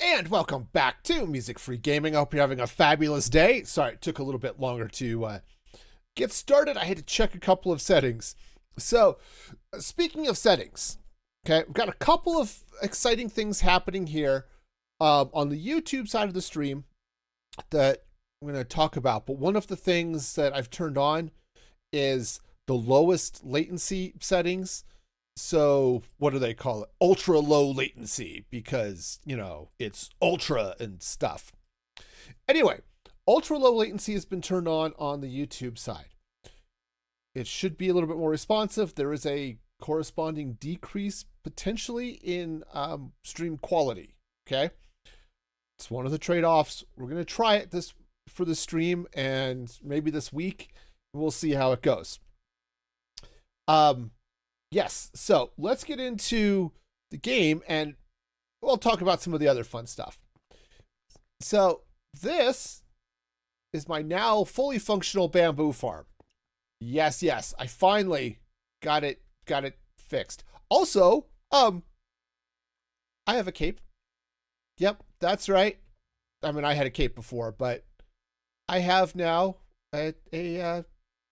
And welcome back to Music Free Gaming. I hope you're having a fabulous day. Sorry, it took a little bit longer to get started. I had to check a couple of settings. So, speaking of settings, okay, we've got a couple of exciting things happening here on the YouTube side of the stream that I'm going to talk about. But one of the things that I've turned on is the lowest latency settings. So what do they call it? Ultra low latency, because, you know, it's ultra and stuff. Anyway, ultra low latency has been turned on the YouTube side. It should be a little bit more responsive. There is a corresponding decrease potentially in stream quality. Okay. It's one of the trade-offs. We're going to try it for the stream and maybe this week. We'll see how it goes. Yes, so let's get into the game and we'll talk about some of the other fun stuff. So this is my now fully functional bamboo farm. Yes, I finally got it fixed. Also, I have a cape. Yep, that's right. I mean, I had a cape before, but I have now a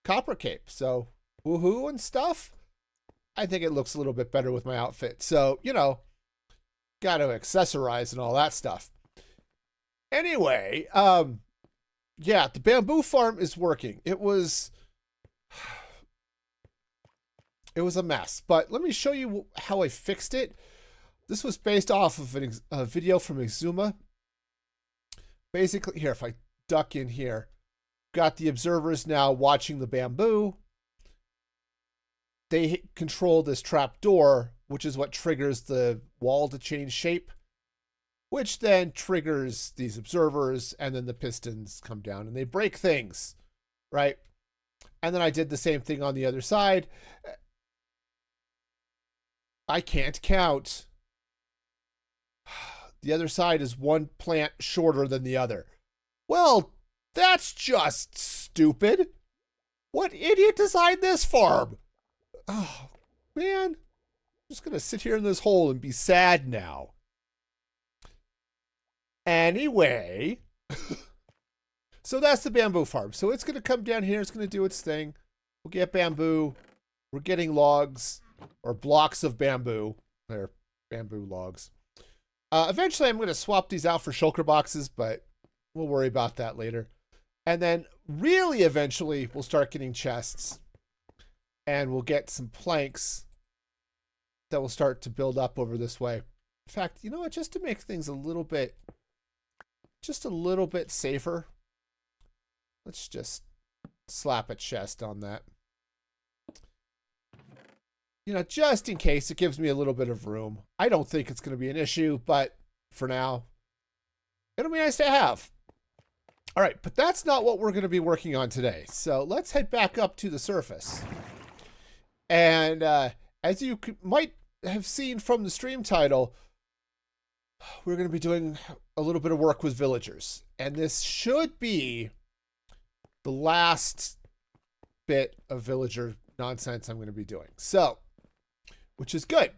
copper cape. So woohoo and stuff. I think it looks a little bit better with my outfit. So, you know, got to accessorize and all that stuff. Anyway, yeah, the bamboo farm is working. It was a mess, but let me show you how I fixed it. This was based off of a video from Exuma. Basically, here, if I duck in here, got the observers now watching the bamboo. They control this trap door, which is what triggers the wall to change shape, which then triggers these observers, and then the pistons come down and they break things, right? And then I did the same thing on the other side. I can't count. The other side is one plant shorter than the other. Well, that's just stupid. What idiot designed this farm? Oh, man. I'm just going to sit here in this hole and be sad now. Anyway. So that's the bamboo farm. So it's going to come down here. It's going to do its thing. We'll get bamboo. We're getting logs or blocks of bamboo. They're bamboo logs. Eventually, I'm going to swap these out for shulker boxes, but we'll worry about that later. And then really eventually, we'll start getting chests. And we'll get some planks that will start to build up over this way. In fact, you know what? Just to make things just a little bit safer, let's just slap a chest on that. You know, just in case, it gives me a little bit of room. I don't think it's going to be an issue, but for now, it'll be nice to have. All right, but that's not what we're going to be working on today. So let's head back up to the surface. And as you might have seen from the stream title, we're going to be doing a little bit of work with villagers. And this should be the last bit of villager nonsense I'm going to be doing. So, which is good.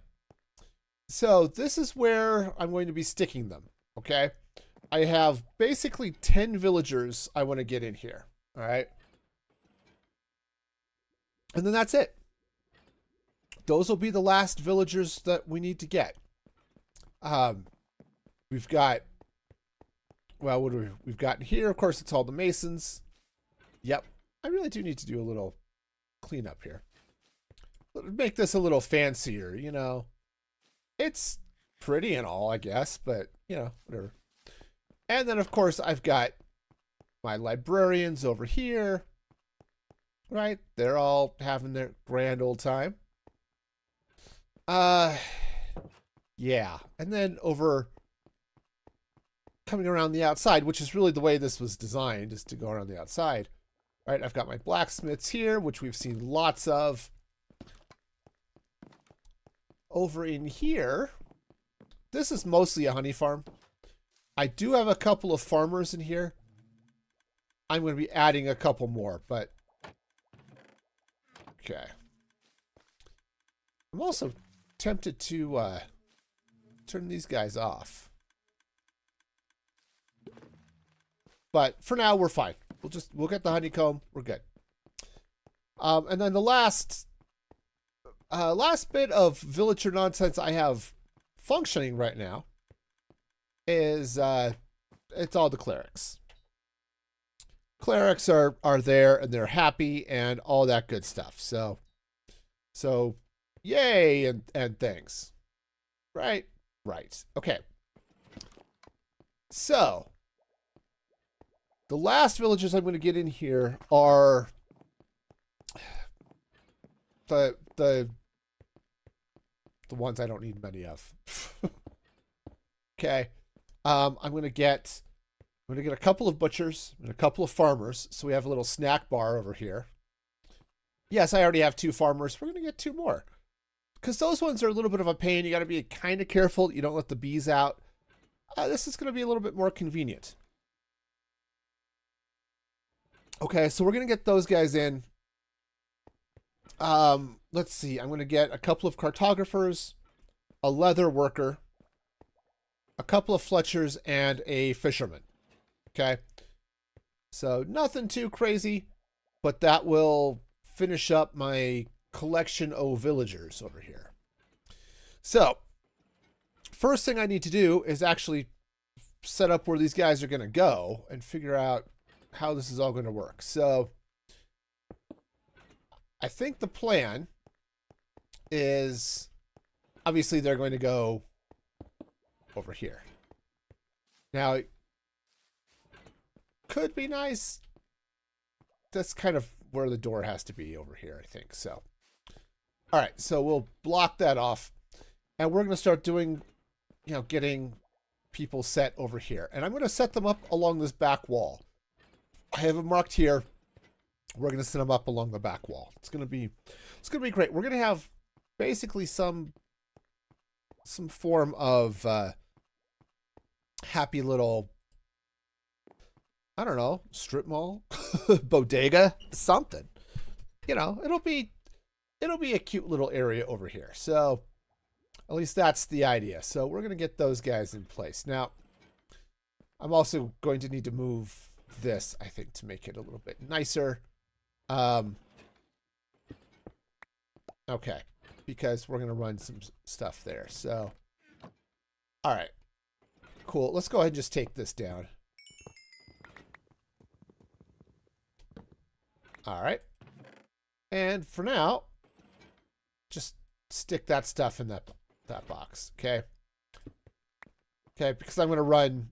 So this is where I'm going to be sticking them, okay? I have basically 10 villagers I want to get in here, all right? And then that's it. Those will be the last villagers that we need to get. We've got, well, what do we've got here? Of course, it's all the masons. Yep. I really do need to do a little cleanup here. Make this a little fancier, you know. It's pretty and all, I guess, but, you know, whatever. And then, of course, I've got my librarians over here. Right? They're all having their grand old time. Yeah. And then over coming around the outside, which is really the way this was designed, is to go around the outside. Right? I've got my blacksmiths here, which we've seen lots of. Over in here, this is mostly a honey farm. I do have a couple of farmers in here. I'm going to be adding a couple more, but okay. I'm also tempted to turn these guys off. But for now, we're fine. We'll get the honeycomb. We're good. And then the last bit of villager nonsense I have functioning right now is it's all the clerics. Clerics are there and they're happy and all that good stuff. So yay and things. Right? Right. Okay. So the last villagers I'm going to get in here are the ones I don't need many of. Okay. I'm gonna get a couple of butchers and a couple of farmers, so we have a little snack bar over here. Yes, I already have 2 farmers. We're gonna get 2 more. Because those ones are a little bit of a pain. You gotta be kind of careful. You don't let the bees out. This is gonna be a little bit more convenient. Okay, so we're gonna get those guys in. Let's see. I'm gonna get a couple of cartographers, a leather worker, a couple of fletchers, and a fisherman. Okay. So nothing too crazy, but that will finish up my collection of villagers over here. So first thing I need to do is actually set up where these guys are going to go and figure out how this is all going to work. So I think the plan is obviously they're going to go over here. Now, could be nice. That's kind of where the door has to be over here, I think. So, all right, so we'll block that off. And we're going to start doing, getting people set over here. And I'm going to set them up along this back wall. I have them marked here. We're going to set them up along the back wall. It's going to be great. We're going to have basically some form of happy little, I don't know, strip mall, bodega, something. It'll be a cute little area over here. So at least that's the idea. So we're going to get those guys in place. Now, I'm also going to need to move this, I think, to make it a little bit nicer. Okay, because we're going to run some stuff there. So, all right, cool. Let's go ahead and just take this down. All right. And for now, just stick that stuff in that box, okay? Okay, because I'm going to run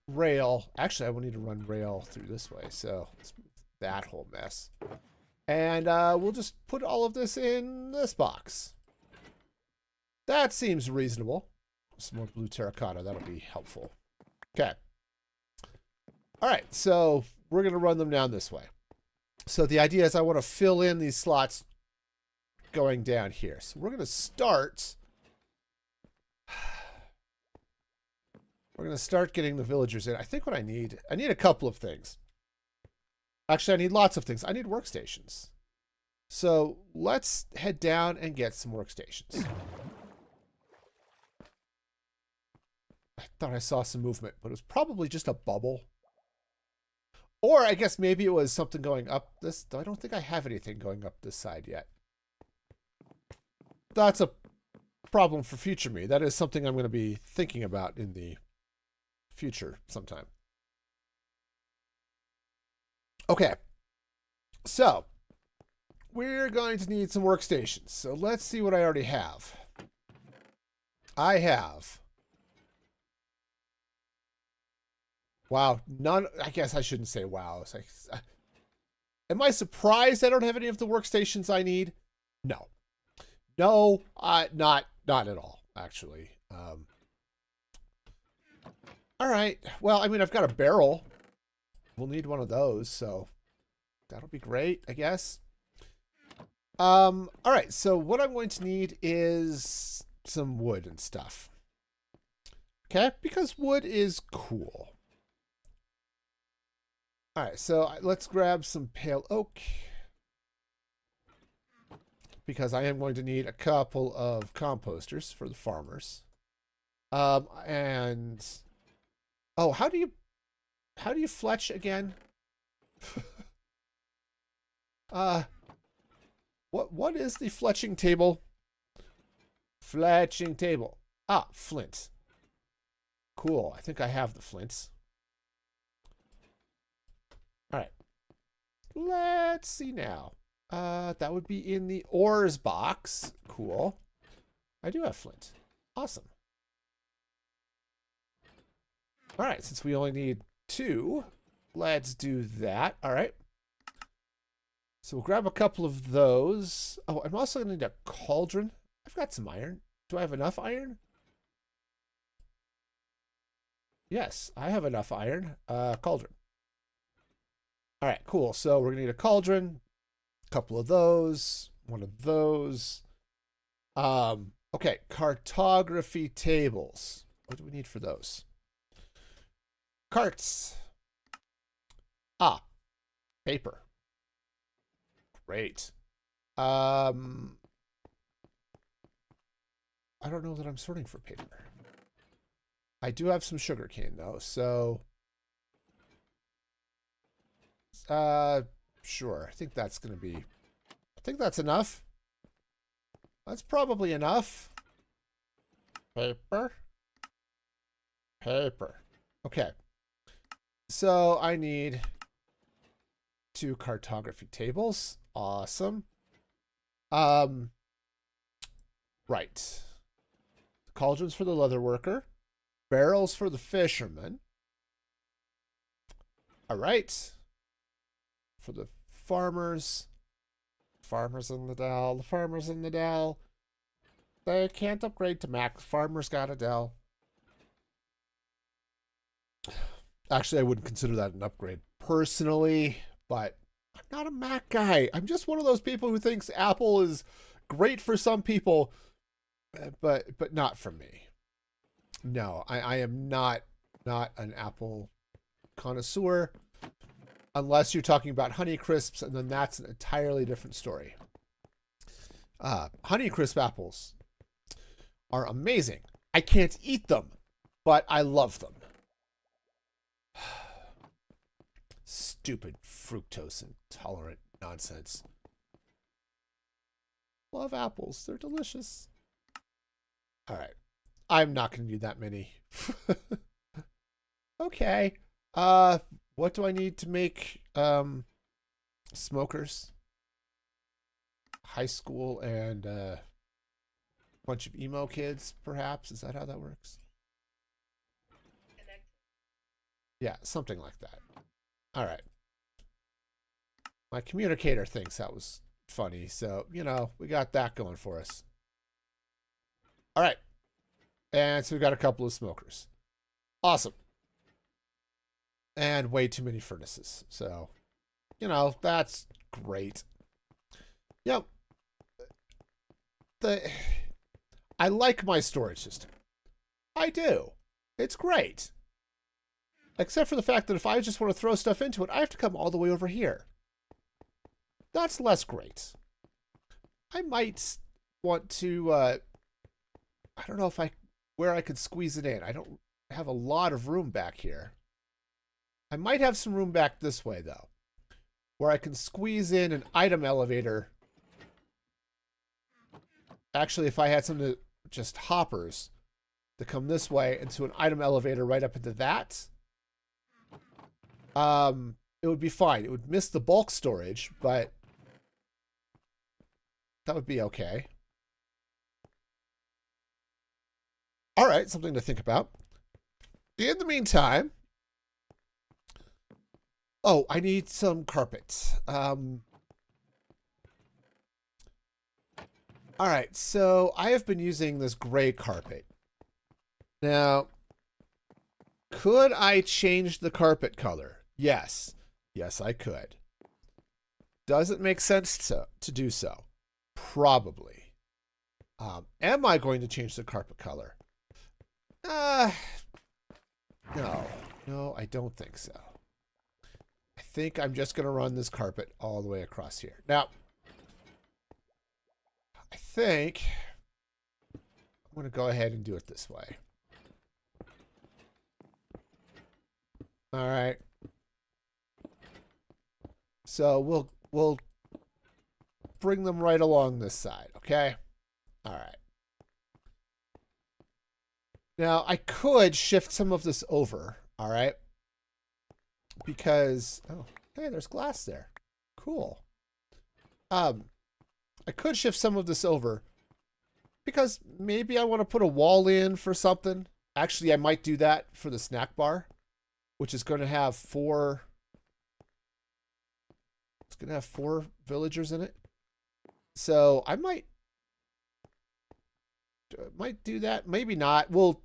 rail. Actually, I will need to run rail through this way, so let's move that whole mess. And we'll just put all of this in this box. That seems reasonable. Some more blue terracotta, that'll be helpful. Okay. All right, so we're going to run them down this way. So the idea is I want to fill in these slots going down here. So we're going to start. We're going to start getting the villagers in. I think what I need a couple of things. Actually, I need lots of things. I need workstations. So let's head down and get some workstations. I thought I saw some movement, but it was probably just a bubble. Or I guess maybe it was something going up this. I don't think I have anything going up this side yet. That's a problem for future me. That is something I'm going to be thinking about in the future sometime. Okay. So, we're going to need some workstations. So let's see what I already have. I have... Wow, none. I guess I shouldn't say wow. It's like, am I surprised I don't have any of the workstations I need? No. No, not at all, actually. All right. Well, I mean, I've got a barrel. We'll need one of those, so that'll be great, I guess. All right, so what I'm going to need is some wood and stuff. Okay, because wood is cool. All right, so let's grab some pale oak because I am going to need a couple of composters for the farmers. And oh, how do how do you fletch again? What is the fletching table? Fletching table. Ah, flint. Cool. I think I have the flints. All right. Let's see now. That would be in the ores box. Cool. I do have flint. Awesome. All right, since we only need 2, let's do that. All right. So we'll grab a couple of those. Oh, I'm also going to need a cauldron. I've got some iron. Do I have enough iron? Yes, I have enough iron. Cauldron. All right, cool. So we're going to need a cauldron, a couple of those, one of those. Okay, cartography tables. What do we need for those? Carts. Ah, paper. Great. I don't know that I'm sorting for paper. I do have some sugarcane though, so sure. I think that's gonna be. I think that's enough. That's probably enough. Paper. Paper. Okay. So I need 2 cartography tables. Awesome. Right. Cauldrons for the leather worker. Barrels for the fisherman. All right. For the farmers. Farmers in the Dell. The farmers in the Dell. They can't upgrade to Mac. Farmers got a Dell. Actually, I wouldn't consider that an upgrade personally, but I'm not a Mac guy. I'm just one of those people who thinks Apple is great for some people, but not for me. No, I am not an Apple connoisseur, unless you're talking about Honeycrisps, and then that's an entirely different story. Honeycrisp apples are amazing. I can't eat them, but I love them. Stupid fructose intolerant nonsense. Love apples. They're delicious. All right. I'm not going to need that many. Okay. What do I need to make smokers? High school and a bunch of emo kids, perhaps? Is that how that works? Yeah, something like that. All right. My communicator thinks that was funny, so, you know, we got that going for us. All right. And so we got a couple of smokers. Awesome. And way too many furnaces. So, you know, that's great. Yep. I like my storage system. I do. It's great. Except for the fact that if I just want to throw stuff into it, I have to come all the way over here. That's less great. I might want to, I don't know if where I could squeeze it in. I don't have a lot of room back here. I might have some room back this way, though, where I can squeeze in an item elevator. Actually, if I had some just hoppers to come this way into an item elevator right up into that, it would be fine. It would miss the bulk storage, but that would be okay. All right, something to think about. In the meantime, oh, I need some carpet. All right, so I have been using this gray carpet. Now, could I change the carpet color? Yes. Yes, I could. Does it make sense to do so? Probably. Am I going to change the carpet color? No. No, I don't think so. I think I'm just going to run this carpet all the way across here. Now, I think I'm going to go ahead and do it this way. All right. So we'll bring them right along this side, okay? All right. Now, I could shift some of this over, all right? Because, oh, hey, there's glass there. Cool. I could shift some of this over because maybe I want to put a wall in for something. Actually, I might do that for the snack bar, which is going to have four villagers in it. So I might do that. Maybe not. We'll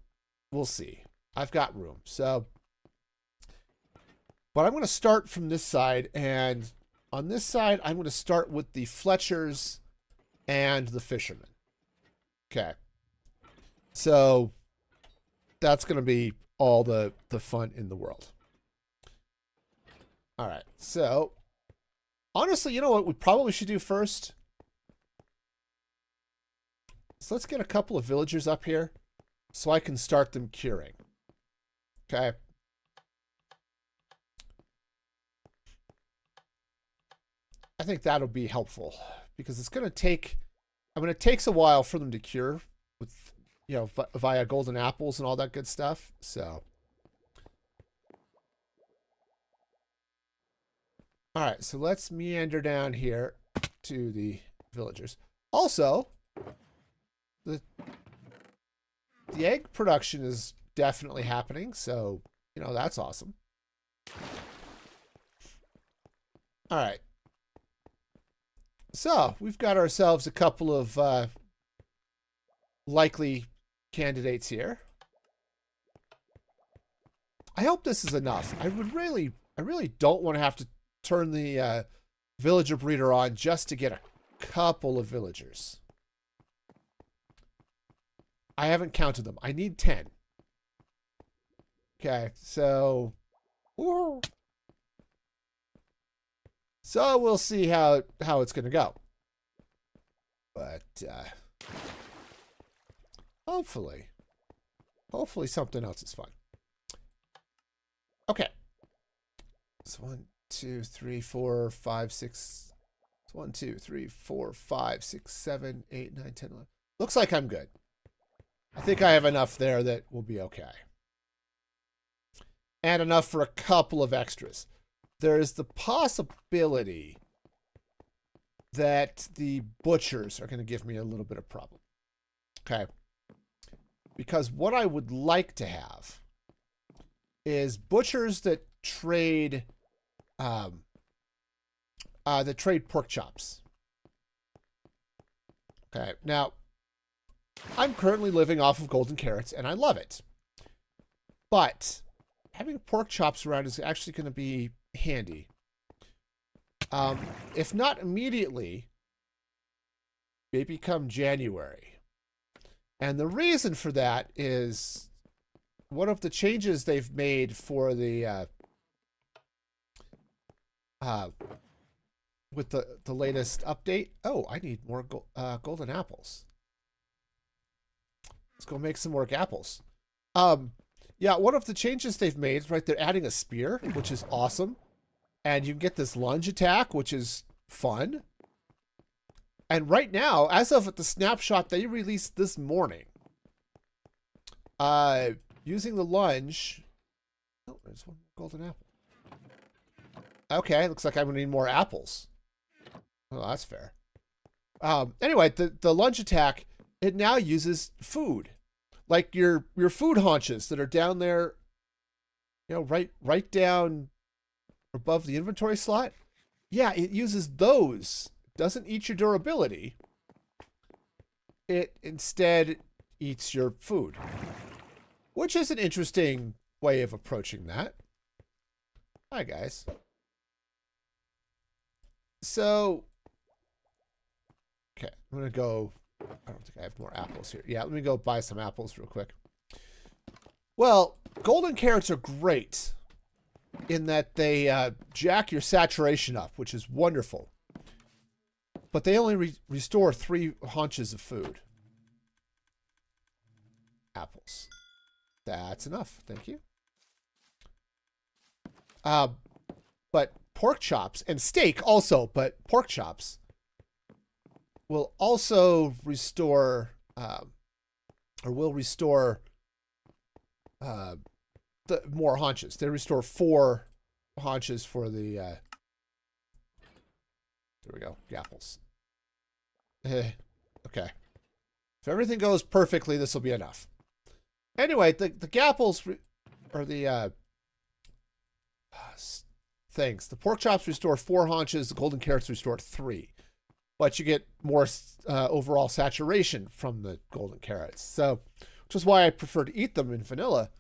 see. I've got room. So, but I'm going to start from this side, and on this side, I'm going to start with the Fletchers and the fishermen. Okay. So that's going to be all the fun in the world. All right. So honestly, you know what we probably should do first? So let's get a couple of villagers up here so I can start them curing. Okay. I think that'll be helpful because it's going to take, it takes a while for them to cure with, you know, via golden apples and all that good stuff. So, all right, so let's meander down here to the villagers. Also, the egg production is definitely happening, so, you know, that's awesome. All right. So, we've got ourselves a couple of likely candidates here. I hope this is enough. I really don't want to have to turn the villager breeder on just to get a couple of villagers. I haven't counted them. I need 10. Okay, so... Woo. So we'll see how it's going to go. But hopefully something else is fun. Okay. So 1, 2, 3, 4, 5, 6. 1, 2, 3, 4, 5, 6, 7, 8, 9, 10, 11. Looks like I'm good. I think I have enough there that will be okay. And enough for a couple of extras. There is the possibility that the butchers are going to give me a little bit of problem. Okay. Because what I would like to have is butchers that trade pork chops. Okay. Now, I'm currently living off of golden carrots, and I love it. But having pork chops around is actually going to be handy. If not immediately, maybe come January. And the reason for that is one of the changes they've made for the with the latest update. Oh, I need more golden apples. Let's go make some more apples. Yeah, one of the changes they've made, right, they're adding a spear, which is awesome. And you can get this lunge attack, which is fun. And right now, as of the snapshot they released this morning, using the lunge... Oh, there's one golden apple. Okay, looks like I'm going to need more apples. Oh, that's fair. Anyway, the lunge attack, it now uses food. Like your food haunches that are down there, you know, right down above the inventory slot. Yeah, it uses those. It doesn't eat your durability. It instead eats your food, which is an interesting way of approaching that. Hi, guys. So, okay, I'm going to go... I don't think I have more apples here. Yeah, let me go buy some apples real quick. Well, golden carrots are great in that they jack your saturation up, which is wonderful. But they only restore 3 haunches of food. Apples. That's enough. Thank you. But pork chops and steak also, but pork chops will also restore, or will restore the more haunches. They restore 4 haunches for the, there we go, gapples. Okay. If everything goes perfectly, this will be enough. Anyway, the gapples, or the things. The pork chops restore 4 haunches. The golden carrots restore 3. But you get more overall saturation from the golden carrots. So, which is why I prefer to eat them in vanilla.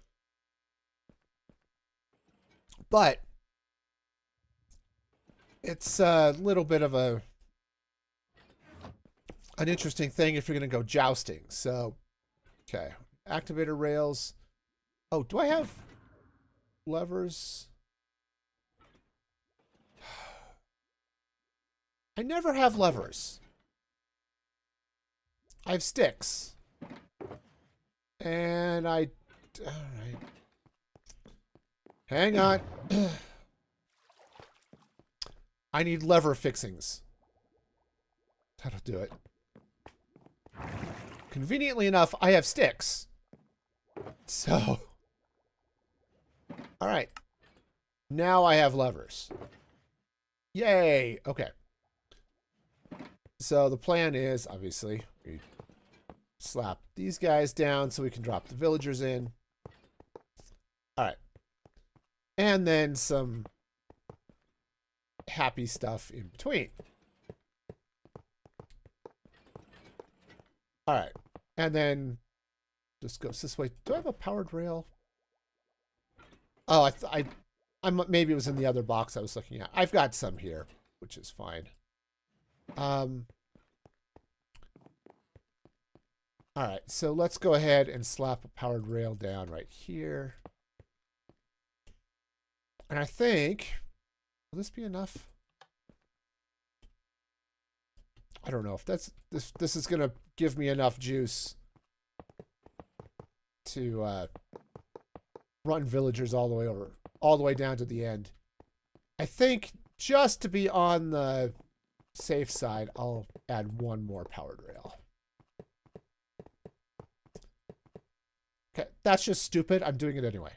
But it's a little bit of an interesting thing if you're going to go jousting. So, okay. Activator rails. Oh, do I have levers? I never have levers. I have sticks. And all right. Hang on. I need lever fixings. That'll do it. Conveniently enough, I have sticks. So. All right. Now I have levers. Yay. Okay. So the plan is, obviously, we slap these guys down so we can drop the villagers in. All right. And then some happy stuff in between. All right. And then just goes this way. Do I have a powered rail? Oh, I maybe it was in the other box I was looking at. I've got some here, which is fine. All right, so let's go ahead and slap a powered rail down right here. And I think, will this be enough? I don't know if that's this is gonna give me enough juice to run villagers all the way down to the end. I think just to be on the safe side, I'll add 1 more powered rail. Okay, that's just stupid. I'm doing it anyway.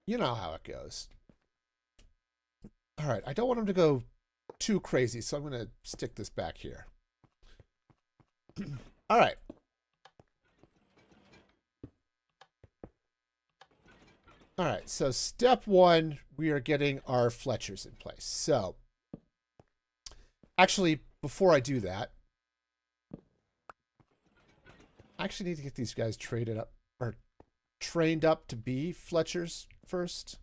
You know how it goes. All right, I don't want him to go too crazy, so I'm going to stick this back here. All right. All right, so step 1, we are getting our Fletchers in place. So, actually, before I do that, I actually need to get these guys traded up, or trained up to be Fletchers first.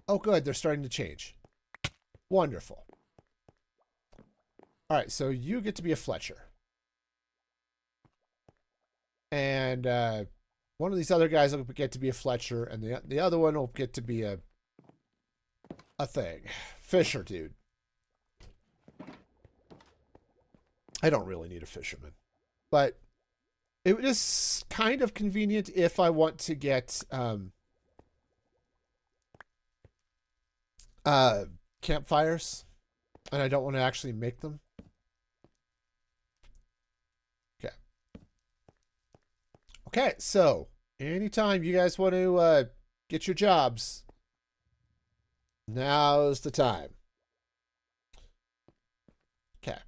Oh, good, they're starting to change. Wonderful. All right, so you get to be a Fletcher. And one of these other guys will get to be a Fletcher, and the other one will get to be a thing. Fisher, dude. I don't really need a fisherman. But it is kind of convenient if I want to get campfires, and I don't want to actually make them. Okay. Okay, so anytime you guys want to get your jobs, now's the time. Okay.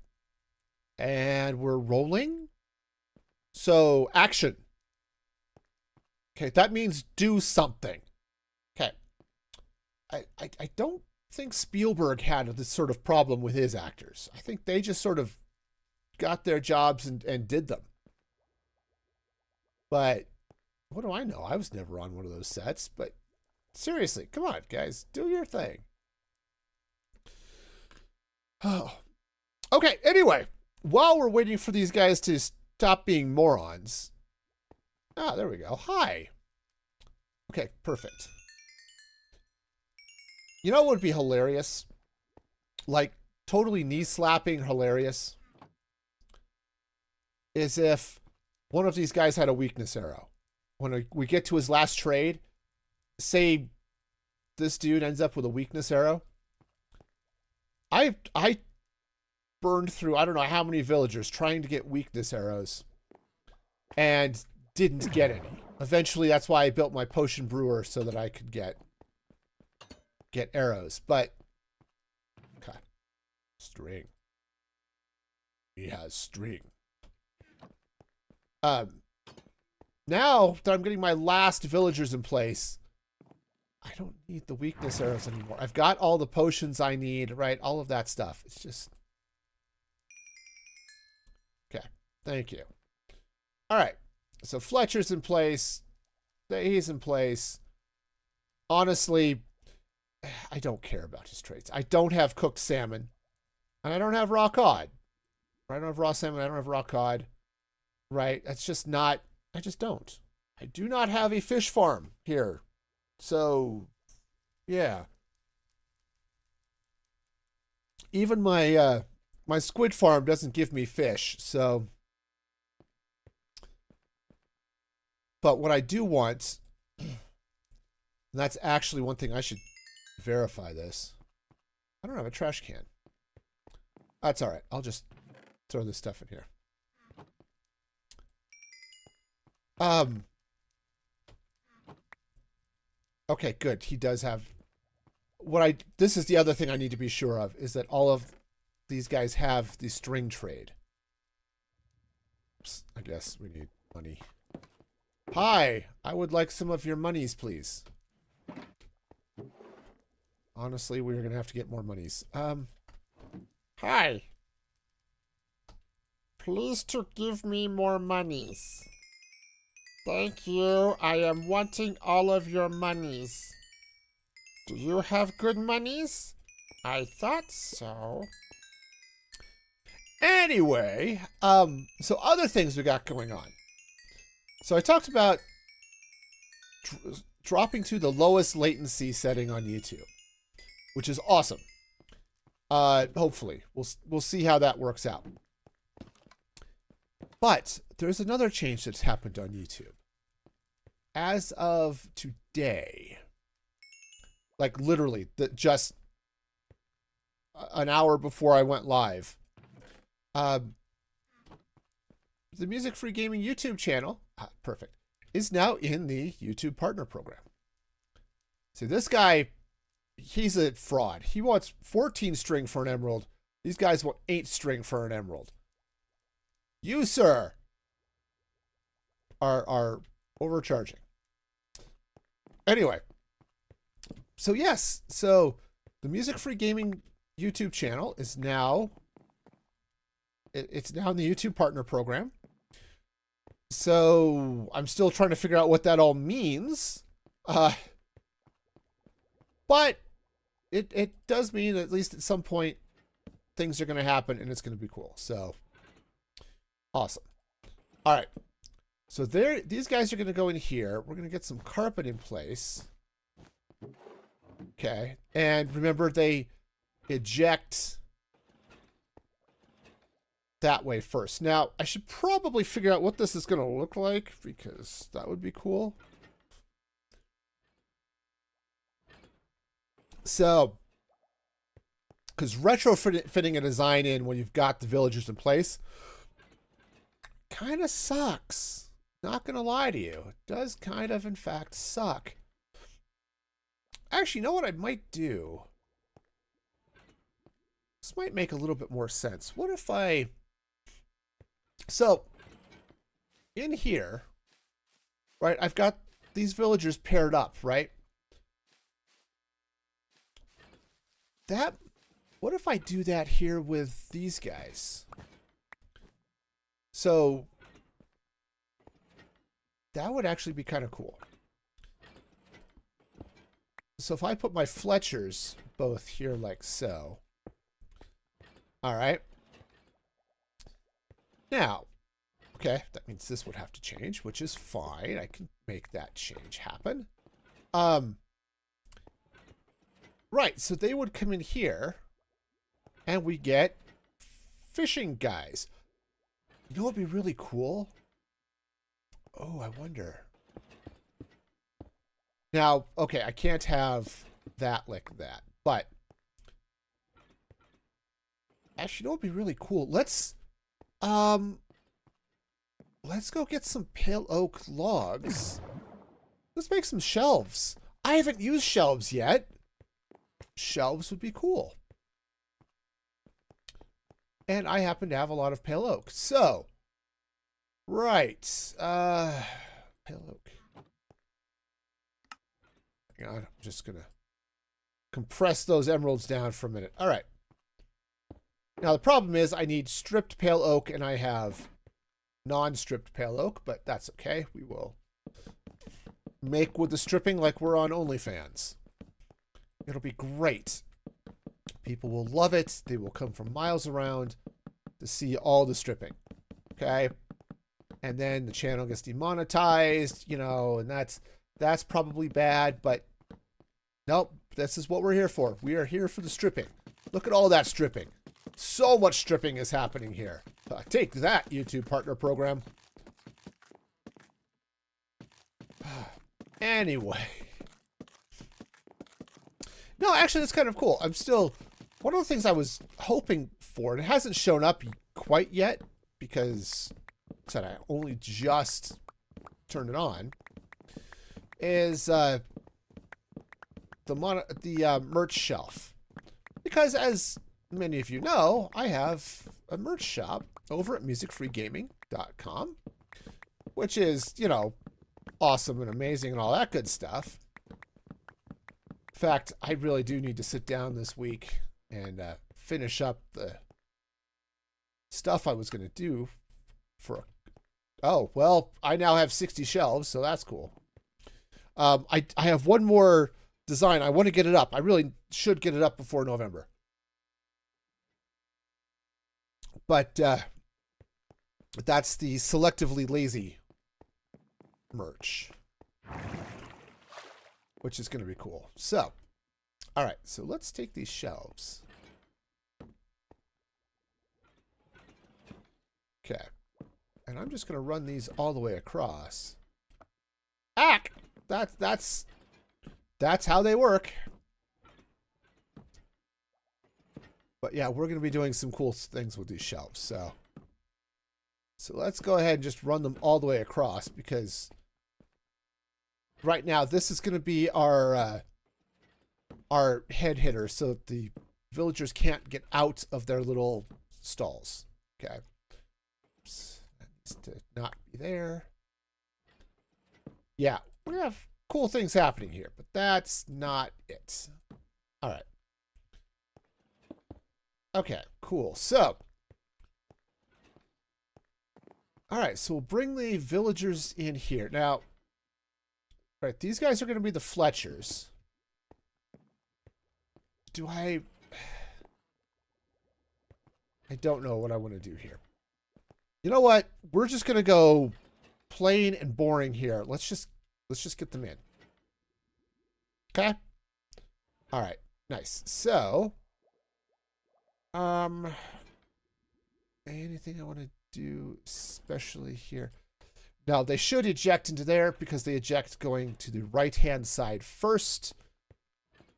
And we're rolling. So, action. Okay, that means do something. Okay. I don't think Spielberg had this sort of problem with his actors. I think they just sort of got their jobs and did them. But what do I know? I was never on one of those sets. But seriously, come on, guys. Do your thing. Oh. Okay, anyway. While we're waiting for these guys to stop being morons. Ah, there we go. Hi. Okay, perfect. You know what would be hilarious? Like, totally knee-slapping hilarious? Is if one of these guys had a weakness arrow. when we get to his last trade, say this dude ends up with a weakness arrow. I burned through I don't know how many villagers trying to get weakness arrows and didn't get any. Eventually, that's why I built my potion brewer so that I could get arrows. But okay, string. He has string. Now that I'm getting my last villagers in place, I don't need the weakness arrows anymore. I've got all the potions I need, right? All of that stuff. It's just... Okay. Thank you. All right. So Fletcher's in place. He's in place. Honestly, I don't care about his traits. I don't have cooked salmon. And I don't have raw cod. I don't have raw salmon. I don't have raw cod. Right? That's just not... I just don't. I do not have a fish farm here. So, yeah. Even my my squid farm doesn't give me fish, so... But what I do want... And that's actually one thing I should verify this. I don't have a trash can. That's all right. I'll just throw this stuff in here. Okay, good. He does have this is the other thing I need to be sure of is that all of these guys have the string trade. Oops, I guess we need money. Hi, I would like some of your monies, please. Honestly, we're going to have to get more monies. Hi. Please to give me more monies. Thank you. I am wanting all of your monies. Do you have good monies? I thought so. Anyway, so other things we got going on. So I talked about dropping to the lowest latency setting on YouTube, which is awesome. Hopefully, we'll see how that works out. But there's another change that's happened on YouTube. As of today, like literally just an hour before I went live, the Music Free Gaming YouTube channel, perfect, is now in the YouTube Partner Program. So this guy, he's a fraud. He wants 14 string for an emerald. These guys want 8 string for an emerald. You, sir, are overcharging. Anyway, so yes, so the Music Free Gaming YouTube channel is now, it's now in the YouTube Partner Program. So I'm still trying to figure out what that all means. But it does mean at least at some point things are going to happen and it's going to be cool. So awesome. All right. So these guys are going to go in here. We're going to get some carpet in place. Okay. And remember, they eject that way first. Now, I should probably figure out what this is going to look like because that would be cool. So, because retrofitting a design in when you've got the villagers in place kind of sucks. Not going to lie to you. It does kind of, in fact, suck. Actually, you know what I might do? This might make a little bit more sense. What if I... So, in here, right, I've got these villagers paired up, right? What if I do that here with these guys? So, that would actually be kind of cool. So if I put my Fletchers both here like so. All right. Now, okay, that means this would have to change, which is fine. I can make that change happen. Right, so they would come in here and we get fishing guys. You know what would be really cool? Oh, I wonder. Now, okay, I can't have that like that, but actually, you know what would be really cool? Let's go get some pale oak logs. Let's make some shelves. I haven't used shelves yet. Shelves would be cool. And I happen to have a lot of pale oak. So, right. Pale oak. Hang on, I'm just going to compress those emeralds down for a minute. All right. Now, the problem is I need stripped pale oak, and I have non-stripped pale oak, but that's okay. We will make with the stripping like we're on OnlyFans. It'll be great. People will love it. They will come from miles around to see all the stripping. Okay? And then the channel gets demonetized, you know, and that's probably bad, but nope, this is what we're here for. We are here for the stripping. Look at all that stripping. So much stripping is happening here. Take that, YouTube partner program. Anyway. No, actually, that's kind of cool. I'm still... One of the things I was hoping for, and it hasn't shown up quite yet, because like I said, I only just turned it on, is the merch shelf. Because as many of you know, I have a merch shop over at musicfreegaming.com, which is, you know, awesome and amazing and all that good stuff. In fact, I really do need to sit down this week and finish up the stuff I was going to do for... Oh, well, I now have 60 shelves, so that's cool. I have one more design. I want to get it up. I really should get it up before November. But that's the selectively lazy merch, which is going to be cool. So, all right. So let's take these shelves. Okay. And I'm just going to run these all the way across. Ack! That's how they work. But yeah, we're going to be doing some cool things with these shelves. So let's go ahead and just run them all the way across, because right now this is going to be our head hitter, so that the villagers can't get out of their little stalls. Okay. Oops. That needs to not be there. Yeah, we have cool things happening here, but that's not it. All right. Okay, cool. So, all right, so we'll bring the villagers in here. Now, all right, these guys are going to be the Fletchers. I don't know what I want to do here. You know what? We're just going to go plain and boring here. Let's just get them in. Okay? All right, nice. So, anything I want to do especially here? Now, they should eject into there because they eject going to the right-hand side first.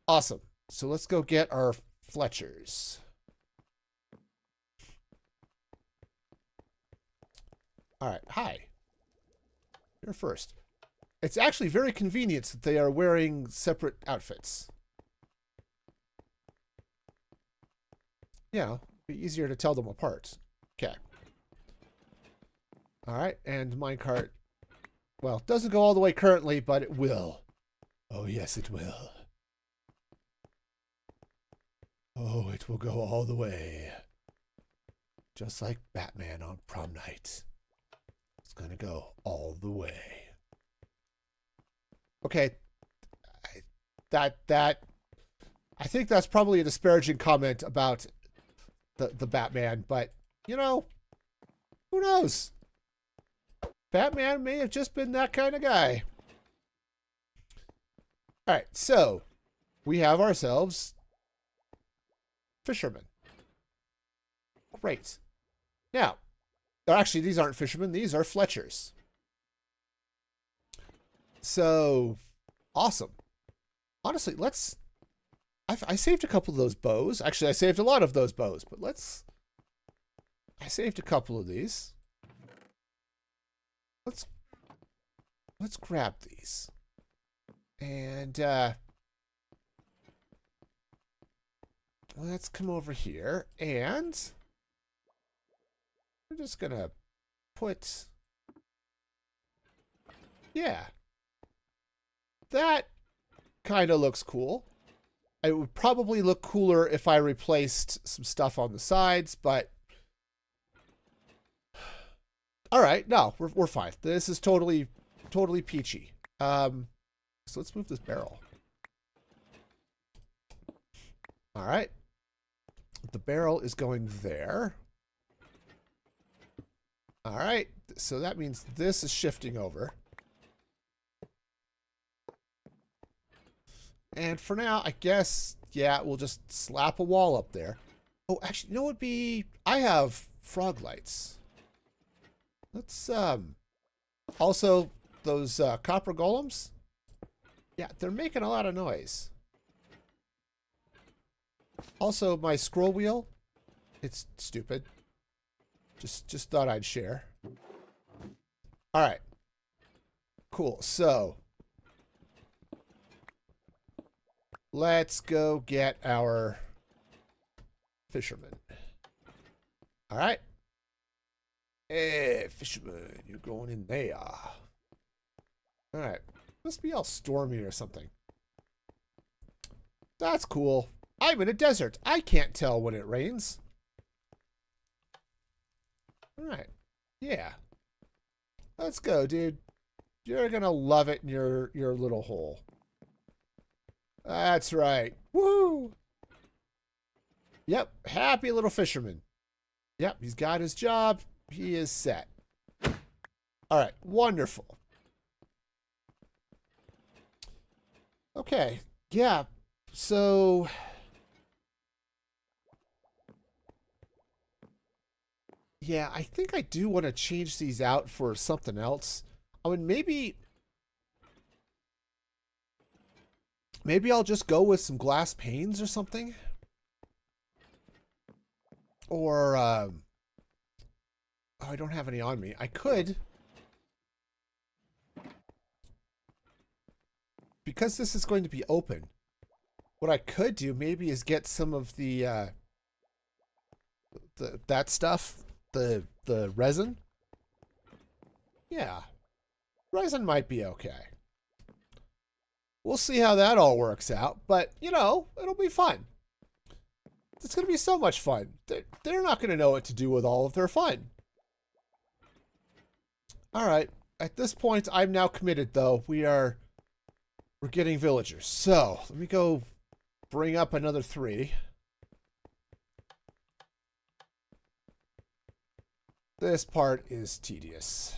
Awesome. So let's go get our Fletchers. All right. Hi. You're first. It's actually very convenient that they are wearing separate outfits. Yeah, it'd be easier to tell them apart. Okay. All right, and minecart. Well, it doesn't go all the way currently, but it will. Oh, yes, it will. Oh, it will go all the way. Just like Batman on prom night. It's going to go all the way. Okay. I think that's probably a disparaging comment about the Batman, but, you know, who knows? Batman may have just been that kind of guy. All right, so we have ourselves fishermen. Great. Now, actually, these aren't fishermen. These are Fletchers. So Awesome. Honestly, let's... I saved a couple of those bows. Actually, I saved a lot of those bows, but let's... I saved a couple of these. Let's grab these. And, let's come over here, and we're just gonna put... Yeah. That kind of looks cool. It would probably look cooler if I replaced some stuff on the sides, but... Alright, no, we're fine. This is totally peachy. So let's move this barrel. Alright. The barrel is going there. Alright, so that means this is shifting over. And for now, I guess, yeah, we'll just slap a wall up there. Oh, actually, you know what would be... I have frog lights. Let's, also, those copper golems. Yeah, they're making a lot of noise. Also, my scroll wheel. It's stupid. Just thought I'd share. Alright. Cool, so... let's go get our fisherman. Alright. Hey, fisherman, you're going in there. Alright. Must be all stormy or something. That's cool. I'm in a desert. I can't tell when it rains. Alright. Yeah. Let's go, dude. You're gonna love it in your little hole. That's right. Woo! Yep, happy little fisherman. Yep, he's got his job. He is set. Alright, wonderful. Okay, yeah, so... yeah, I think I do want to change these out for something else. I mean, maybe I'll just go with some glass panes or something. Or, oh, I don't have any on me. I could. Because this is going to be open, what I could do maybe is get some of the that stuff, the resin. Yeah. Resin might be okay. We'll see how that all works out, but, you know, it'll be fun. It's going to be so much fun. They're not going to know what to do with all of their fun. All right. At this point, I'm now committed, though. We're getting villagers. So, let me go bring up another 3. This part is tedious.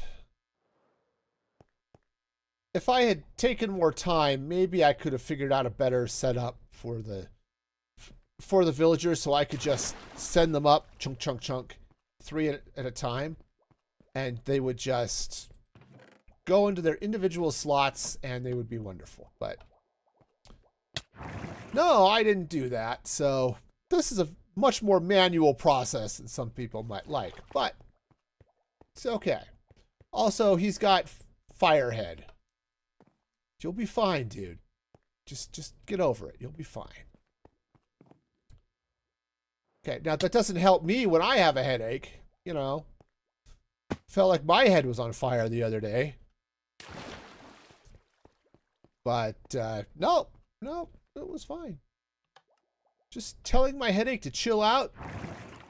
If I had taken more time, maybe I could have figured out a better setup for the villagers, so I could just send them up, chunk, chunk, chunk, 3 at a time, and they would just go into their individual slots, and they would be wonderful. But no, I didn't do that, so this is a much more manual process than some people might like, but it's okay. Also, he's got Firehead. You'll be fine, dude. Just get over it. You'll be fine. Okay, now that doesn't help me when I have a headache. You know. Felt like my head was on fire the other day. But, no, it was fine. Just telling my headache to chill out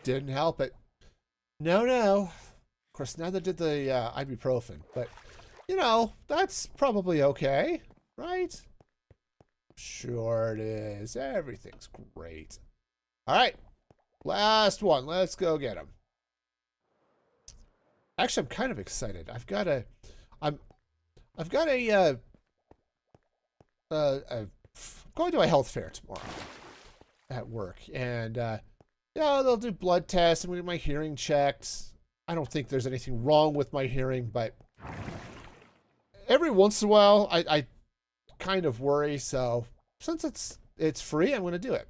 didn't help it. No. Of course, neither did the ibuprofen, but... you know, that's probably okay, right? Sure it is. Everything's great. All right. Last one. Let's go get him. Actually, I'm kind of excited. I'm going to a health fair tomorrow at work, and you know, they'll do blood tests and we get my hearing checked. I don't think there's anything wrong with my hearing, but every once in a while, kind of worry. So since it's free, I'm going to do it.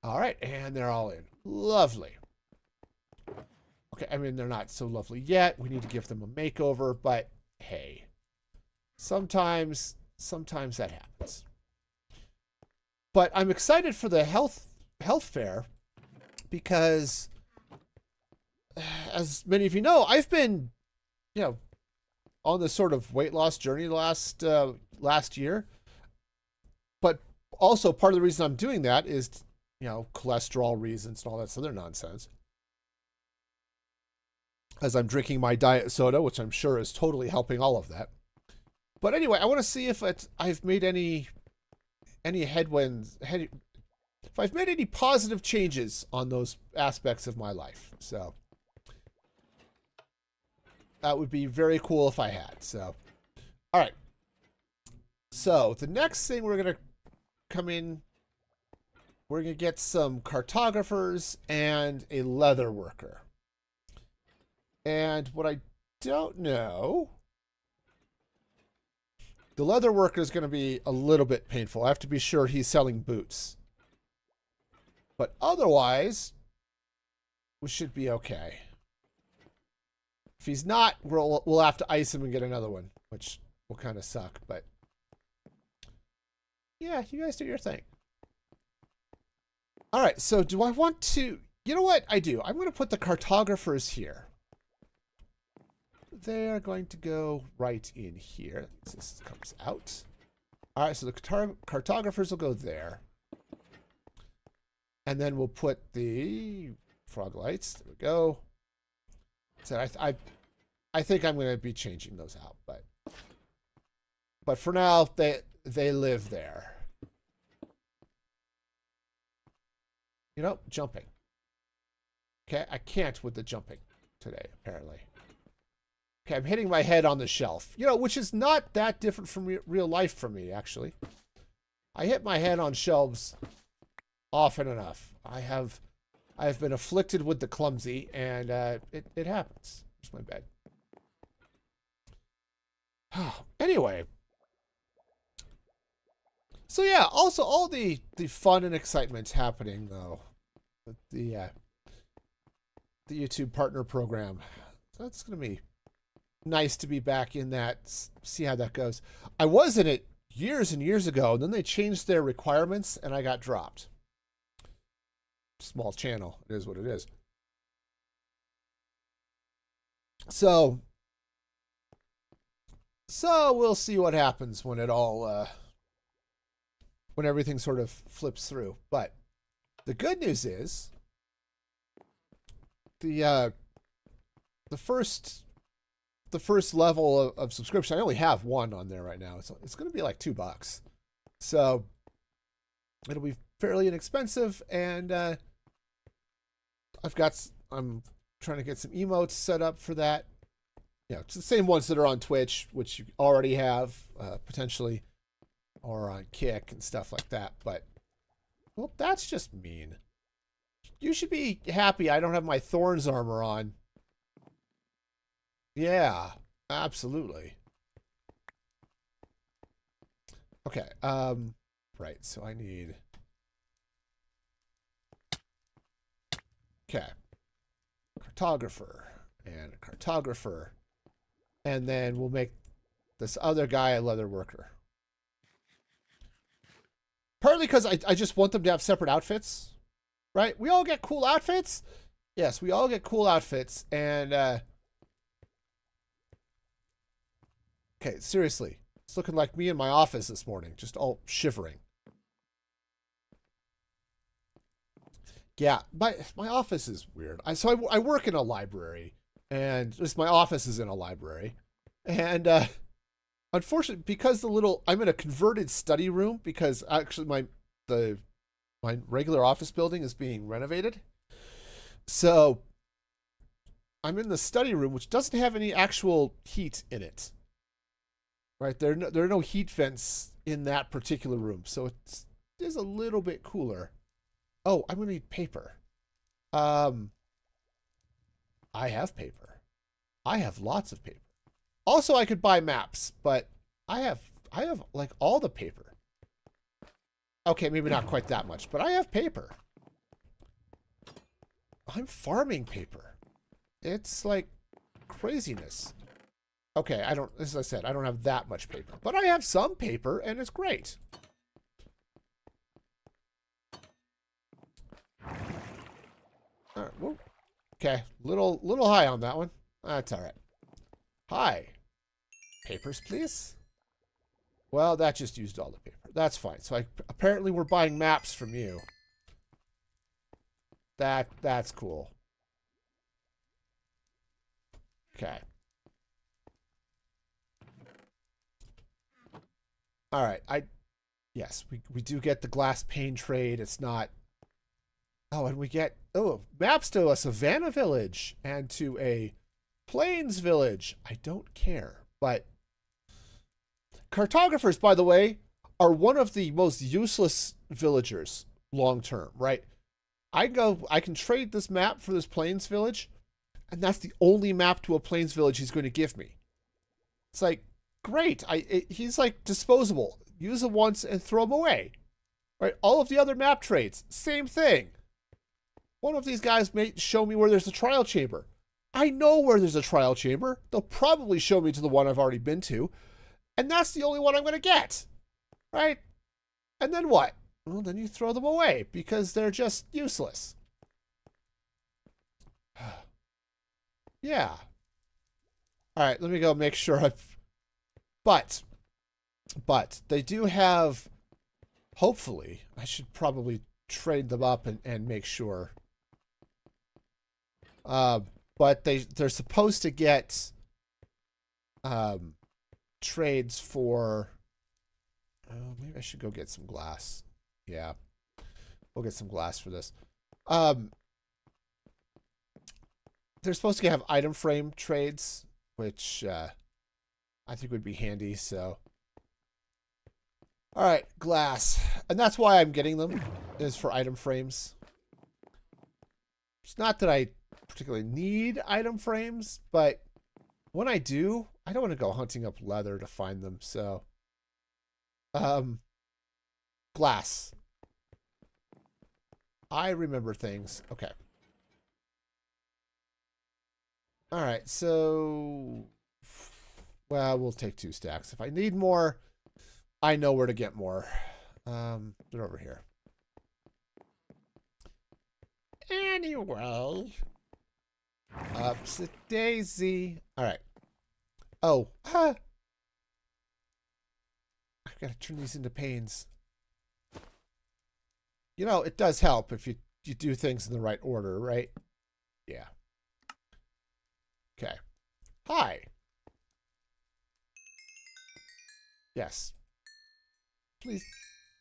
All right, and they're all in. Lovely. Okay, I mean, they're not so lovely yet. We need to give them a makeover, but hey, sometimes that happens. But I'm excited for the health fair because, as many of you know, I've been, on this sort of weight loss journey last year. But also part of the reason I'm doing that is, cholesterol reasons and all that other nonsense. As I'm drinking my diet soda, which I'm sure is totally helping all of that. But anyway, I want to see if I've made any headwinds, if I've made any positive changes on those aspects of my life. So that would be very cool if I had. So, all right. So the next thing we're going to come in, we're going to get some cartographers and a leather worker. And what I don't know, the leather worker is going to be a little bit painful. I have to be sure he's selling boots. But otherwise, we should be okay. If he's not, we'll have to ice him and get another one, which will kind of suck. But yeah, you guys do your thing. All right, so do I want to... You know what I do? I'm going to put the cartographers here. They're going to go right in here. This comes out. All right, so the cartographers will go there. And then we'll put the frog lights. There we go. So I think I'm going to be changing those out, but for now they live there. Jumping. Okay, I can't with the jumping today apparently. Okay, I'm hitting my head on the shelf, which is not that different from real life for me, actually. I hit my head on shelves often enough. I've been afflicted with the clumsy, and it happens. Here's my bed. Anyway. So yeah, also all the fun and excitement happening, though, with the YouTube partner program. So that's going to be nice to be back in that, see how that goes. I was in it years and years ago, and then they changed their requirements, and I got dropped. Small channel. It is what it is. So we'll see what happens when it all, when everything sort of flips through. But the good news is the first level of subscription, I only have one on there right now. It's going to be like $2. So it'll be fairly inexpensive, and I'm trying to get some emotes set up for that. It's the same ones that are on Twitch, which you already have, potentially, or on Kick and stuff like that. But, well, that's just mean. You should be happy I don't have my Thorns armor on. Yeah, absolutely. Okay, right, so I need... Okay. Cartographer and a cartographer. And then we'll make this other guy a leather worker. Partly because I just want them to have separate outfits. Right? We all get cool outfits. Yes, we all get cool outfits. And, okay, seriously. It's looking like me in my office this morning. Just all shivering. Yeah, my office is weird. So I work in a library, and just my office is in a library, and unfortunately, because I'm in a converted study room because actually my regular office building is being renovated, so I'm in the study room, which doesn't have any actual heat in it. Right, there are no heat vents in that particular room, so it is a little bit cooler. Oh, I'm going to need paper. I have paper. I have lots of paper. Also, I could buy maps, but I have like all the paper. Okay, maybe not quite that much, but I have paper. I'm farming paper. It's like craziness. Okay, I don't, as I said, I don't have that much paper, but I have some paper and it's great. All right, whoa. Okay, little high on that one. That's all right. Hi. Papers, please. Well, that just used all the paper. That's fine. So apparently we're buying maps from you. That's cool. Okay. All right. Yes, we do get the glass pane trade. It's not. Oh, and we get maps to a savannah village and to a plains village. I don't care, but cartographers, by the way, are one of the most useless villagers long term, right? I can trade this map for this plains village, and that's the only map to a plains village he's going to give me. It's like, great. He's like disposable. Use him once and throw him away. Right? All of the other map trades, same thing. One of these guys may show me where there's a trial chamber. I know where there's a trial chamber. They'll probably show me to the one I've already been to. And that's the only one I'm going to get. Right? And then what? Well, then you throw them away because they're just useless. Yeah. All right, let me go make sure I've... But they do have... Hopefully, I should probably trade them up and make sure. But they're supposed to get trades for... Oh, maybe I should go get some glass. Yeah. We'll get some glass for this. They're supposed to have item frame trades, which I think would be handy, so... Alright, glass. And that's why I'm getting them, is for item frames. It's not that I particularly need item frames, but when I do, I don't want to go hunting up leather to find them, so... Glass. I remember things. Okay. Alright, so... Well, we'll take 2 stacks. If I need more, I know where to get more. They're over here. Anyway. Upsy daisy. Alright. Oh. I've got to turn these into panes. You know, it does help if you do things in the right order, right? Yeah. Okay. Hi. Yes.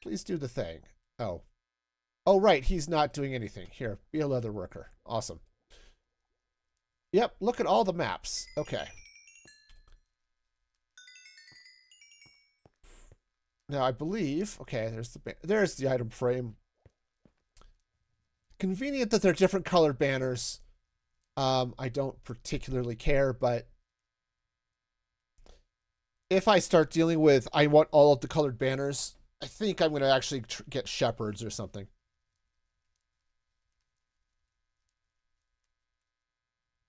Please do the thing. Oh. Oh, right. He's not doing anything. Here, be a leather worker. Awesome. Yep, look at all the maps. Okay. Now, I believe... Okay, there's the item frame. Convenient that they're different colored banners. I don't particularly care, but... If I start dealing with, I want all of the colored banners, I think I'm going to actually get shepherds or something.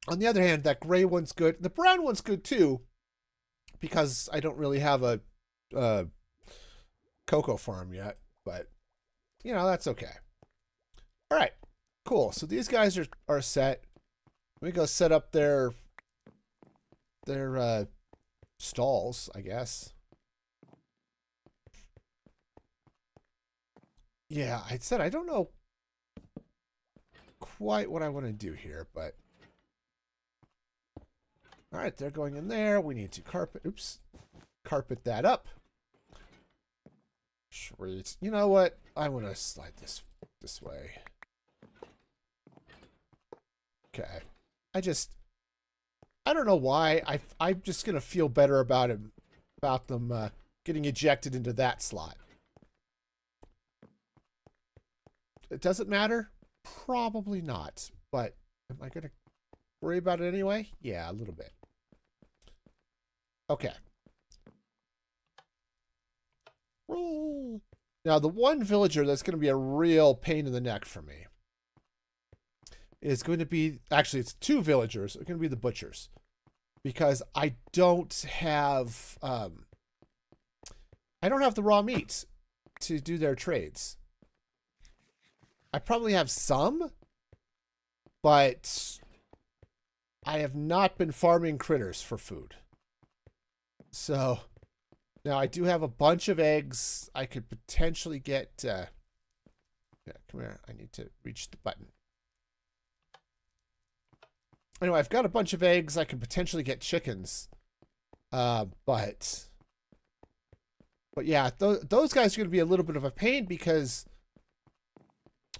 On the other hand, that gray one's good. The brown one's good too, because I don't really have a cocoa farm yet, but, you know, that's okay. All right, cool. So these guys are set. Let me go set up their stalls, I guess. Yeah, I said I don't know quite what I want to do here, but... Alright, they're going in there. We need to carpet that up. Sweet. You know what? I want to slide this way. Okay. I don't know why. I'm just gonna feel better about them getting ejected into that slot. It doesn't matter? Probably not. But am I gonna worry about it anyway? Yeah, a little bit. Okay. Roll. Now, the one villager that's going to be a real pain in the neck for me is going to be, actually, it's two villagers. It's going to be the butchers. Because I don't have the raw meat to do their trades. I probably have some, but I have not been farming critters for food. So now I do have a bunch of eggs. I could potentially get. Yeah, come here. I need to reach the button. Anyway, I've got a bunch of eggs. I can potentially get chickens, but yeah, those guys are going to be a little bit of a pain because,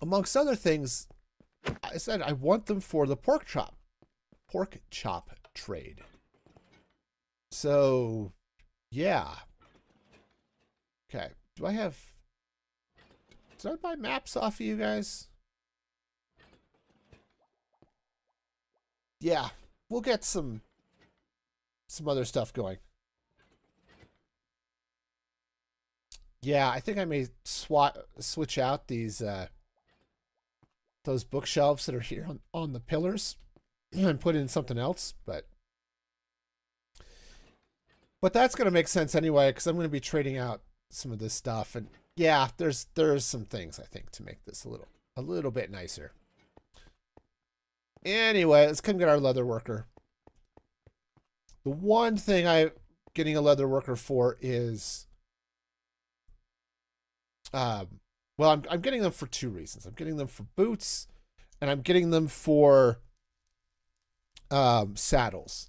amongst other things, I said I want them for the pork chop trade. So, yeah. Okay. Did I buy maps off of you guys? Yeah, we'll get some other stuff going. Yeah, I think I may switch out these those bookshelves that are here on the pillars and put in something else, but that's going to make sense anyway because I'm going to be trading out some of this stuff, and yeah, there's some things I think to make this a little bit nicer. Anyway, let's come get our leather worker. The one thing I'm getting a leather worker for is, well, I'm getting them for two reasons. I'm getting them for boots, and I'm getting them for saddles.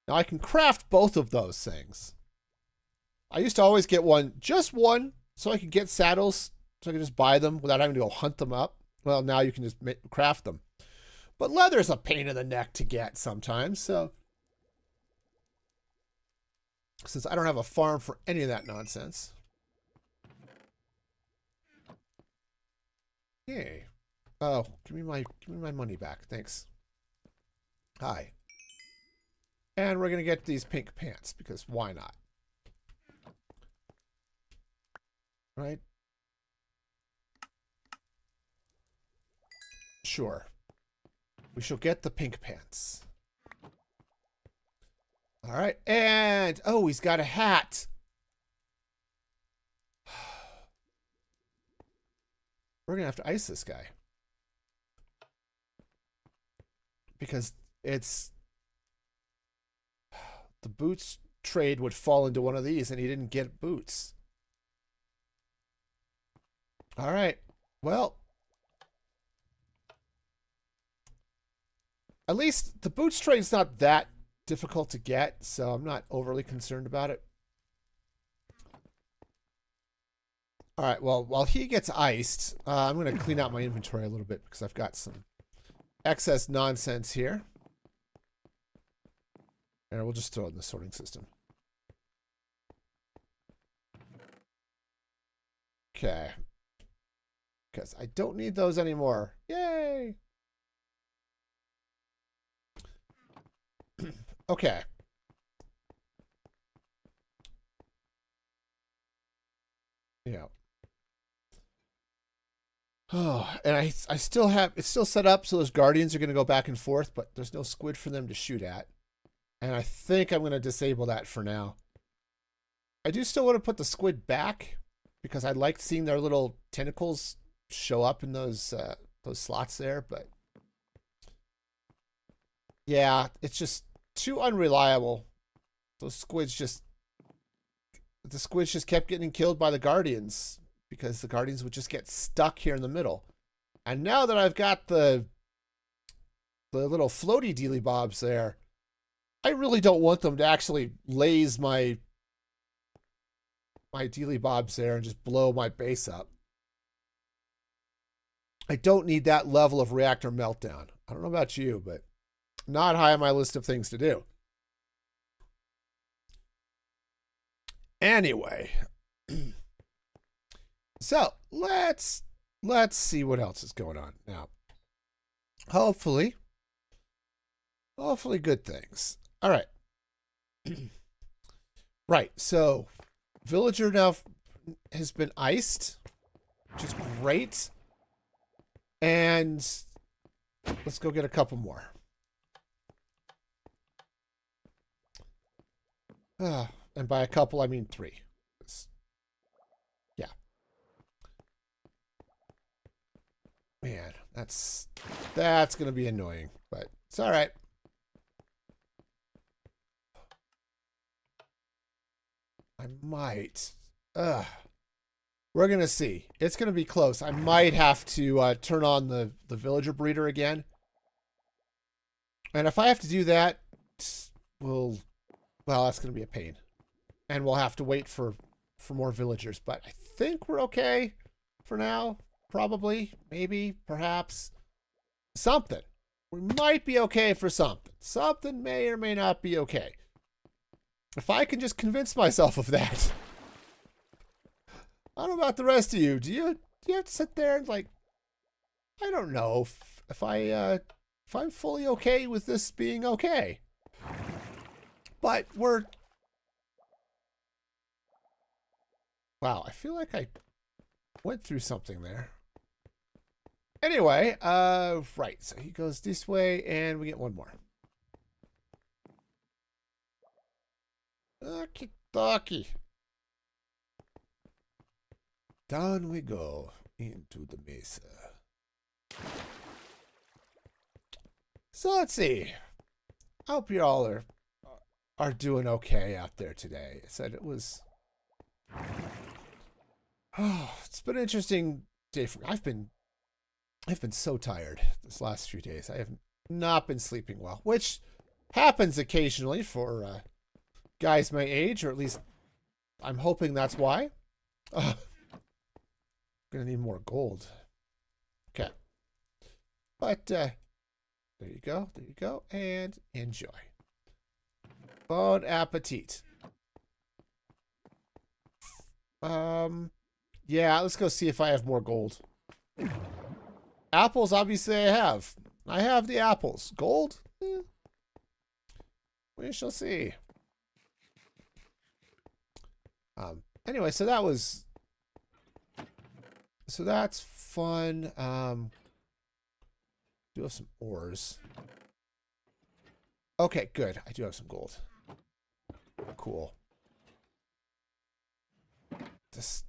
Now I can craft both of those things. I used to always get just one, so I could get saddles, so I could just buy them without having to go hunt them up. Well, now you can just craft them. But leather's a pain in the neck to get sometimes, so since I don't have a farm for any of that nonsense. Yay. Oh, give me my money back. Thanks. Hi. And we're going to get these pink pants because why not? Right? Sure. We shall get the pink pants. All right. And, oh, he's got a hat. We're going to have to ice this guy. Because it's... The boots trade would fall into one of these, and he didn't get boots. All right. Well... At least the boots trade's not that difficult to get, so I'm not overly concerned about it. All right, well, while he gets iced, I'm going to clean out my inventory a little bit because I've got some excess nonsense here. And we'll just throw it in the sorting system. Okay. Because I don't need those anymore. Yay! Okay. Yeah. Oh, and I still have, it's still set up so those guardians are going to go back and forth, but there's no squid for them to shoot at. And I think I'm going to disable that for now. I do still want to put the squid back because I liked seeing their little tentacles show up in those slots there, but yeah, it's just too unreliable. The squids just kept getting killed by the guardians because the guardians would just get stuck here in the middle. And now that I've got the little floaty dealy bobs there, I really don't want them to actually laze my dealy bobs there and just blow my base up. I don't need that level of reactor meltdown. I don't know about you, but not high on my list of things to do. Anyway, so let's see what else is going on now. Hopefully good things. All right. Right. So villager now has been iced, which is great. And let's go get a couple more. And by a couple, I mean 3. Yeah. Man, that's going to be annoying, but it's all right. I might. We're going to see. It's going to be close. I might have to turn on the villager breeder again. And if I have to do that, well, that's going to be a pain. And we'll have to wait for more villagers. But I think we're okay for now. Probably. Maybe. Perhaps. Something. We might be okay for something. Something may or may not be okay. If I can just convince myself of that. I don't know about the rest of you. Do you have to sit there and like, I don't know if I'm fully okay with this being okay. But wow, I feel like I went through something there. Anyway, right, so he goes this way and we get one more. Okie dokie. Down we go into the mesa. So let's see. I hope you all are doing okay out there today. I said it was. Oh, it's been an interesting day for me. I've been so tired this last few days. I have not been sleeping well, which happens occasionally for guys my age, or at least I'm hoping that's why. Gonna need more gold. Okay. But there you go. There you go. And enjoy. Bon appetit. Yeah, let's go see if I have more gold. Apples, obviously I have. I have the apples. Gold? We shall see. Anyway, so that's fun. Do have some ores. Okay, good. I do have some gold. Cool. This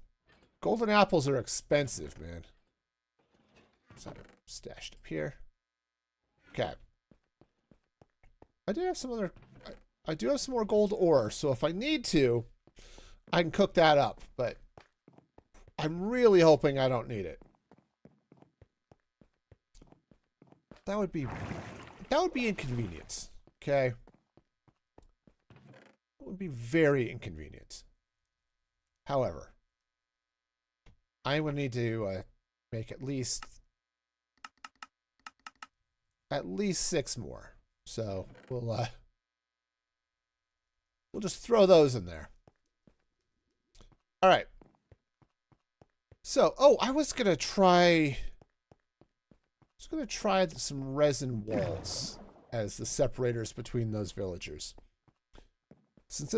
golden apples are expensive, man. So stashed up here. Okay. I do have some other. I do have some more gold ore, so if I need to, I can cook that up. But I'm really hoping I don't need it. That would be inconvenient. Okay. It would be very inconvenient. However, I would need to make at least 6 more. So we'll just throw those in there. All right. So, I was gonna try some resin walls as the separators between those villagers. Since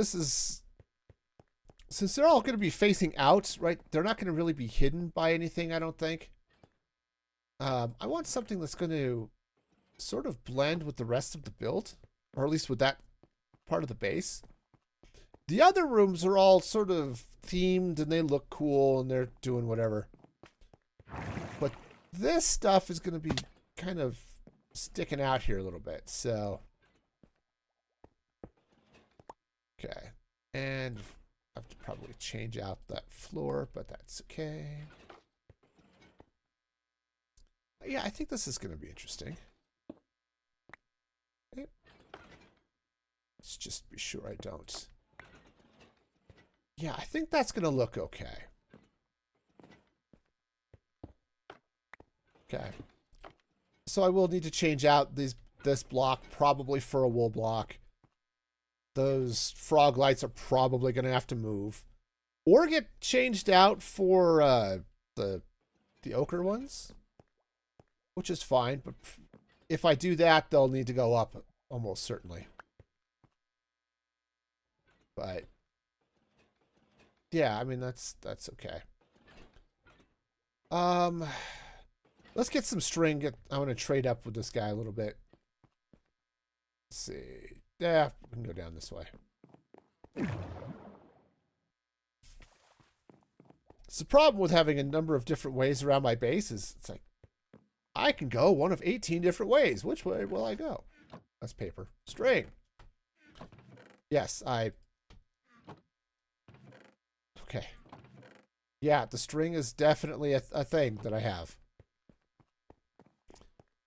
they're all going to be facing out, right? They're not going to really be hidden by anything, I don't think. I want something that's going to sort of blend with the rest of the build, or at least with that part of the base. The other rooms are all sort of themed and they look cool and they're doing whatever. But this stuff is going to be kind of sticking out here a little bit, so. Okay, and I have to probably change out that floor, but that's okay. Yeah, I think this is going to be interesting. Okay. Let's just be sure I don't. Yeah, I think that's going to look okay. Okay. So I will need to change out this block probably for a wool block. Those frog lights are probably going to have to move. Or get changed out for the ochre ones. Which is fine, but if I do that, they'll need to go up almost certainly. But Yeah, I mean, that's okay. Um, let's get some string. I want to trade up with this guy a little bit. Let's see. Yeah, we can go down this way. It's the problem with having a number of different ways around my base is it's like, I can go one of 18 different ways. Which way will I go? That's paper. String. Yes, okay. Yeah, the string is definitely a thing that I have.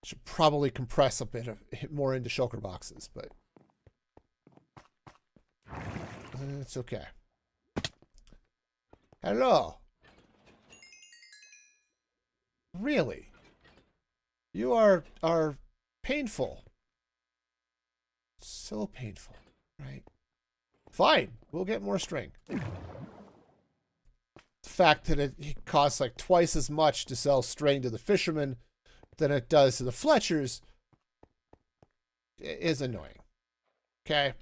Should probably compress a bit more into shulker boxes, but it's okay. Hello. Really? You are painful. So painful, right? Fine, we'll get more string. The fact that it costs like twice as much to sell string to the fishermen than it does to the Fletchers is annoying. Okay?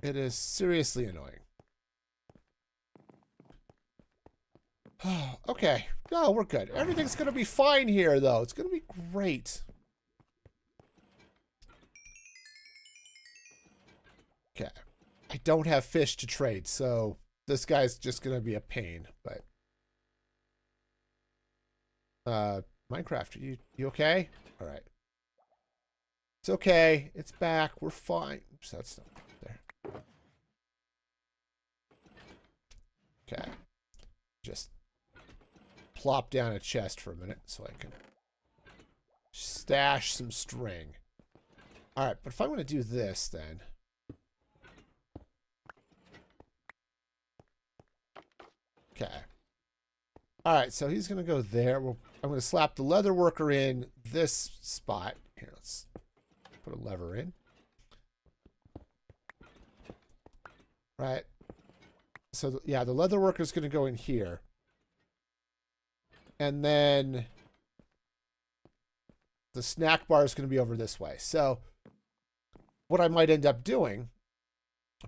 It is seriously annoying. Okay. No, we're good. Everything's going to be fine here, though. It's going to be great. Okay. I don't have fish to trade, so this guy's just going to be a pain, but... Minecraft, are you okay? All right. It's okay. It's back. We're fine. Oops, that's not there. Okay. Just plop down a chest for a minute so I can stash some string. All right, but if I'm going to do this, then... Okay. All right, so he's going to go there. I'm going to slap the leather worker in this spot. Here, let's put a lever in. Right. So, yeah, the leather worker is going to go in here. And then the snack bar is going to be over this way. So what I might end up doing,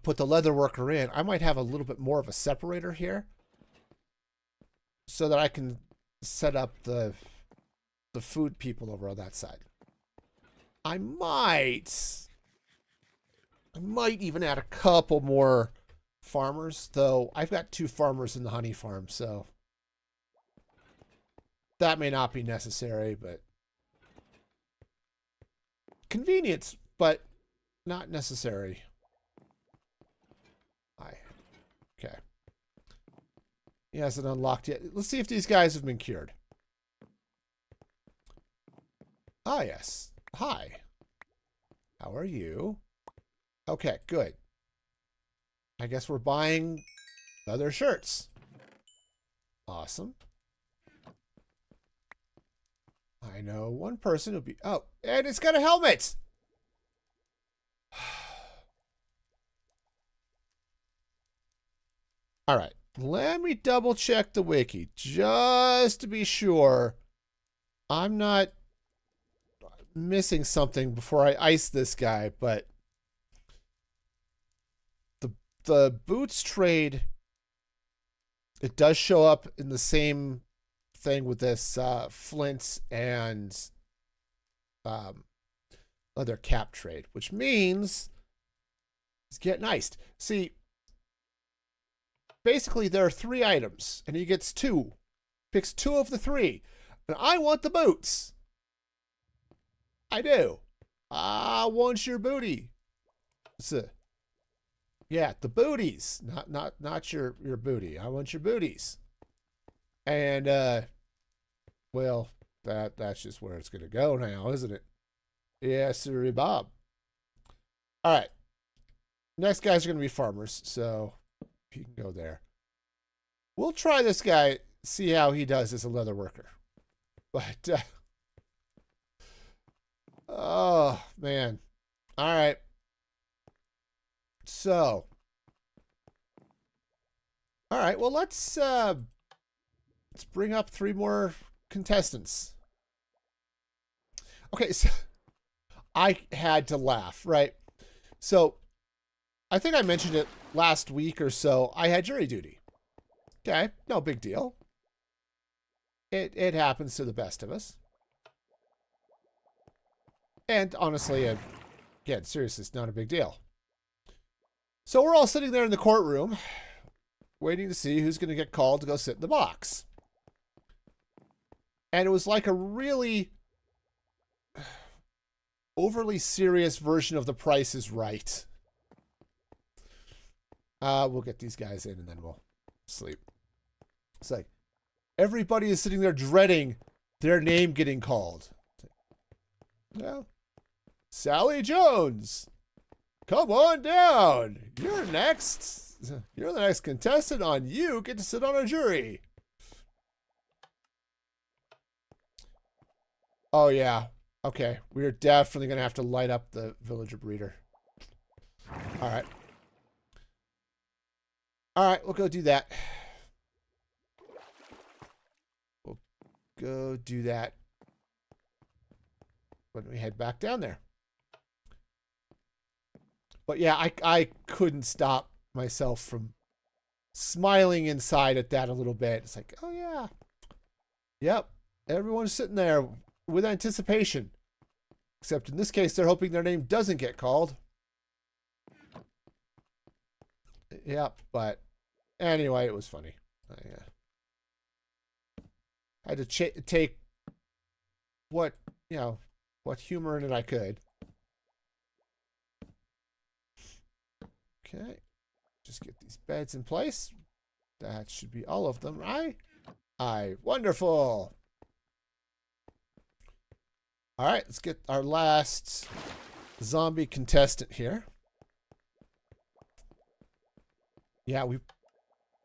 put the leather worker in, I might have a little bit more of a separator here so that I can set up the food people over on that side. I might even add a couple more farmers, though I've got 2 farmers in the honey farm, so that may not be necessary, but convenience, but not necessary. Okay. He hasn't unlocked yet. Let's see if these guys have been cured. Ah, yes. Hi. How are you? Okay, good. I guess we're buying leather shirts. Awesome. I know one person who'll be... Oh, and it's got a helmet! All right. Let me double check the wiki just to be sure I'm not missing something before I ice this guy, but the boots trade, it does show up in the same thing with this flint and leather cap trade, which means it's getting iced. See, basically there are 3 items and he gets 2, picks 2 of the 3, and I want the boots. I do. I want your booty. So, yeah, the booties, not your booty. I want your booties. And well, that's just where it's gonna go now, isn't it? Yes, sir, Bob. All right. Next guys are gonna be farmers, so you can go there. We'll try this guy, see how he does as a leather worker. But oh man. All right. So, all right, well, let's bring up 3 more contestants. Okay, so I had to laugh, right? So I think I mentioned it last week or so. I had jury duty. Okay, no big deal. It happens to the best of us. And honestly, again, seriously, it's not a big deal. So we're all sitting there in the courtroom, waiting to see who's going to get called to go sit in the box. And it was like a really overly serious version of The Price is Right. We'll get these guys in and then we'll sleep. It's like everybody is sitting there dreading their name getting called. Well, Sally Jones, come on down. You're next. You're the next contestant on You Get to Sit on a Jury. Oh, yeah. Okay. We are definitely going to have to light up the villager breeder. All right. All right. We'll go do that. We'll go do that when we head back down there. But yeah, I couldn't stop myself from smiling inside at that a little bit. It's like, oh yeah. Yep. Everyone's sitting there with anticipation. Except in this case, they're hoping their name doesn't get called. Yep, but anyway, it was funny. I had to take what humor in it I could. Okay, just get these beds in place. That should be all of them, right? Aye, wonderful. All right, let's get our last zombie contestant here. Yeah, we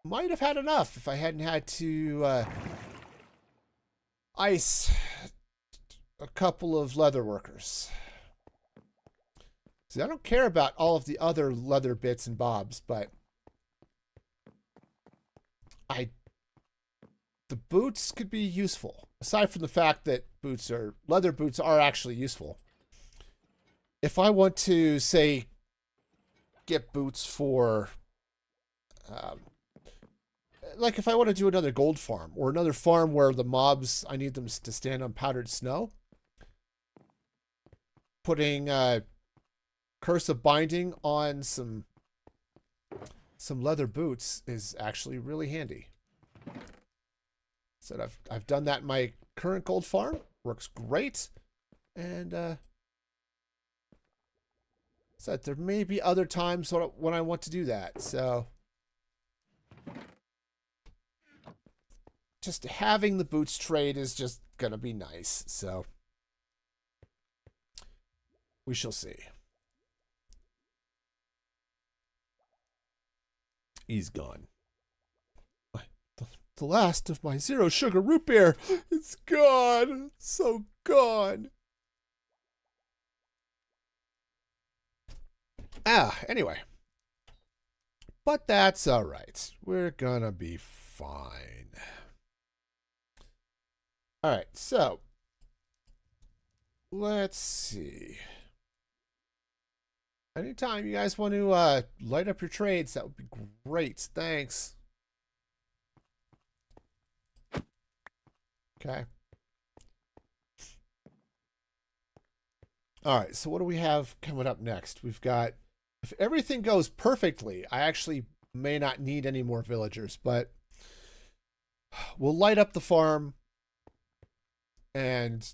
might have had enough if I hadn't had to ice a couple of leather workers. See, I don't care about all of the other leather bits and bobs, but the boots could be useful. Aside from the fact that leather boots are actually useful. If I want to, say, get boots for, like if I want to do another gold farm or another farm where the mobs, I need them to stand on powdered snow, putting Curse of Binding on some leather boots is actually really handy. So I've done that in my current gold farm. Works great. And said there may be other times when I want to do that. So just having the boots trade is just gonna be nice. So we shall see. He's gone. The last of my zero sugar root beer. It's gone. It's so gone. Anyway. But that's all right. We're gonna be fine. All right, so let's see. Anytime you guys want to light up your trades, that would be great. Thanks. Okay. All right, so what do we have coming up next? We've got, if everything goes perfectly, I actually may not need any more villagers, but we'll light up the farm. And,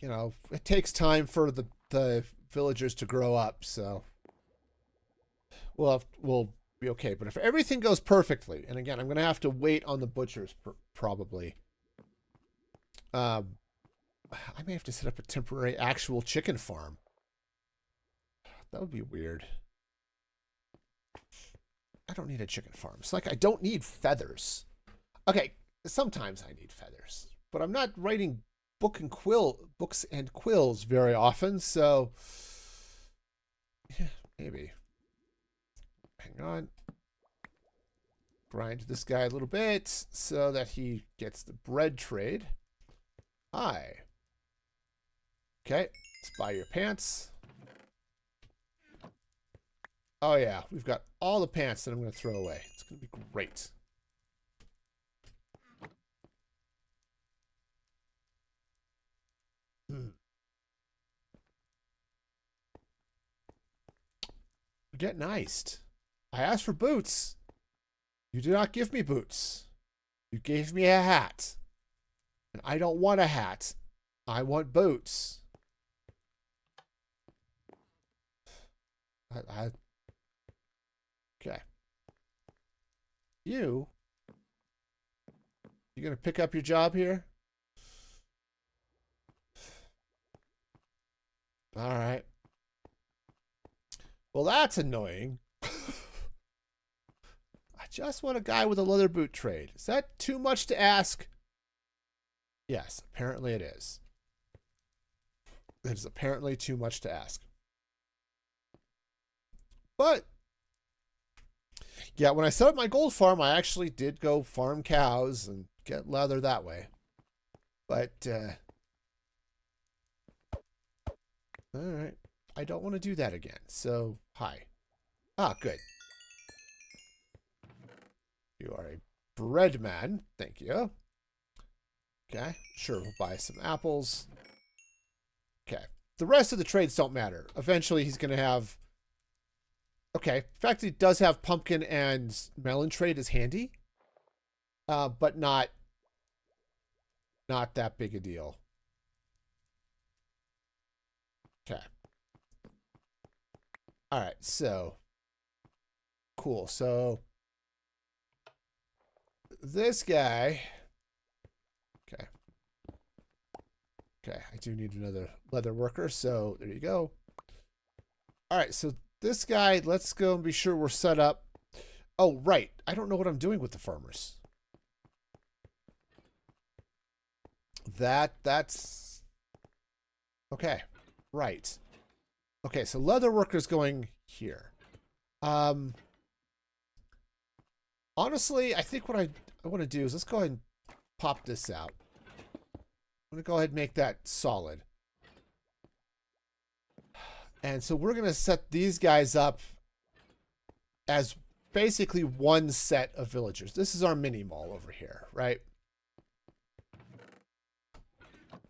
you know, it takes time for the villagers to grow up, so we'll be okay. But if everything goes perfectly, and again, I'm going to have to wait on the butchers probably. I may have to set up a temporary actual chicken farm. That would be weird. I don't need a chicken farm. It's like I don't need feathers. Okay, sometimes I need feathers, but I'm not writing books and quills very often, so yeah, maybe. Hang on. Grind this guy a little bit so that he gets the bread trade. Hi. Okay, let's buy your pants. Oh yeah, we've got all the pants that I'm going to throw away. It's going to be great. getting iced. I asked for boots. You did not give me boots. You gave me a hat. And I don't want a hat. I want boots. Okay. You gonna pick up your job here? All right. Well, that's annoying. I just want a guy with a leather boot trade. Is that too much to ask? Yes, apparently it is. It is apparently too much to ask. But, yeah, when I set up my gold farm, I actually did go farm cows and get leather that way. But, all right. I don't want to do that again. So, hi. Ah, good. You are a bread man. Thank you. Okay. Sure, we'll buy some apples. Okay. The rest of the trades don't matter. Eventually, he's going to have... Okay. In fact, he does have pumpkin and melon trade is handy. But not that big a deal. Okay. All right, so cool. So this guy, okay. Okay, I do need another leather worker, so there you go. All right, so this guy, let's go and be sure we're set up. Oh, right. I don't know what I'm doing with the farmers. That's okay. Right. Okay, so leather worker's going here. Honestly, I think what I want to do is let's go ahead and pop this out. I'm going to go ahead and make that solid. And so we're going to set these guys up as basically one set of villagers. This is our mini mall over here, right?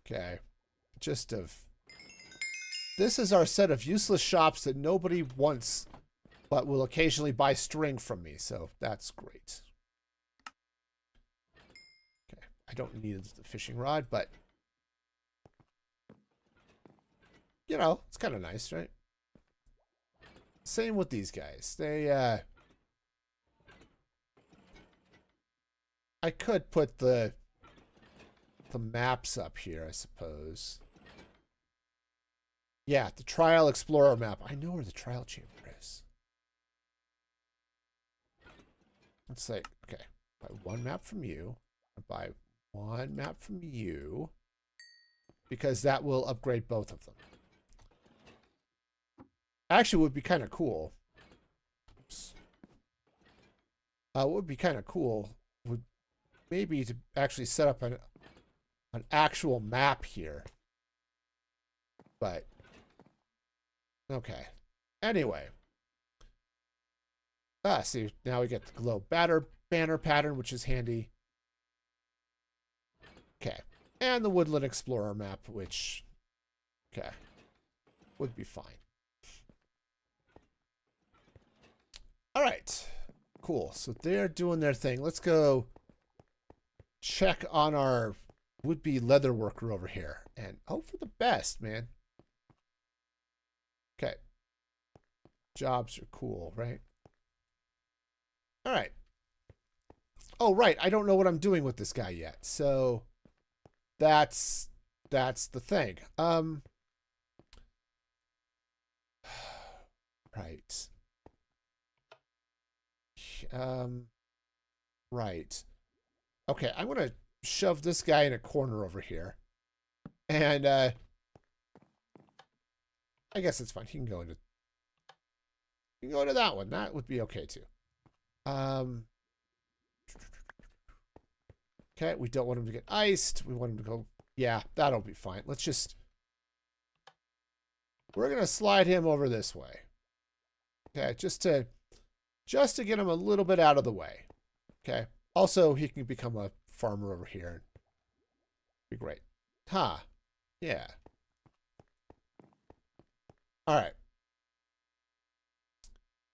Okay. This is our set of useless shops that nobody wants, but will occasionally buy string from me. So that's great. Okay. I don't need the fishing rod, but you know, it's kind of nice, right? Same with these guys. I could put the maps up here, I suppose. Yeah, the Trial Explorer map. I know where the Trial Chamber is. Let's say, okay, buy one map from you. Buy one map from you. Because that will upgrade both of them. Actually, it would be kind of cool. What would be kind of cool would maybe to actually set up an actual map here. But okay. Anyway. See, now we get the glow banner pattern, which is handy. Okay. And the Woodland Explorer map, which, okay, would be fine. All right. Cool. So they're doing their thing. Let's go check on our would-be leather worker over here and hope for the best, man. Okay. Jobs are cool, right? All right. Oh, right. I don't know what I'm doing with this guy yet. So that's the thing. Right. Right. Okay, I'm going to shove this guy in a corner over here. And I guess it's fine. He can go into that one. That would be okay too. Okay, we don't want him to get iced. We want him to go. Yeah, that'll be fine. We're going to slide him over this way. Okay, just to get him a little bit out of the way. Okay. Also, he can become a farmer over here. Be great. Huh. Yeah. All right.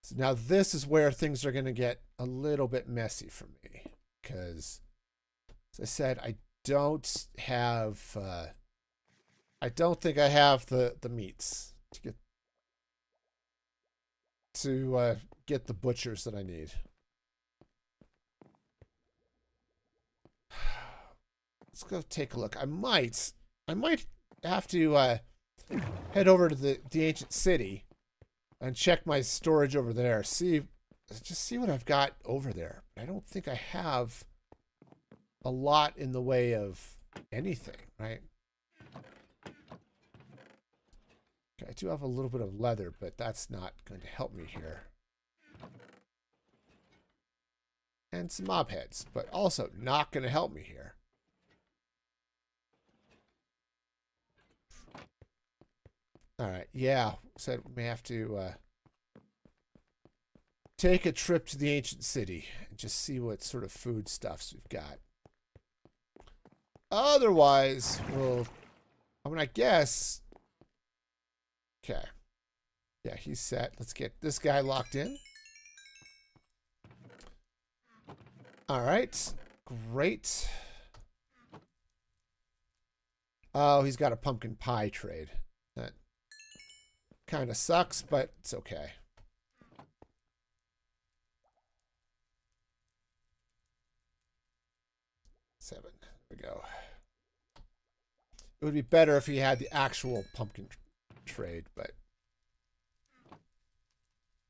So now this is where things are going to get a little bit messy for me. Because, as I said, I don't think I have the meats to get the butchers that I need. Let's go take a look. I might have to head over to the ancient city and check my storage over there. Just see what I've got over there. I don't think I have a lot in the way of anything, right? Okay, I do have a little bit of leather, but that's not going to help me here. And some mob heads, but also not going to help me here. All right, yeah, said we may have to take a trip to the ancient city and just see what sort of foodstuffs we've got. Otherwise, I guess. Okay. Yeah, he's set. Let's get this guy locked in. All right. Great. Oh, he's got a pumpkin pie trade. That kind of sucks, but it's okay. $7. There we go. It would be better if he had the actual pumpkin trade, but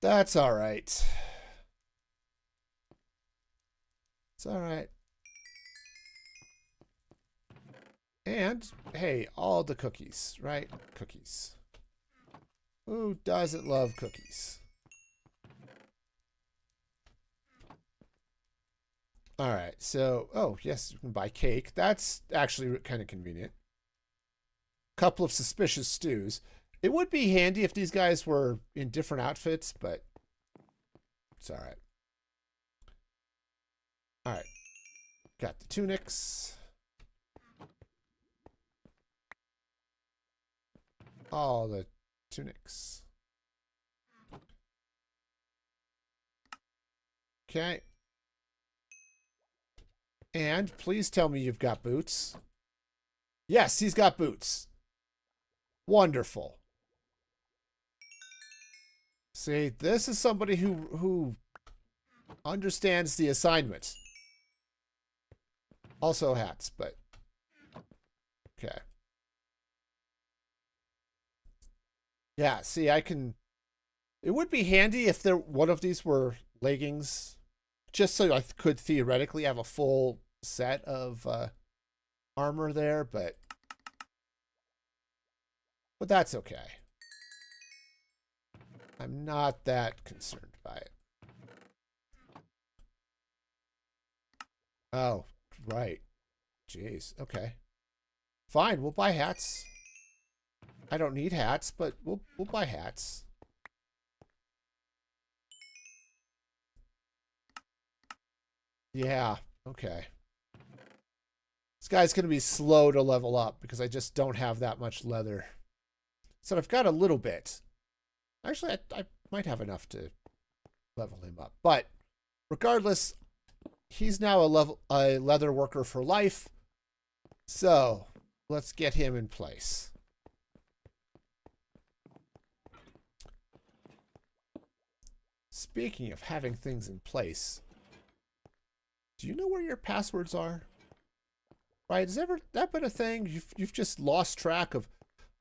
that's all right. It's all right. And, hey, all the cookies, right? Cookies. Who doesn't love cookies? All right, so, oh, yes, you can buy cake. That's actually kind of convenient. Couple of suspicious stews. It would be handy if these guys were in different outfits, but it's all right. All right. Got the tunics. All the tunics. Okay. And please tell me you've got boots. Yes, he's got boots. Wonderful. See, this is somebody who understands the assignment. Also hats, but okay. Yeah, see, I can. It would be handy if one of these were leggings, just so I could theoretically have a full set of armor there, but that's okay. I'm not that concerned by it. Oh, right. Jeez. Okay. Fine, we'll buy hats. I don't need hats, but we'll buy hats. Yeah, okay. This guy's going to be slow to level up because I just don't have that much leather. So I've got a little bit. Actually, I might have enough to level him up. But regardless, he's now a leather worker for life. So let's get him in place. Speaking of having things in place, do you know where your passwords are? Right? Has that been a thing? You've just lost track of,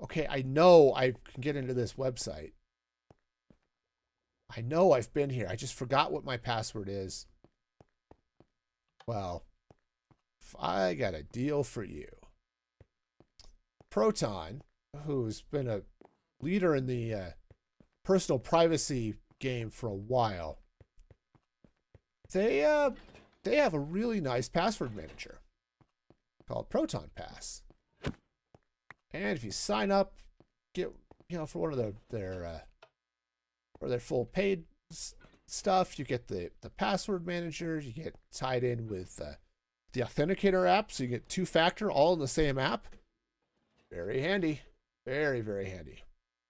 okay, I know I can get into this website. I know I've been here. I just forgot what my password is. Well, I got a deal for you. Proton, who's been a leader in the personal privacy game for a while, they have a really nice password manager called Proton Pass. And if you sign up, get for one of their full paid stuff, you get the password manager. You get tied in with the authenticator app, so you get two-factor all in the same app. Very handy, very, very handy.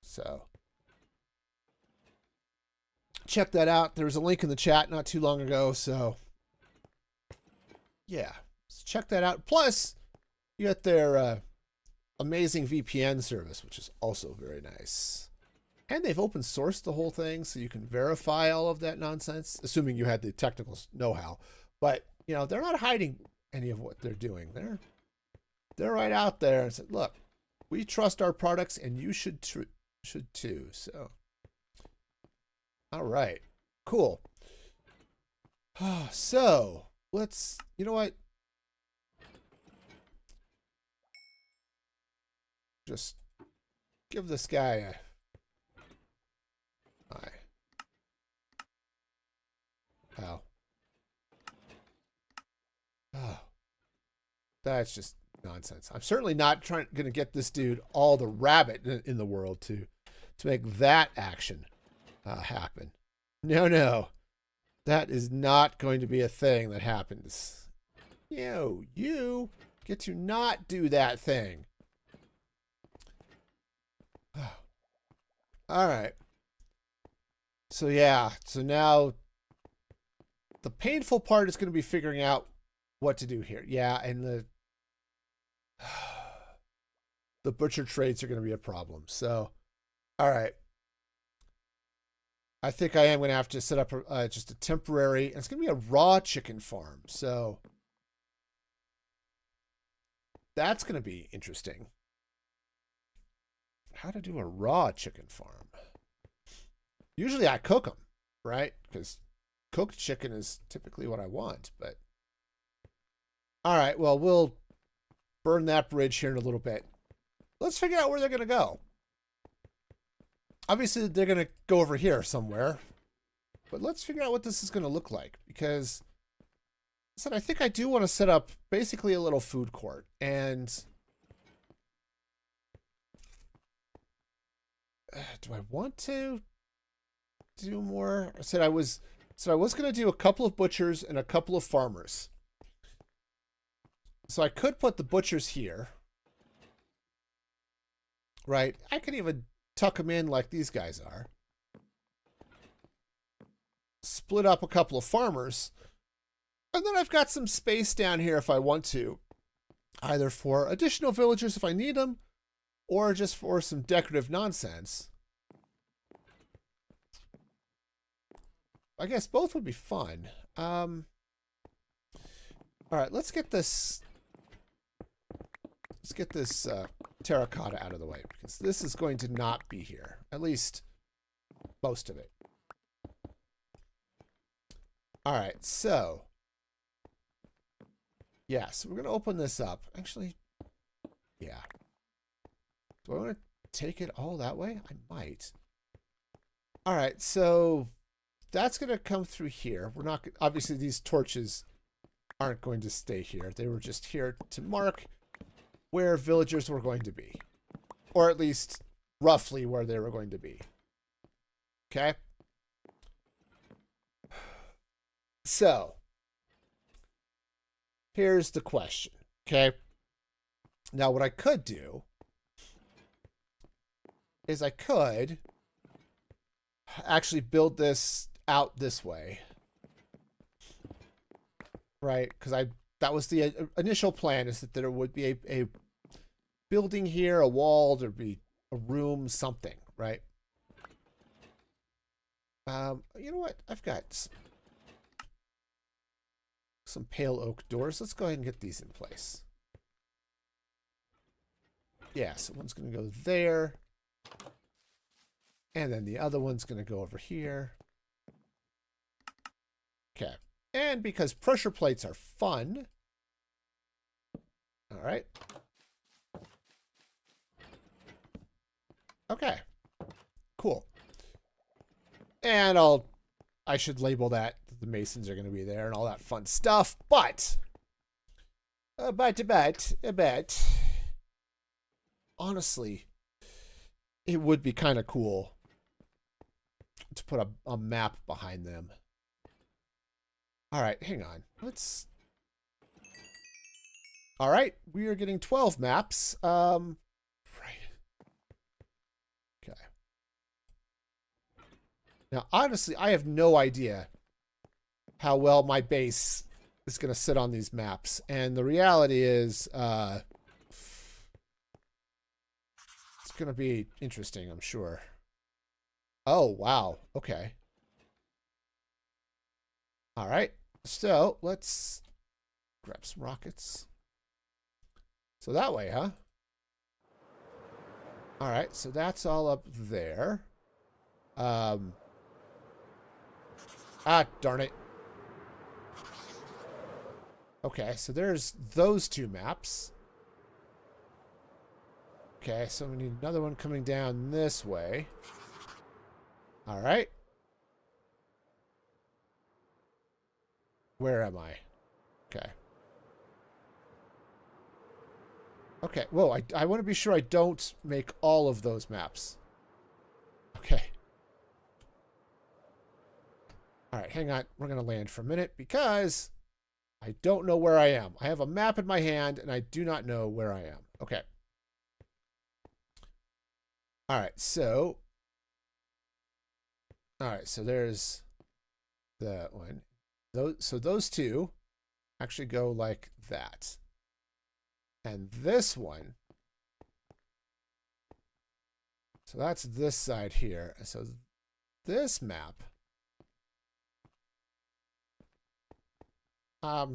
So check that out. There was a link in the chat not too long ago, so yeah, so check that out. Plus, you got their amazing VPN service, which is also very nice. And they've open sourced the whole thing, so you can verify all of that nonsense, assuming you had the technical know-how. But, you know, they're not hiding any of what they're doing. They're right out there and said, look, we trust our products, and you should too. So, all right, cool. So let's, you know what? Just give this guy a hi. Oh. Oh. That's just nonsense. I'm certainly not going to get this dude all the rabbit in the world to make that action happen. No. That is not going to be a thing that happens. You get to not do that thing. All right. So yeah, so now the painful part is going to be figuring out what to do here. Yeah, and the butcher trades are going to be a problem. So, all right. I think I am going to have to set up just a temporary, and it's going to be a raw chicken farm. So that's going to be interesting. How to do a raw chicken farm. Usually I cook them, right? Because cooked chicken is typically what I want. But all right, well, we'll burn that bridge here in a little bit. Let's figure out where they're going to go. Obviously, they're going to go over here somewhere. But let's figure out what this is going to look like. Because I think I do want to set up basically a little food court. And do I want to do more? I said I was going to do a couple of butchers and a couple of farmers. So I could put the butchers here. Right? I could even tuck them in like these guys are. Split up a couple of farmers. And then I've got some space down here if I want to. Either for additional villagers if I need them, or just for some decorative nonsense. I guess both would be fun. All right, let's get this terracotta out of the way, because this is going to not be here. At least most of it. All right, so yes, we're going to open this up. Actually, yeah. Do I want to take it all that way? I might. All right, so that's going to come through here. We're not, obviously these torches aren't going to stay here. They were just here to mark where villagers were going to be. Or at least roughly where they were going to be. Okay? So, here's the question. Okay? Now what I could do is I could actually build this out this way. Right? Because that was the initial plan, is that there would be a building here, a wall, there'd be a room, something, right? You know what? I've got some pale oak doors. Let's go ahead and get these in place. Yeah, so one's going to go there. And then the other one's going to go over here. Okay. And because pressure plates are fun. All right. Okay. Cool. And I should label that the masons are going to be there and all that fun stuff. But honestly, it would be kind of cool to put a map behind them. All right, hang on. Let's. All right, we are getting 12 maps. Right. Okay. Now, honestly, I have no idea how well my base is going to sit on these maps. And the reality is, it's going to be interesting, I'm sure. Oh, wow. Okay. All right. So let's grab some rockets. So that way, huh? All right. So that's all up there. Ah, darn it. Okay, so there's those two maps. Okay, so we need another one coming down this way. All right. Where am I? Okay. Okay, whoa, I want to be sure I don't make all of those maps. Okay. All right, hang on. We're going to land for a minute because I don't know where I am. I have a map in my hand and I do not know where I am. Okay. All right, so there's that one. So those two actually go like that. And this one, so that's this side here. So this map, I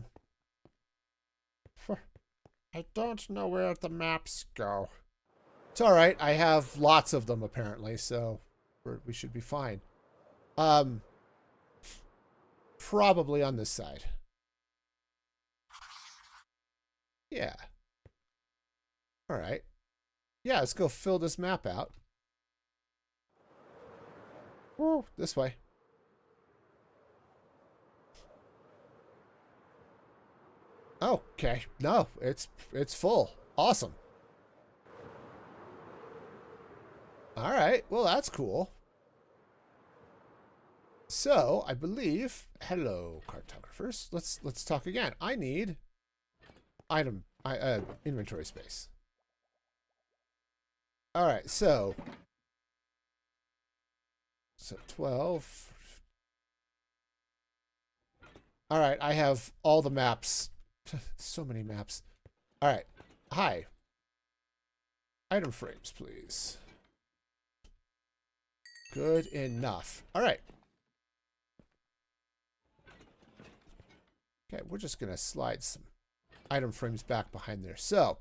don't know where the maps go. It's all right. I have lots of them apparently, so we should be fine. Probably on this side. Yeah. All right. Yeah, let's go fill this map out. Woo, this way. Okay. No, it's full. Awesome. All right. Well, that's cool. So, I believe, hello cartographers. Let's talk again. I need inventory space. All right. So 12. All right, I have all the maps. So many maps. All right. Hi. Item frames, please. Good enough. All right. Okay, we're just going to slide some item frames back behind there. So,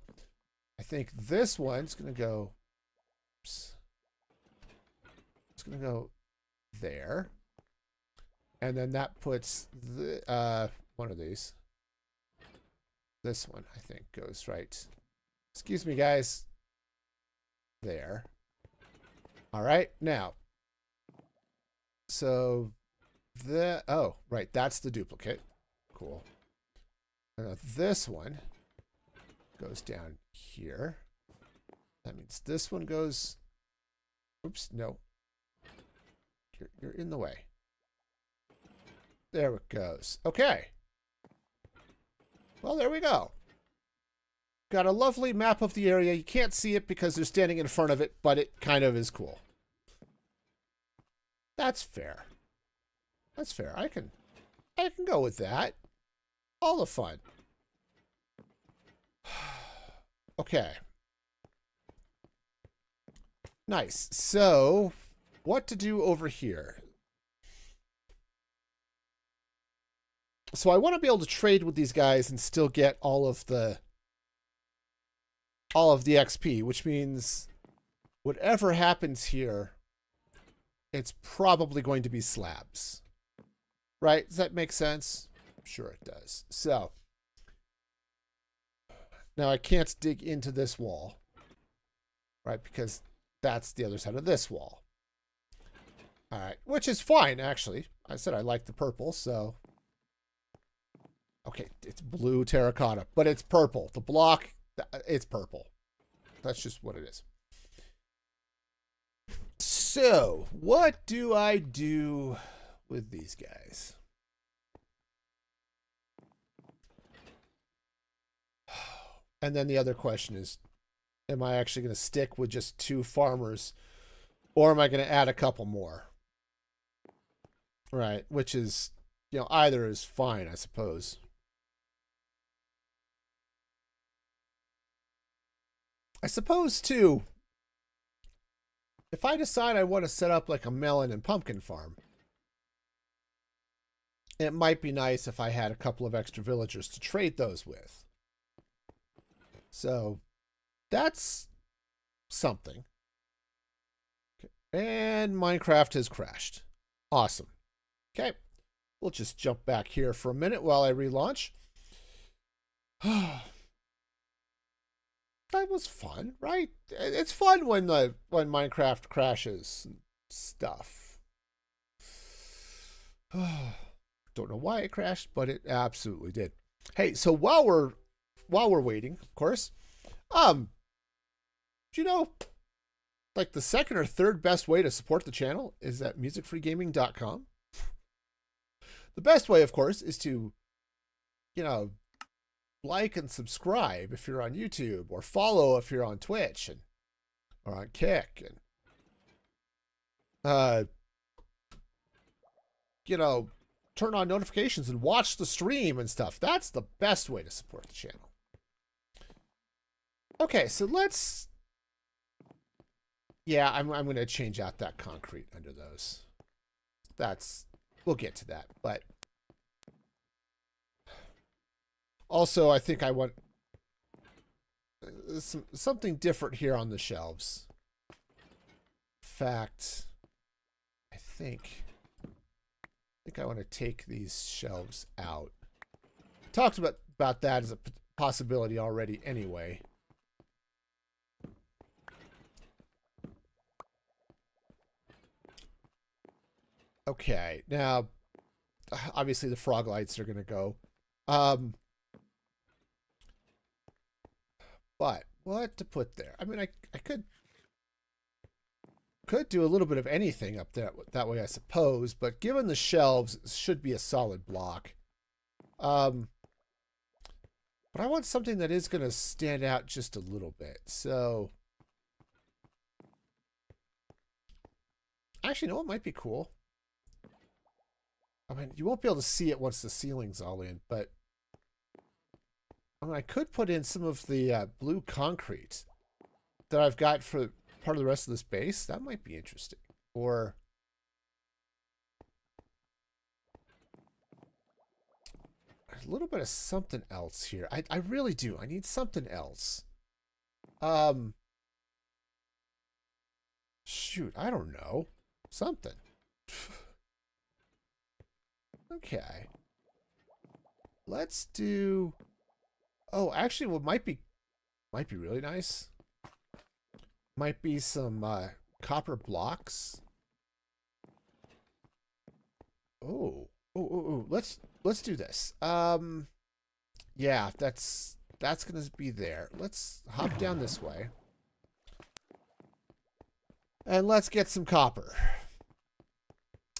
I think this one's going to go... Oops. It's going to go there. And then that puts the one of these. This one, I think, goes right. Excuse me, guys. There. All right, now. So, oh, right, that's the duplicate. Cool. This one goes down here. That means this one goes... Oops, no. You're in the way. There it goes. Okay. Well, there we go. Got a lovely map of the area. You can't see it because they're standing in front of it, but it kind of is cool. That's fair. That's fair. I can go with that. All the fun. Okay. Nice. So, what to do over here? So I want to be able to trade with these guys and still get all of the XP, which means whatever happens here, it's probably going to be slabs. Right? Does that make sense? I'm sure it does. So, now I can't dig into this wall, right? Because that's the other side of this wall. All right, which is fine, actually. I said I like the purple, so... Okay, it's blue terracotta, but it's purple. The block, it's purple. That's just what it is. So, what do I do with these guys? And then the other question is, am I actually going to stick with just 2 farmers, or am I going to add a couple more? Right, which is, either is fine, I suppose. I suppose, too, if I decide I want to set up like a melon and pumpkin farm, it might be nice if I had a couple of extra villagers to trade those with. So that's something. Okay. And Minecraft has crashed. Awesome. Okay. We'll just jump back here for a minute while I relaunch. That was fun, right? It's fun when Minecraft crashes and stuff. Don't know why it crashed, but it absolutely did. Hey, so while we're waiting, of course, do you know, like the second or third best way to support the channel is at musicfreegaming.com. The best way, of course, is to, like and subscribe if you're on YouTube, or follow if you're on Twitch or on Kick, and turn on notifications and watch the stream and stuff. That's the best way to support the channel. Okay, so let's. Yeah, I'm going to change out that concrete under those. We'll get to that, but also I think I want something different here on the shelves. In fact, I think I want to take these shelves out. I talked about that as a possibility already anyway. Okay, now, obviously the frog lights are going to go. But what to put there? I mean, I could do a little bit of anything up there that way, I suppose. But given the shelves, it should be a solid block. But I want something that is going to stand out just a little bit. So, actually, you know what might be cool? I mean, you won't be able to see it once the ceiling's all in, but I could put in some of the blue concrete that I've got for part of the rest of this base. That might be interesting. Or a little bit of something else here. I really do. I need something else. Shoot, I don't know. Something. Okay. Let's do. Oh, actually, what might be really nice. Might be some copper blocks. Oh, let's do this. Yeah, that's gonna be there. Let's hop down this way, and let's get some copper.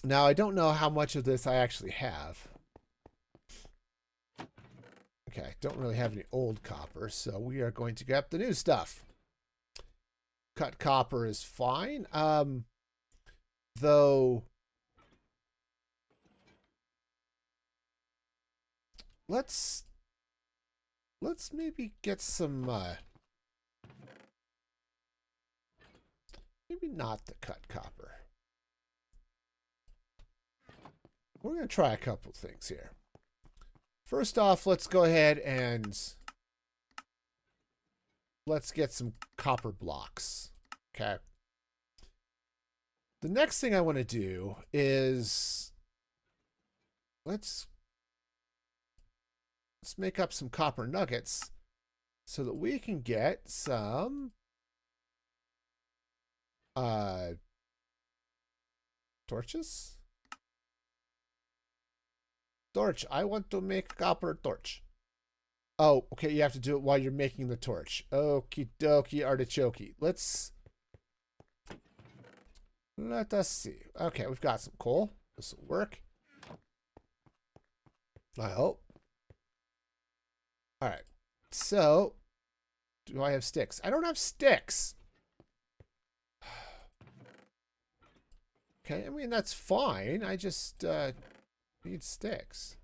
Now, I don't know how much of this I actually have. Okay, I don't really have any old copper, so we are going to grab the new stuff. Cut copper is fine. Though, let's maybe get some, maybe not the cut copper. We're going to try a couple things here. First off, let's go ahead and let's get some copper blocks. Okay. The next thing I want to do is let's make up some copper nuggets so that we can get some torches. Torch. I want to make copper torch. Oh, okay. You have to do it while you're making the torch. Okie dokie artichoke. Let us see. Okay, we've got some coal. This will work. I hope. All right. So, do I have sticks? I don't have sticks. Okay, I mean, that's fine. I just need sticks.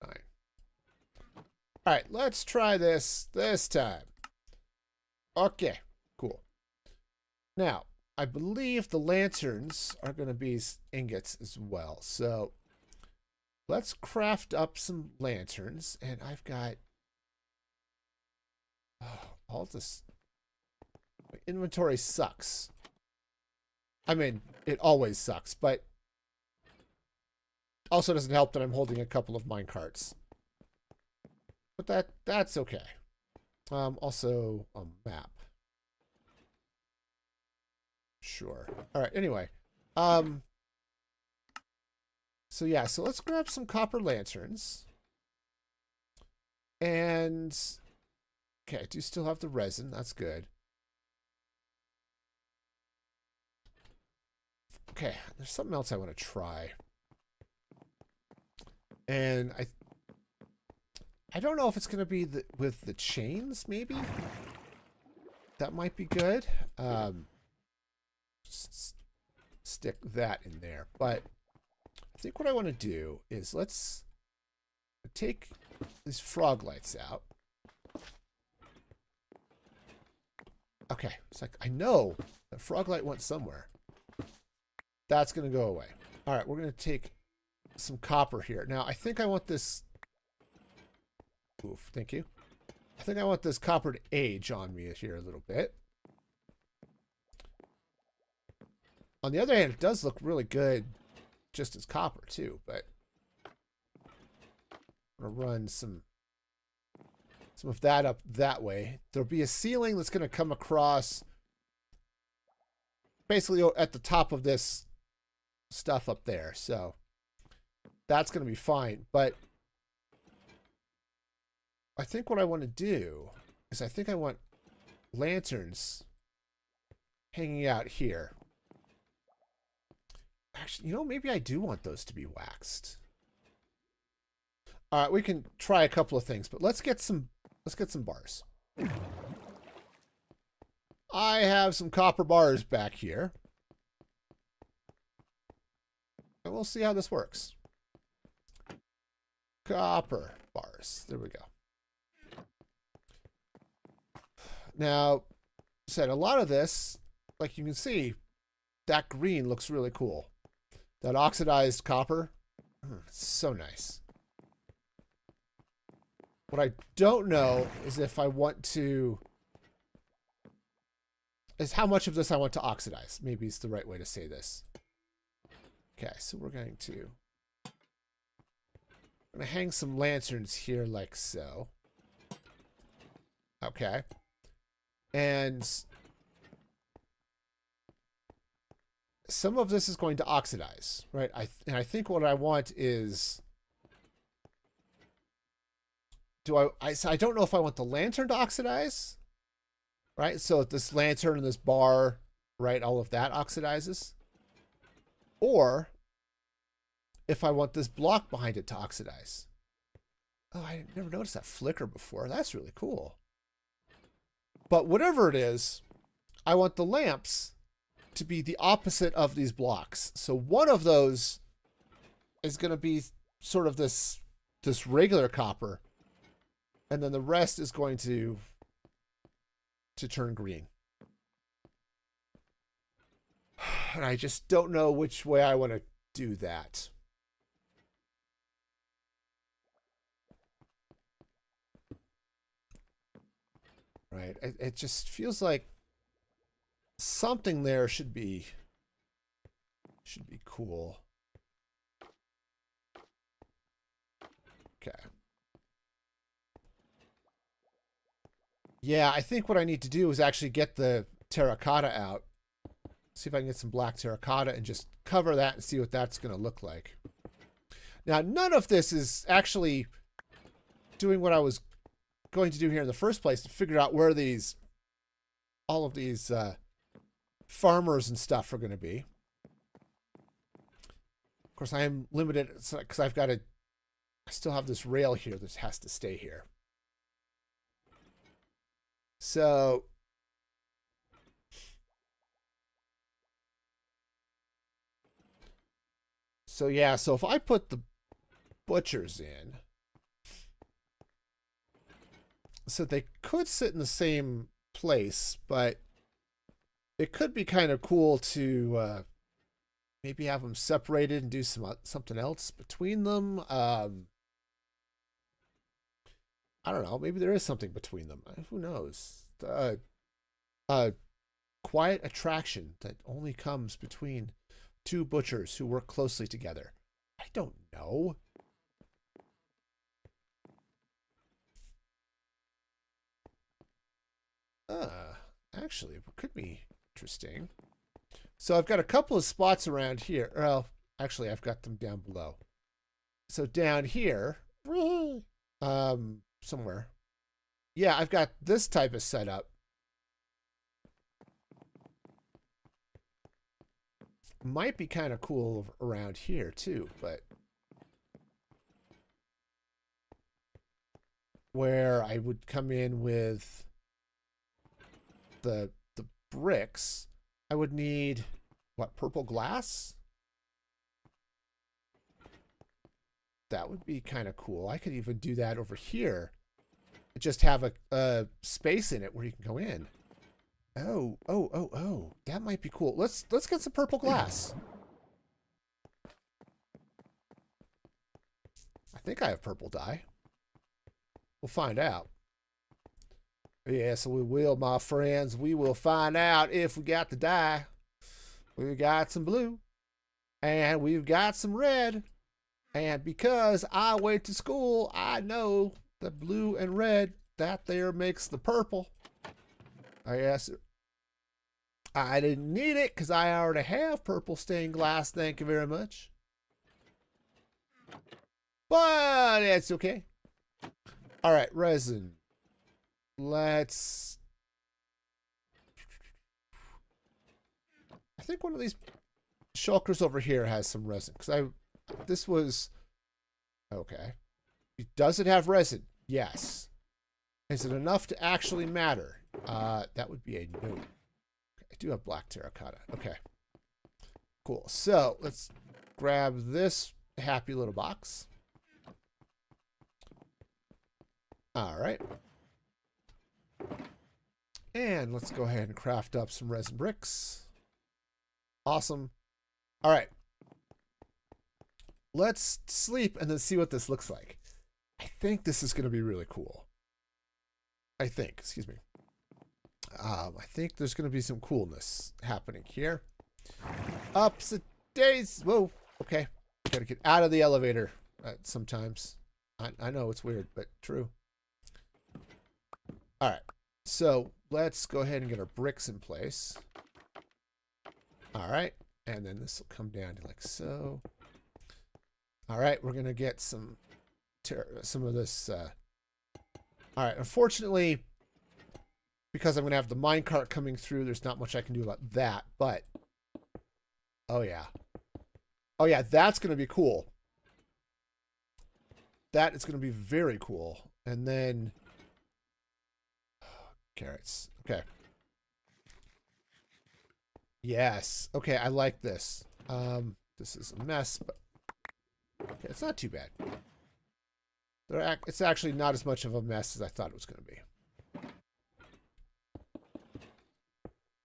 Fine. All right, let's try this time. Okay, cool. Now, I believe the lanterns are going to be ingots as well. So let's craft up some lanterns. And I've got all this. My inventory sucks. I mean, it always sucks, but also doesn't help that I'm holding a couple of minecarts. But that's okay. Also a map. Sure. All right, anyway. So yeah, so let's grab some copper lanterns. And okay, I do still have the resin. That's good. Okay, there's something else I want to try. And I don't know if it's going to be with the chains, maybe? That might be good. Just stick that in there. But I think what I want to do is let's take these frog lights out. Okay, it's like I know the frog light went somewhere. That's going to go away. All right, we're going to take some copper here. Now, I think I want this... Oof, thank you. I think I want this copper to age on me here a little bit. On the other hand, it does look really good just as copper, too, but I'm going to run some of that up that way. There'll be a ceiling that's going to come across basically at the top of this stuff up there, so that's going to be fine. But I think what I want to do is I think I want lanterns hanging out here. Actually, you know, maybe I do want those to be waxed. All right, we can try a couple of things, but let's get some bars. I have some copper bars back here. And we'll see how this works. Copper bars. There we go. Now, said a lot of this, like you can see, that green looks really cool. That oxidized copper, it's so nice. What I don't know is if I want to, is how much of this I want to oxidize. Maybe it's the right way to say this. Okay, so we're going to hang some lanterns here like so. Okay. And some of this is going to oxidize, right? And I think what I want is, I don't know if I want the lantern to oxidize, right? So this lantern and this bar, right, all of that oxidizes. Or if I want this block behind it to oxidize. Oh, I never noticed that flicker before. That's really cool. But whatever it is, I want the lamps to be the opposite of these blocks. So one of those is going to be sort of this regular copper, and then the rest is going to turn green. And I just don't know which way I want to do that. Right? It just feels like something there should be cool. Okay. Yeah, I think what I need to do is actually get the terracotta out. See if I can get some black terracotta and just cover that and see what that's going to look like. Now, none of this is actually doing what I was going to do here in the first place, to figure out where all of these farmers and stuff are going to be. Of course, I am limited because I still have this rail here that has to stay here. So So yeah, so if I put the butchers in, so they could sit in the same place, but it could be kind of cool to maybe have them separated and do something else between them. I don't know. Maybe there is something between them. Who knows? A quiet attraction that only comes between two butchers who work closely together. I don't know. Actually, it could be interesting. So I've got a couple of spots around here. Well, actually, I've got them down below. So down here, somewhere. Yeah, I've got this type of setup. Might be kind of cool around here too, but where I would come in with the bricks, I would need what, purple glass? That would be kind of cool. I could even do that over here. Just have a space in it where you can go in. Oh. That might be cool. Let's get some purple glass. I think I have purple dye. We'll find out. Yes, we will, my friends. We will find out if we got the dye. We've got some blue. And we've got some red. And because I went to school, I know that blue and red, that there makes the purple. Yes, I didn't need it because I already have purple stained glass. Thank you very much. But it's okay. All right, resin. Let's... I think one of these shulkers over here has some resin. Because this was... Okay. Does it have resin? Yes. Is it enough to actually matter? That would be a no. I do have black terracotta. Okay. Cool. So let's grab this happy little box. All right. And let's go ahead and craft up some resin bricks. Awesome. All right. Let's sleep and then see what this looks like. I think this is going to be really cool. Excuse me. I think there's going to be some coolness happening here. Ups a days. Whoa. Okay. Gotta get out of the elevator sometimes. I know it's weird, but true. All right. So let's go ahead and get our bricks in place. All right. And then this will come down to like so. All right. We're going to get some of this. All right. Unfortunately, because I'm going to have the minecart coming through, there's not much I can do about that. But, oh yeah. Oh yeah, that's going to be cool. That is going to be very cool. And then, carrots. Okay. Yes. Okay, I like this. This is a mess, but okay, it's not too bad. It's actually not as much of a mess as I thought it was going to be.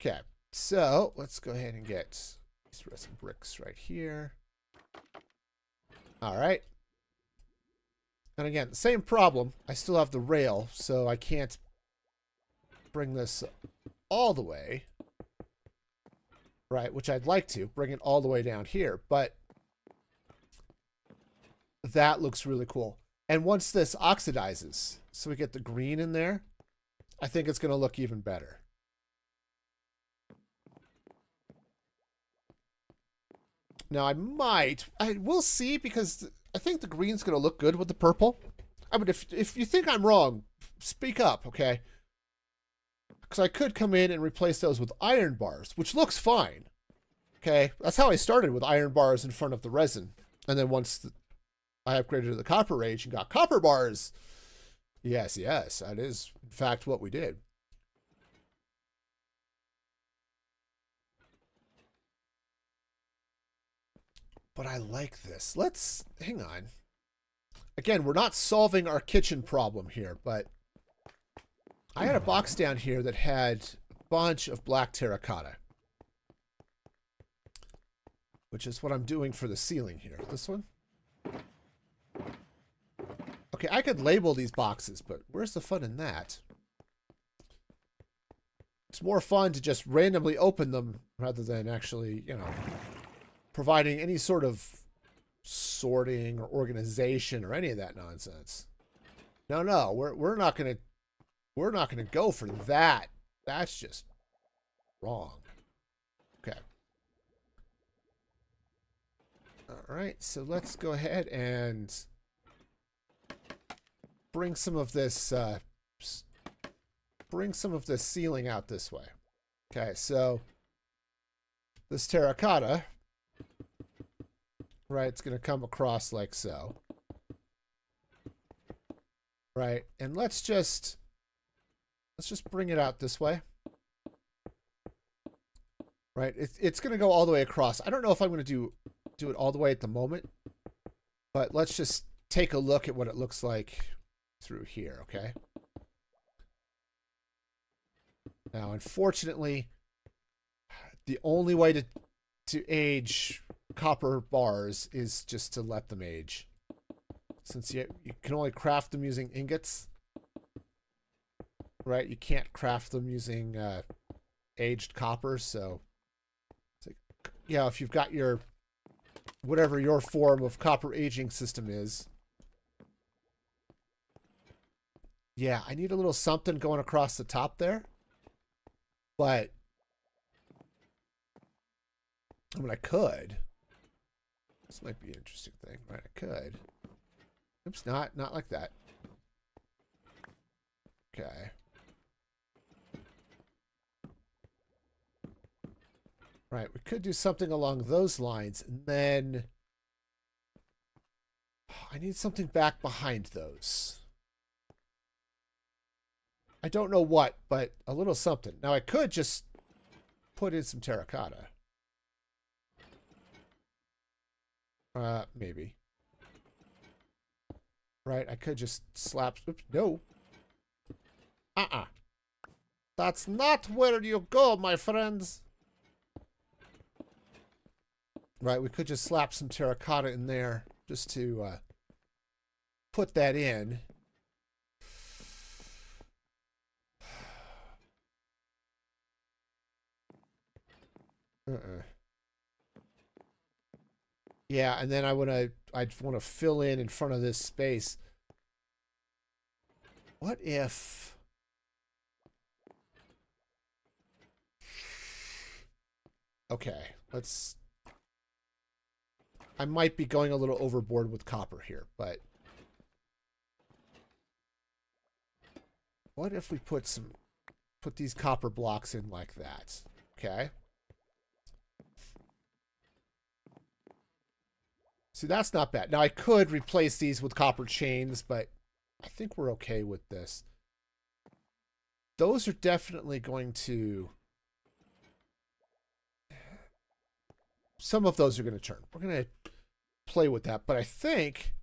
Okay, so let's go ahead and get some bricks right here. All right. And again, the same problem. I still have the rail, so I can't bring this all the way. Right, which I'd like to. Bring it all the way down here, but that looks really cool. And once this oxidizes, so we get the green in there, I think it's going to look even better. Now we'll see, because I think the green's going to look good with the purple. I mean, if you think I'm wrong, speak up, okay? Because I could come in and replace those with iron bars, which looks fine. Okay, that's how I started, with iron bars in front of the resin. And then once I upgraded to the copper age and got copper bars, yes, that is in fact what we did. But I like this. Let's, hang on. Again, we're not solving our kitchen problem here, but I had a box down here that had a bunch of black terracotta, which is what I'm doing for the ceiling here. This one? Okay, I could label these boxes, but where's the fun in that? It's more fun to just randomly open them rather than actually, you know, providing any sort of sorting or organization or any of that nonsense. No, we're not gonna go for that. That's just wrong. Okay. All right, so let's go ahead and bring some of this ceiling out this way. Okay, so this terracotta, right, it's going to come across like so. Right, and let's just bring it out this way. Right, it's going to go all the way across. I don't know if I'm going to do it all the way at the moment, but let's just take a look at what it looks like through here, okay? Now, unfortunately, the only way to age copper bars is just to let them age. Since you can only craft them using ingots, right? You can't craft them using aged copper, so it's like, yeah, if you've got your whatever your form of copper aging system is. Yeah, I need a little something going across the top there. But I mean, I could. This might be an interesting thing, right? I could. Oops, not like that. Okay. Right, we could do something along those lines, and then I need something back behind those. I don't know what, but a little something. Now, I could just put in some terracotta. Maybe. Right, I could just slap... Oops, no. That's not where you go, my friends. Right, we could just slap some terracotta in there just to put that in. Yeah, and then I'd want to fill in front of this space. What if... Okay, let's... I might be going a little overboard with copper here, but... What if we put these copper blocks in like that? Okay. See, that's not bad. Now, I could replace these with copper chains, but I think we're okay with this. Those are definitely going to... Some of those are going to turn. We're going to play with that. But I think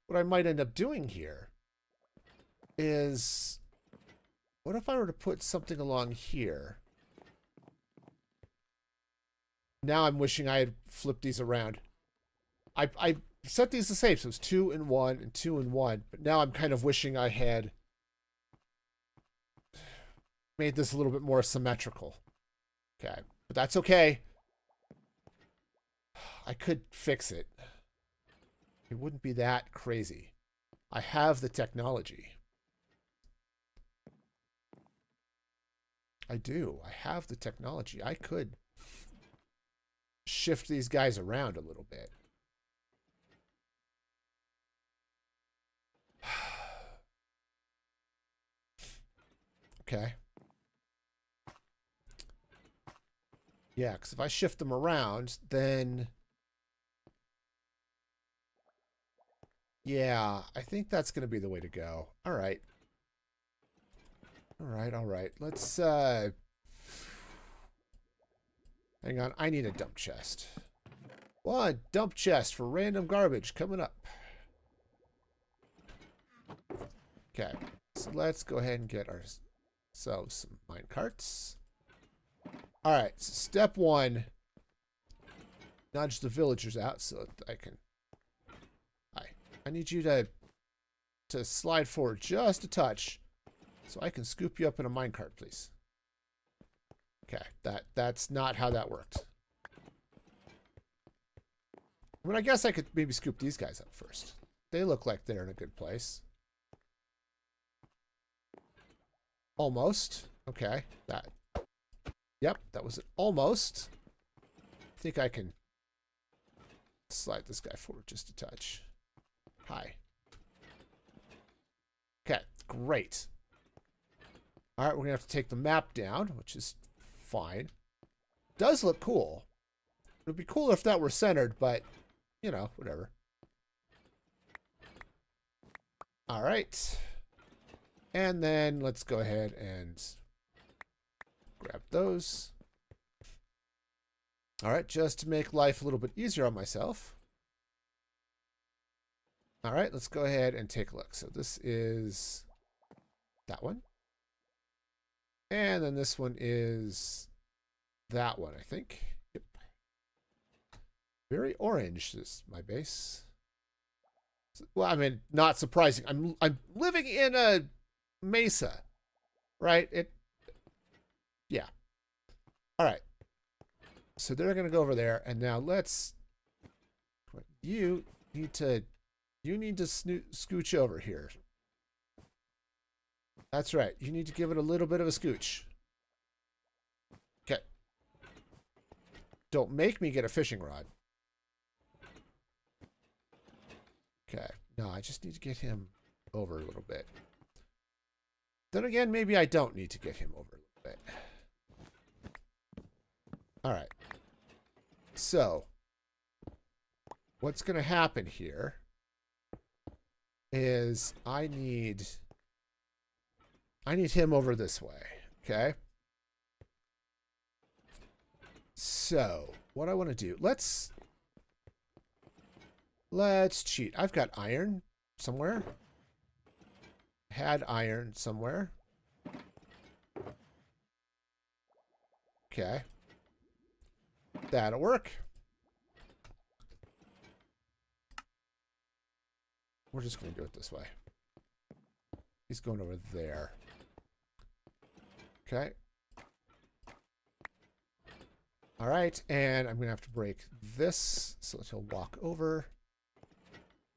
what I might end up doing here is... What if I were to put something along here? Now I'm wishing I had flipped these around. I set these the same, so it's 2 and 1 and 2 and 1. But now I'm kind of wishing I had made this a little bit more symmetrical. Okay, but that's okay. I could fix it. It wouldn't be that crazy. I have the technology. I do. I have the technology. I could shift these guys around a little bit. Okay. Yeah, because if I shift them around, then... Yeah, I think that's going to be the way to go. All right. All right. Let's, hang on. I need a dump chest. One dump chest for random garbage coming up. Okay, so let's go ahead and get ourselves some mine carts. All right, so step one, nudge the villagers out so that I can. I need you to slide forward just a touch so I can scoop you up in a minecart, please. Okay, that's not how that worked. I mean, I guess I could maybe scoop these guys up first. They look like they're in a good place. Almost. Okay, that. Yep, that was an almost. I think I can slide this guy forward just a touch. Hi. Okay, great. All right, we're gonna have to take the map down, which is fine. Does look cool. It would be cooler if that were centered, but you know, whatever. All right. And then let's go ahead and grab those. All right, just to make life a little bit easier on myself. All right, let's go ahead and take a look. So this is that one. And then this one is that one, I think. Yep. Very orange is my base. Well, I mean, not surprising. I'm living in a mesa, right? Yeah. All right. So they're going to go over there. And now you need to scooch over here. That's right. You need to give it a little bit of a scooch. Okay. Don't make me get a fishing rod. Okay. No, I just need to get him over a little bit. Then again, maybe I don't need to get him over a little bit. All right. So, what's going to happen here is I need him over this way, okay? So, what I want to do, let's cheat. I've got iron somewhere. Had iron somewhere. Okay. That'll work. We're just going to do it this way. He's going over there. Okay. All right, and I'm going to have to break this so that he'll walk over.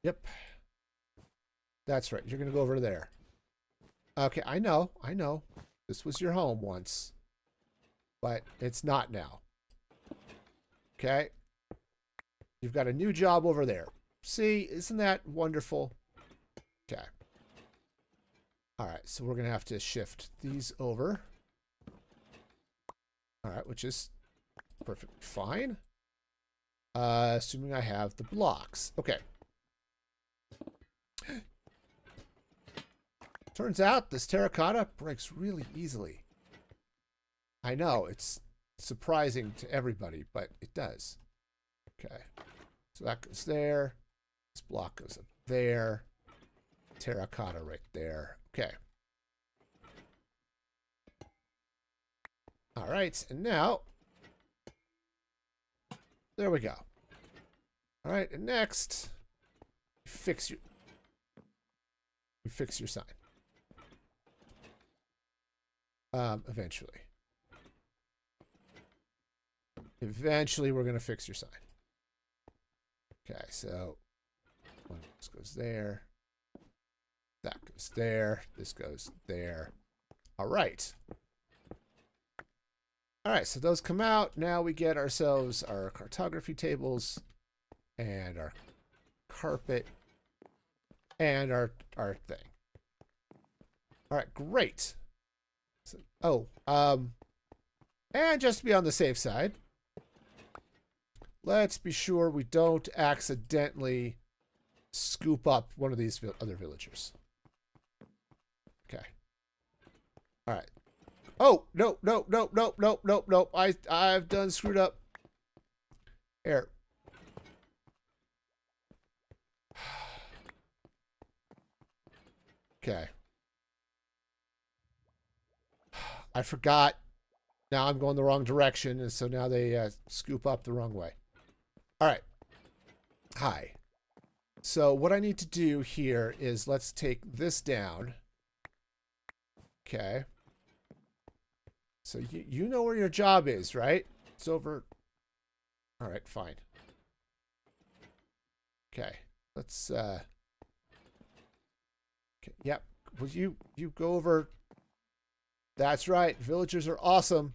Yep. That's right. You're going to go over there. Okay, I know. This was your home once. But it's not now. Okay. You've got a new job over there. See, isn't that wonderful? Okay. All right, so we're going to have to shift these over. All right, which is perfectly fine. Assuming I have the blocks. Okay. Turns out this terracotta breaks really easily. I know, it's surprising to everybody, but it does. Okay. So that goes there. This block goes up there. Terracotta right there. Okay. All right, and now, there we go. All right, and next, you fix your sign. Eventually. Eventually, we're going to fix your sign. Okay, so this goes there. That goes there. This goes there. All right. All right, so those come out. Now we get ourselves our cartography tables and our carpet and our thing. All right, great. So, and just to be on the safe side, let's be sure we don't accidentally scoop up one of these other villagers. Okay. All right. Oh, no. I've done screwed up. Here. Okay. I forgot. Now I'm going the wrong direction, and so now they scoop up the wrong way. All right. Hi. So what I need to do here is let's take this down. Okay. So you know where your job is, right? It's over. All right, fine. Okay. Let's okay, yep. Will you go over? That's right. Villagers are awesome.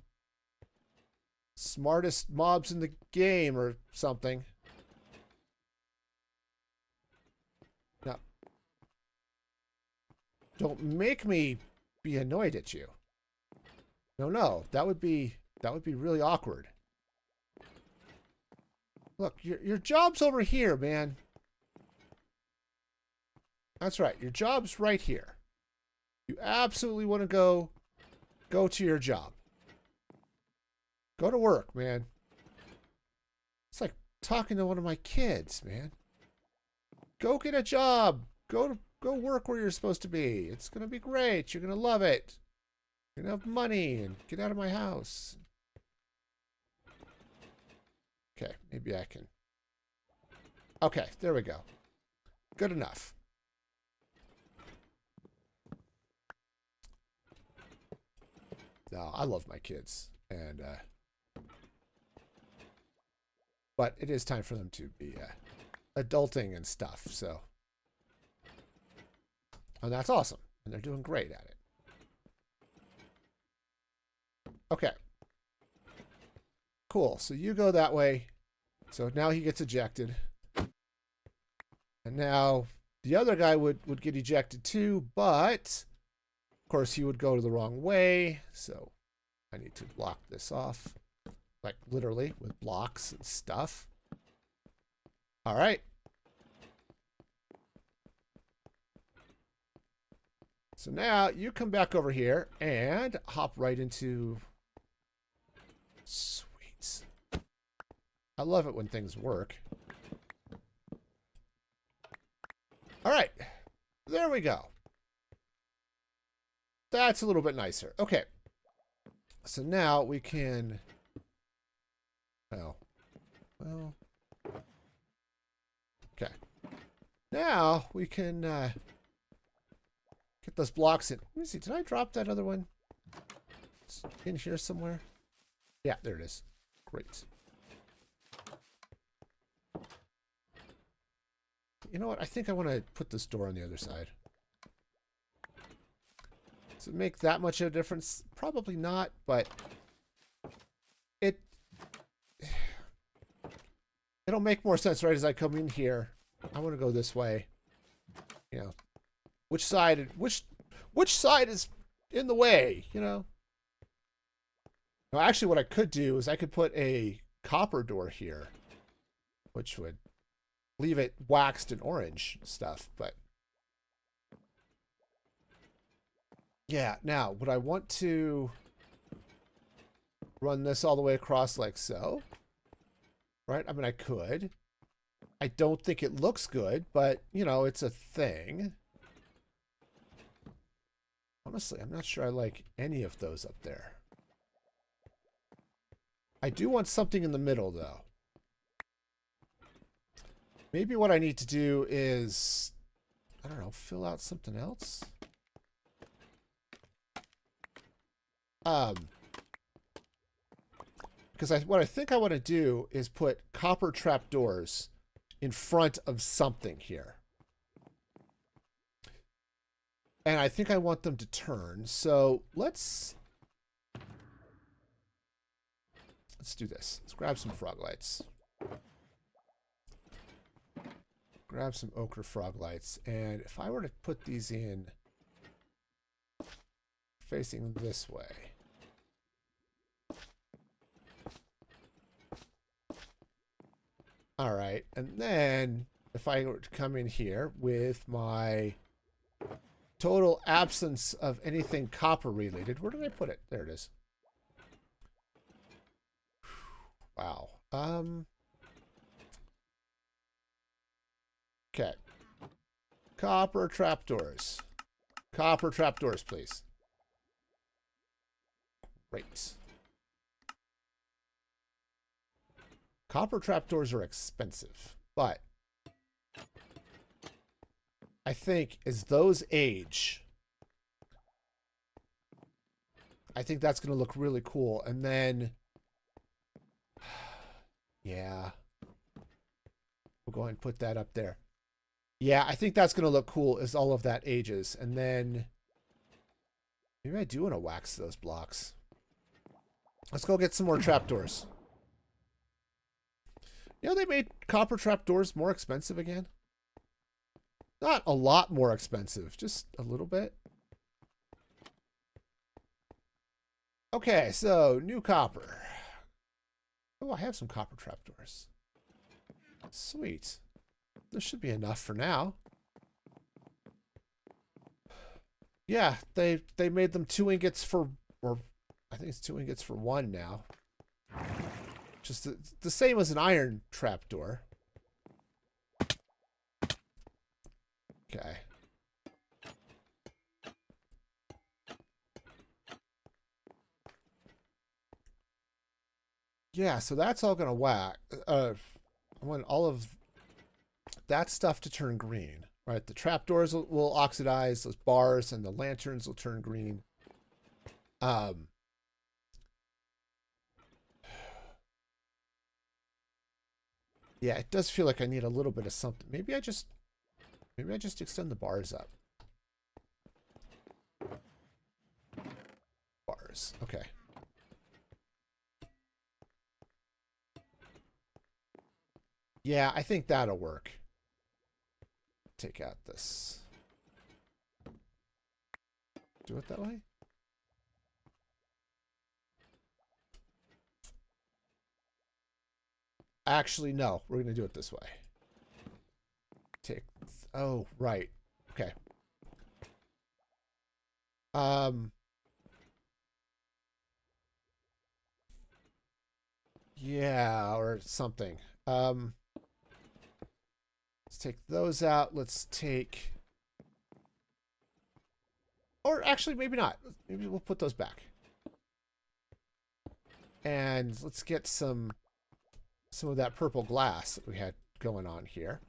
Smartest mobs in the game or something. Now, don't make me be annoyed at you. No, that would be really awkward. Look, your job's over here, man. That's right. Your job's right here. You absolutely want to go to your job. Go to work, man. It's like talking to one of my kids, man. Go get a job. Go work where you're supposed to be. It's going to be great. You're going to love it. You're going to have money and get out of my house. Okay, maybe I can. Okay, there we go. Good enough. No, I love my kids. And, but it is time for them to be adulting and stuff, so. And that's awesome. And they're doing great at it. Okay. Cool. So you go that way. So now he gets ejected. And now the other guy would get ejected too, but of course he would go to the wrong way. So I need to block this off. Like literally with blocks and stuff. All right. So now you come back over here and hop right into... Sweet. I love it when things work. All right. There we go. That's a little bit nicer. Okay. So now we can... Oh. Well... Okay. Now we can get those blocks in. Let me see. Did I drop that other one? It's in here somewhere? Yeah, there it is. Great. You know what? I think I want to put this door on the other side. Does it make that much of a difference? Probably not, but it'll make more sense right as I come in here. I want to go this way. You know, which side is in the way, you know? Now, actually, what I could do is I could put a copper door here, which would leave it waxed and orange stuff, but yeah. Now, would I want to run this all the way across like so? Right? I mean, I could. I don't think it looks good, but, you know, it's a thing. Honestly, I'm not sure I like any of those up there. I do want something in the middle, though. Maybe what I need to do is, I don't know, fill out something else? Because what I think I want to do is put copper trapdoors in front of something here. And I think I want them to turn. So let's do this. Let's grab some frog lights. Grab some ochre frog lights. And if I were to put these in facing this way. All right. And then if I were to come in here with my total absence of anything copper related. Where did I put it? There it is. Wow. Okay. Copper trapdoors. Copper trapdoors, please. Great. Copper trapdoors are expensive, but I think as those age, I think that's going to look really cool. And then, yeah, we'll go ahead and put that up there. Yeah, I think that's going to look cool as all of that ages. And then maybe I do want to wax those blocks. Let's go get some more trapdoors. You know, they made copper trapdoors more expensive again. Not a lot more expensive, just a little bit. Okay, so new copper. Oh, I have some copper trapdoors. Sweet. There should be enough for now. Yeah, they made them 2 ingots for, or I think it's 2 ingots for 1 now. Just the same as an iron trapdoor. Okay. Yeah, so that's all gonna whack. I want all of that stuff to turn green, right? The trapdoors will oxidize, those bars and the lanterns will turn green. Yeah, it does feel like I need a little bit of something. Maybe I just extend the bars up. Bars, okay. Yeah, I think that'll work. Take out this. Do it that way? Actually, no. We're going to do it this way. Take... Oh, right. Okay. Yeah, or something. Let's take those out. Let's take... Or actually, maybe not. Maybe we'll put those back. And let's get some of that purple glass that we had going on here.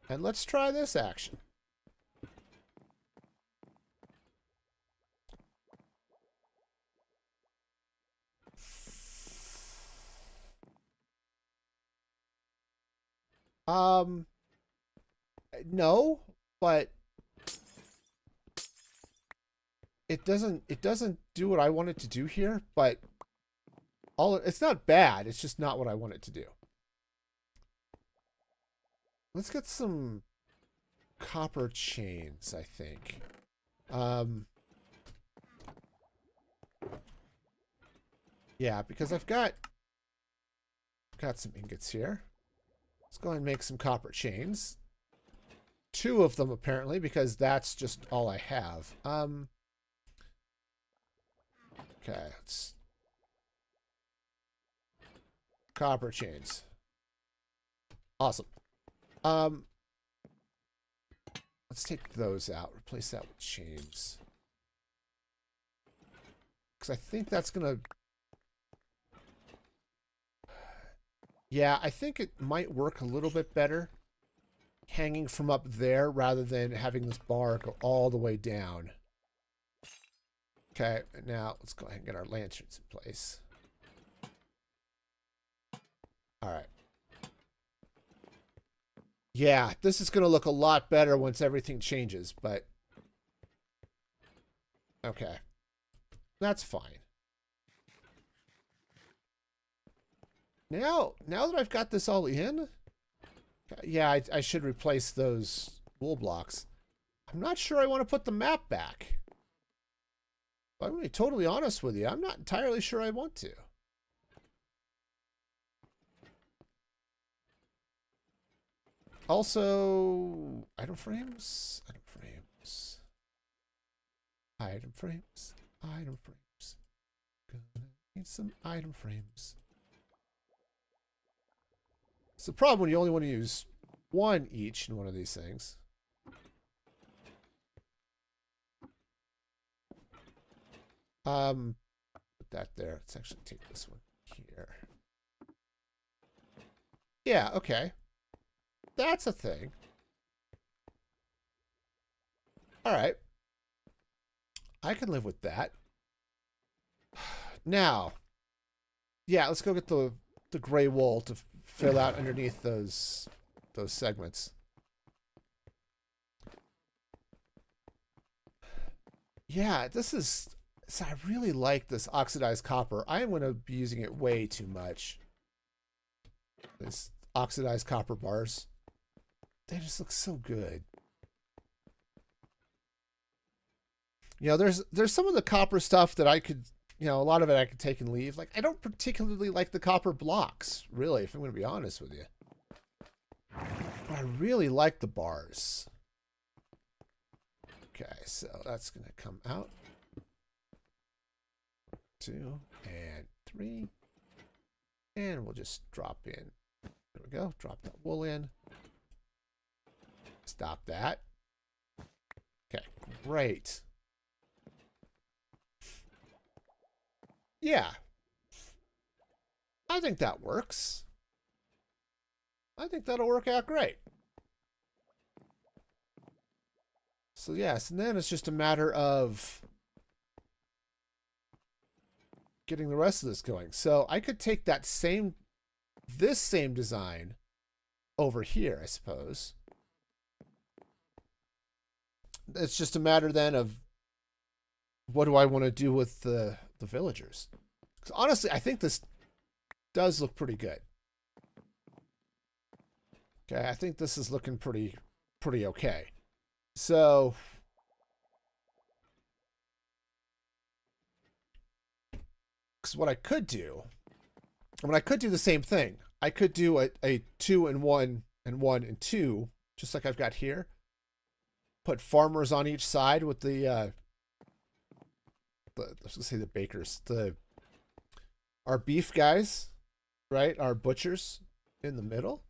And let's try this action. No, but it doesn't do what I want it to do here, but it's not bad, it's just not what I want it to do. Let's get some copper chains, I think. Yeah, because I've got some ingots here. Let's go ahead and make some copper chains. 2 of them, apparently, because that's just all I have. Okay, let's... Copper chains. Awesome. Let's take those out. Replace that with chains. Because I think that's going to... Yeah, I think it might work a little bit better hanging from up there rather than having this bar go all the way down. Okay, now let's go ahead and get our lanterns in place. All right. Yeah, this is going to look a lot better once everything changes, but... Okay. That's fine. Now that I've got this all in... Yeah, I should replace those wool blocks. I'm not sure I want to put the map back. I'm going to be totally honest with you. I'm not entirely sure I want to. Also, item frames. Gonna need some item frames. It's the problem when you only want to use 1 each in one of these things. Put that there. Let's actually take this one here. Yeah, okay. That's a thing. All right. I can live with that. Now, yeah, let's go get the gray wool to fill out underneath those segments. Yeah, this is... So I really like this oxidized copper. I am going to be using it way too much. This oxidized copper bars. They just look so good. You know, there's some of the copper stuff that I could, you know, a lot of it I could take and leave. Like, I don't particularly like the copper blocks, really, if I'm going to be honest with you. But I really like the bars. Okay, so that's going to come out. 2 and 3. And we'll just drop in. There we go. Drop that wool in. Stop that. Okay, great. Yeah. I think that works. I think that'll work out great. So yes, and then it's just a matter of getting the rest of this going. So I could take that this same design over here, I suppose. It's just a matter then of what do I want to do with the villagers? Because honestly, I think this does look pretty good. Okay, I think this is looking pretty okay. So because what I could do, I could do the same thing. I could do a 2 and 1 and 1 and 2, just like I've got here. Put farmers on each side with let's just say the bakers, our beef guys, right? Our butchers in the middle.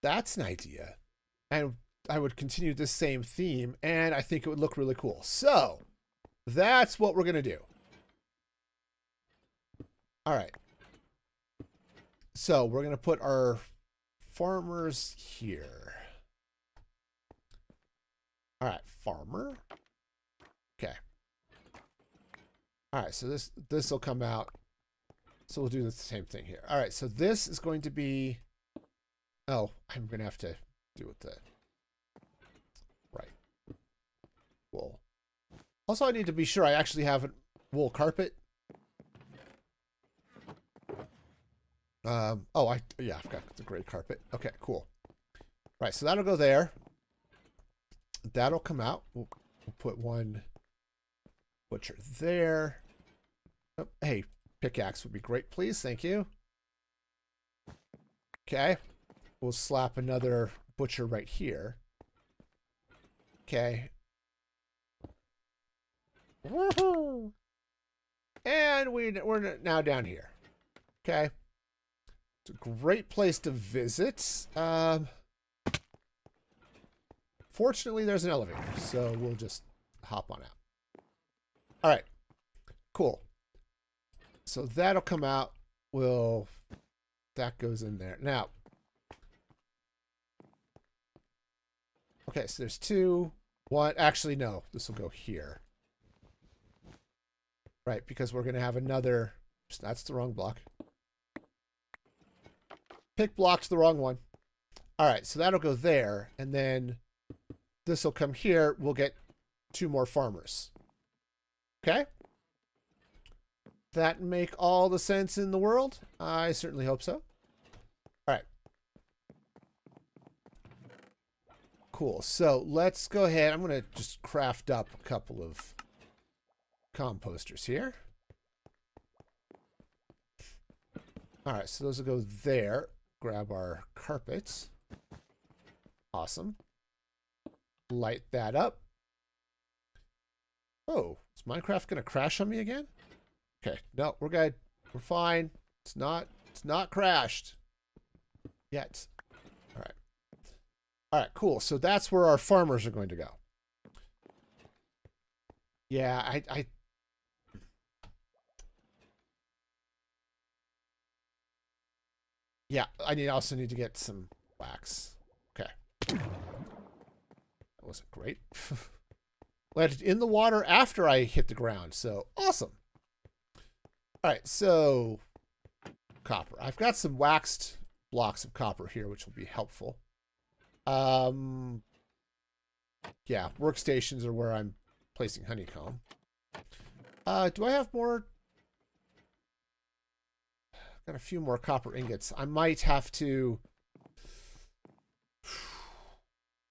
That's an idea. And I would continue this same theme, and I think it would look really cool. So that's what we're going to do. All right. So we're going to put our farmers here. All right, farmer. Okay. All right, so this will come out. So we'll do the same thing here. All right, so this is going to be... Oh, I'm going to have to do with the... Right. Wool. Also, I need to be sure I actually have a wool carpet. I've got the gray carpet. Okay, cool. Right, so that'll go there. That'll come out. We'll put one butcher there. Oh, hey, pickaxe would be great, please. Thank you. Okay. We'll slap another butcher right here. Okay. Woohoo! And we're now down here. Okay. It's a great place to visit. Fortunately, there's an elevator, so we'll just hop on out. All right. Cool. So that'll come out. That goes in there. Now, okay, so there's 2, 1. Actually, no, this will go here. Right, because we're going to have another... That's the wrong block. Pick block's the wrong one. All right, so that'll go there, and then this will come here. We'll get 2 more farmers. Okay? That make all the sense in the world? I certainly hope so. All right. Cool. So let's go ahead. I'm going to just craft up a couple of composters here. All right, so those will go there. Grab our carpets. Awesome. Light that up. Oh, is Minecraft going to crash on me again? Okay, no, we're good. We're fine. It's not crashed yet. All right. All right, cool. So that's where our farmers are going to go. Yeah, yeah, also need to get some wax. Okay. That wasn't great. Landed in the water after I hit the ground, so awesome. All right, so copper. I've got some waxed blocks of copper here, which will be helpful. Yeah, workstations are where I'm placing honeycomb. Do I have more? Got a few more copper ingots. I might have to.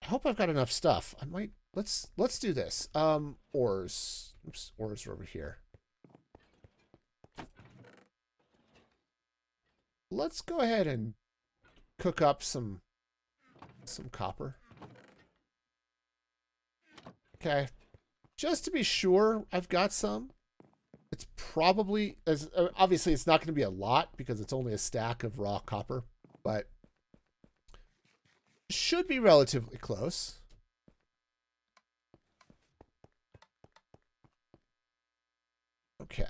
I hope I've got enough stuff. I might. Let's do this. Ores. Oops, ores are over here. Let's go ahead and cook up some copper. Okay. Just to be sure, I've got some. It's probably, obviously it's not going to be a lot because it's only a stack of raw copper, but should be relatively close. Okay.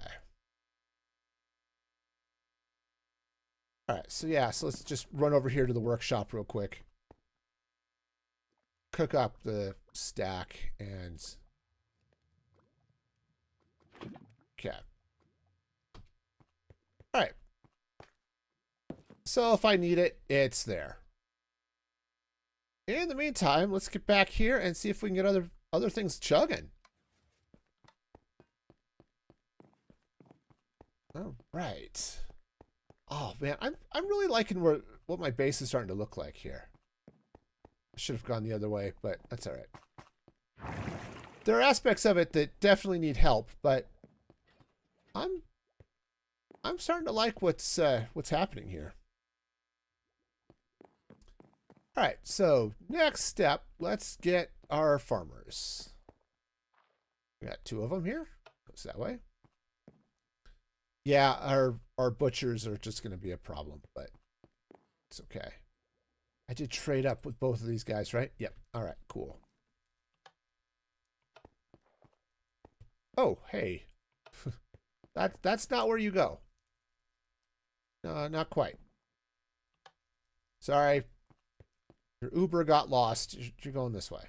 All right, so yeah, so let's just run over here to the workshop real quick. Cook up the stack and... Okay. All right. So if I need it, it's there. In the meantime, let's get back here and see if we can get other things chugging. All right. Oh man, I'm really liking what my base is starting to look like here. I should have gone the other way, but that's all right. There are aspects of it that definitely need help, but I'm starting to like what's happening here. All right, so next step, let's get our farmers. We got 2 of them here. Goes that way. Yeah, our butchers are just going to be a problem, but it's okay. I did trade up with both of these guys, right? Yep. All right, cool. Oh, hey. That's not where you go. No, not quite. Sorry. Your Uber got lost. You're going this way.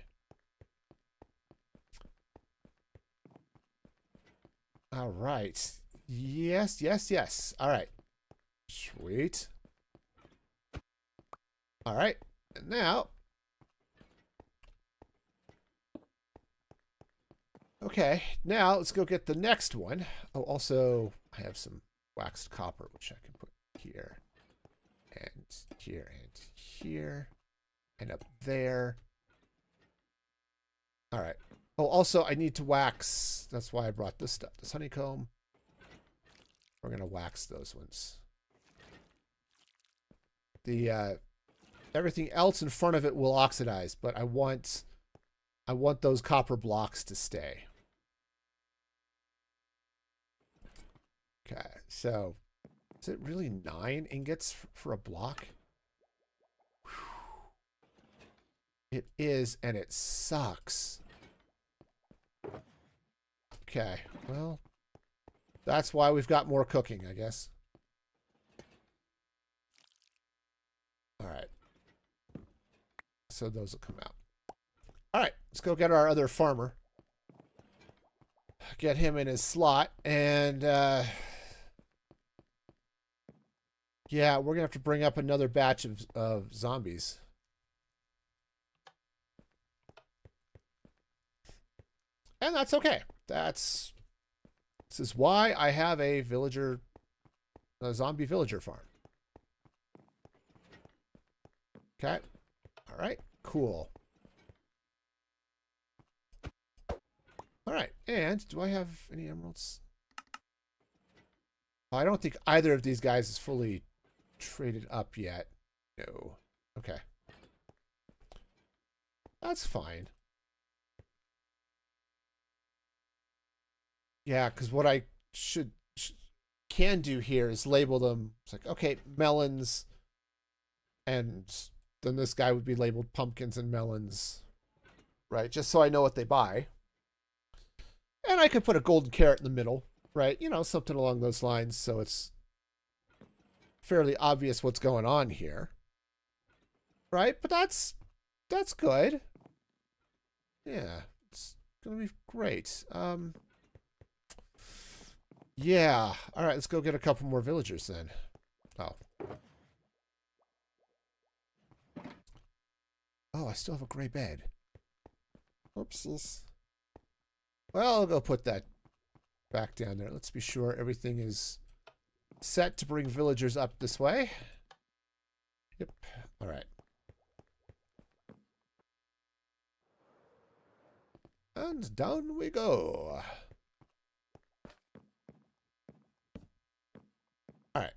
All right. Yes, yes, yes. All right. Sweet. All right. And now. Okay. Now let's go get the next one. Oh, also, I have some waxed copper, which I can put here. And here and here. And up there. All right. Oh, also, I need to wax. That's why I brought this stuff. This honeycomb. We're going to wax those ones. The everything else in front of it will oxidize, but I want those copper blocks to stay. Okay, so is it really 9 ingots for a block? It is, and it sucks. Okay, well, that's why we've got more cooking, I guess. All right. So those will come out. All right, let's go get our other farmer. Get him in his slot, and yeah, we're gonna have to bring up another batch of zombies. And that's okay. This is why I have a zombie villager farm. Okay. All right. Cool. All right. And do I have any emeralds? Oh, I don't think either of these guys is fully traded up yet. No. Okay. That's fine. Yeah, because what I can do here is label them. It's like, okay, melons, and then this guy would be labeled pumpkins and melons, right? Just so I know what they buy. And I could put a golden carrot in the middle, right? You know, something along those lines, so it's fairly obvious what's going on here. Right? But that's good. Yeah, it's gonna be great. Yeah. All right, let's go get a couple more villagers then. Oh. Oh, I still have a gray bed. Oopsies. Well, I'll go put that back down there. Let's be sure everything is set to bring villagers up this way. Yep. All right. And down we go. All right.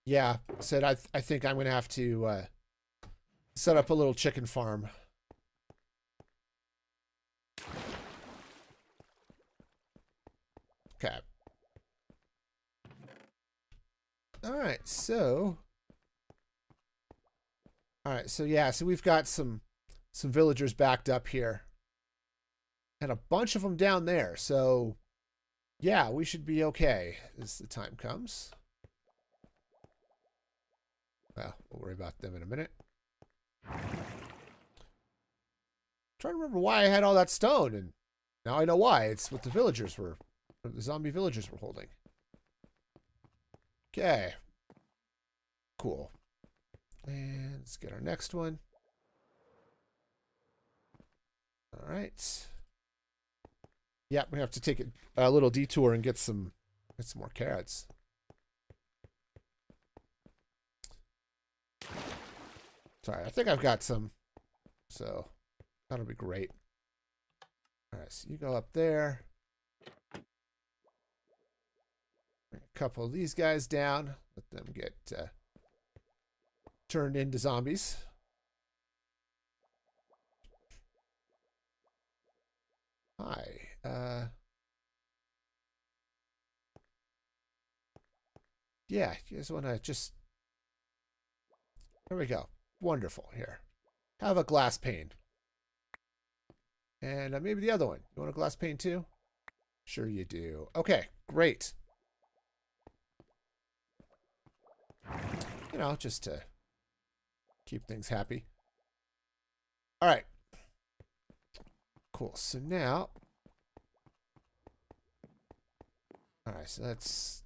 Yeah, said I think I'm gonna have to set up a little chicken farm. Okay. All right. So yeah, so we've got some villagers backed up here. And a bunch of them down there. So yeah, we should be okay as the time comes. Well, we'll worry about them in a minute. Trying to remember why I had all that stone, and now I know why. It's what the zombie villagers were holding. Okay. Cool. And let's get our next one. All right. Yeah, we have to take a little detour and get some more carrots. Sorry, I think I've got some, so that'll be great. All right, so you go up there. Bring a couple of these guys down. Let them get turned into zombies. Hi. Yeah, you guys want to just... There we go. Wonderful. Here. Have a glass pane. And maybe the other one. You want a glass pane too? Sure you do. Okay, great. You know, just to keep things happy. All right. Cool. So now... All right, so that's...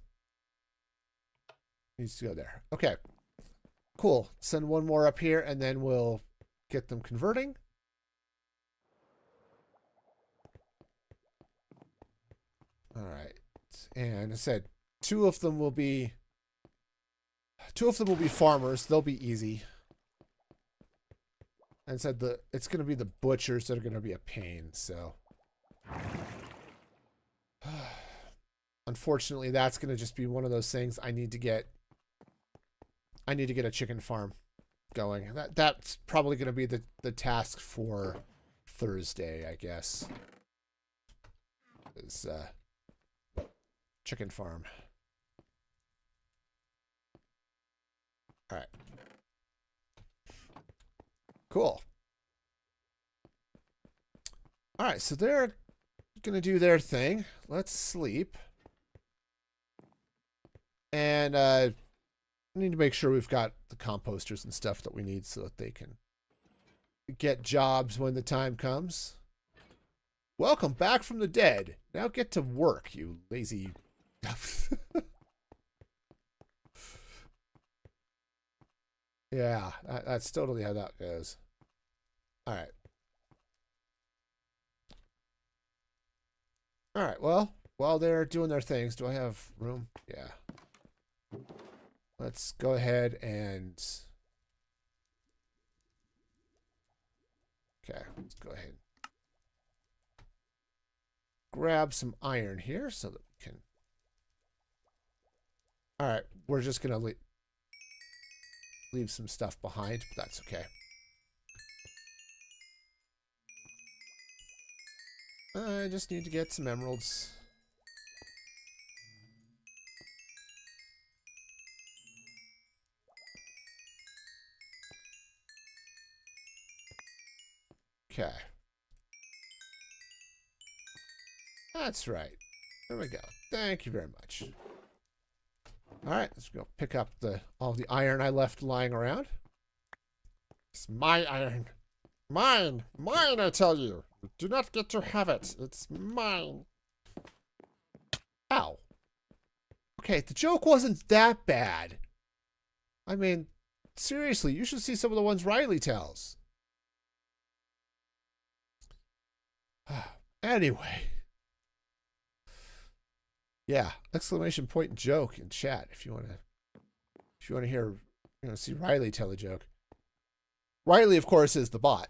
Needs to go there. Okay. Cool. Send one more up here, and then we'll get them converting. All right. And I said two of them will be farmers. They'll be easy. And said it's going to be the butchers that are going to be a pain, so unfortunately that's going to just be one of those things I need to get a chicken farm going. That's probably going to be the task for Thursday, I guess. Is chicken farm. All right. Cool. All right, so they're going to do their thing. Let's sleep. And we need to make sure we've got the composters and stuff that we need so that they can get jobs when the time comes. Welcome back from the dead. Now get to work, you lazy... Yeah, that's totally how that goes. All right. All right, well, while they're doing their things, do I have room? Yeah. Let's go ahead and... Okay, let's go ahead. Grab some iron here so that we can... All right, we're just going to leave some stuff behind, but that's okay. I just need to get some emeralds. Okay. That's right. There we go. Thank you very much. All right, let's go pick up all the iron I left lying around. It's my iron. Mine! Mine, I tell you! You do not get to have it. It's mine. Ow. Okay, the joke wasn't that bad. I mean, seriously, you should see some of the ones Riley tells. Anyway. Yeah, exclamation point joke in chat if you want to hear, see Riley tell a joke. Riley, of course, is the bot.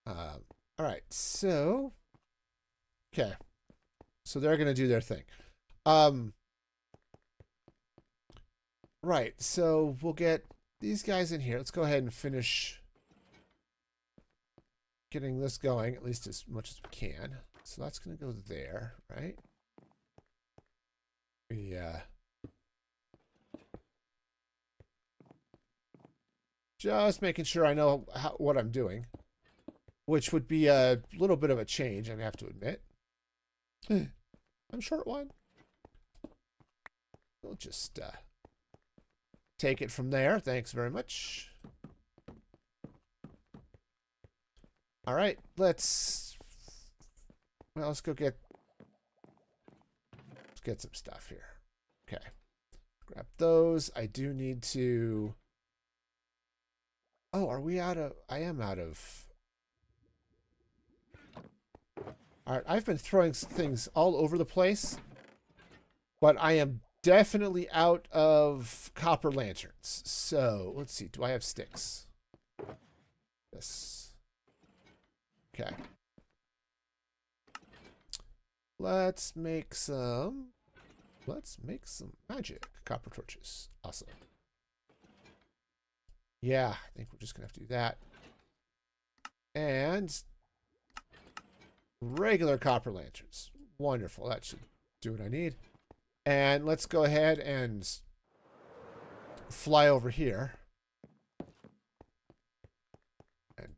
All right, so okay, so they're gonna do their thing. Right, so we'll get these guys in here. Let's go ahead and finish getting this going, at least as much as we can. So that's gonna go there, right? Yeah. Just making sure I know what I'm doing, which would be a little bit of a change, I have to admit. I'm short one. We'll just take it from there. Thanks very much. All right, let's go get some stuff here. Okay, grab those. I do need to. Oh, are we out of? I am out of. All right, I've been throwing things all over the place, but I am definitely out of copper lanterns. So let's see. Do I have sticks? Yes. Okay. Let's make some magic copper torches. Awesome. Yeah, I think we're just gonna have to do that. And regular copper lanterns. Wonderful. That should do what I need. And let's go ahead and fly over here and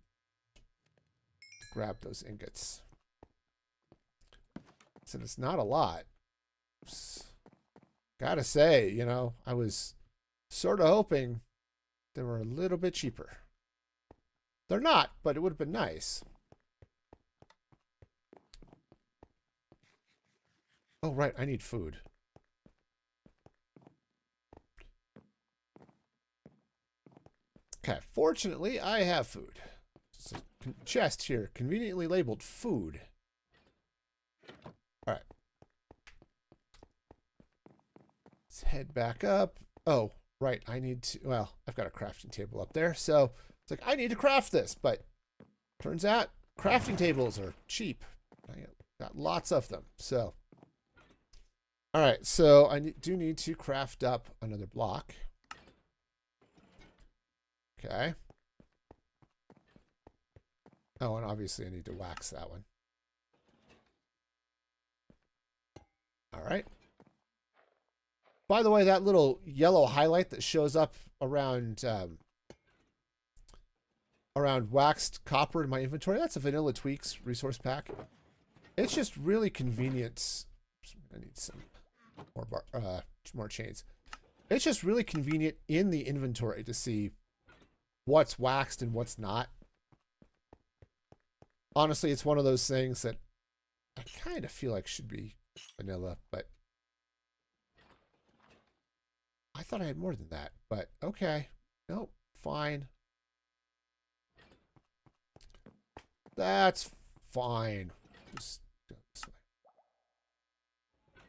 grab those ingots. So it's not a lot. Gotta say, I was sort of hoping they were a little bit cheaper. They're not, but it would have been nice. Oh, right, I need food. Okay, fortunately, I have food. It's a chest here, conveniently labeled food. All right. Let's head back up. Oh, right, I need to, well, I've got a crafting table up there, so it's like, I need to craft this, but turns out crafting tables are cheap. I got lots of them, so. All right, so I do need to craft up another block. Okay. Oh, and obviously I need to wax that one. All right. By the way, that little yellow highlight that shows up around around waxed copper in my inventory, that's a Vanilla Tweaks resource pack. It's just really convenient. I need some more chains. It's just really convenient in the inventory to see what's waxed and what's not. Honestly, it's one of those things that I kind of feel like should be vanilla, but I thought I had more than that, but okay. Nope, fine. That's fine. Just go this way.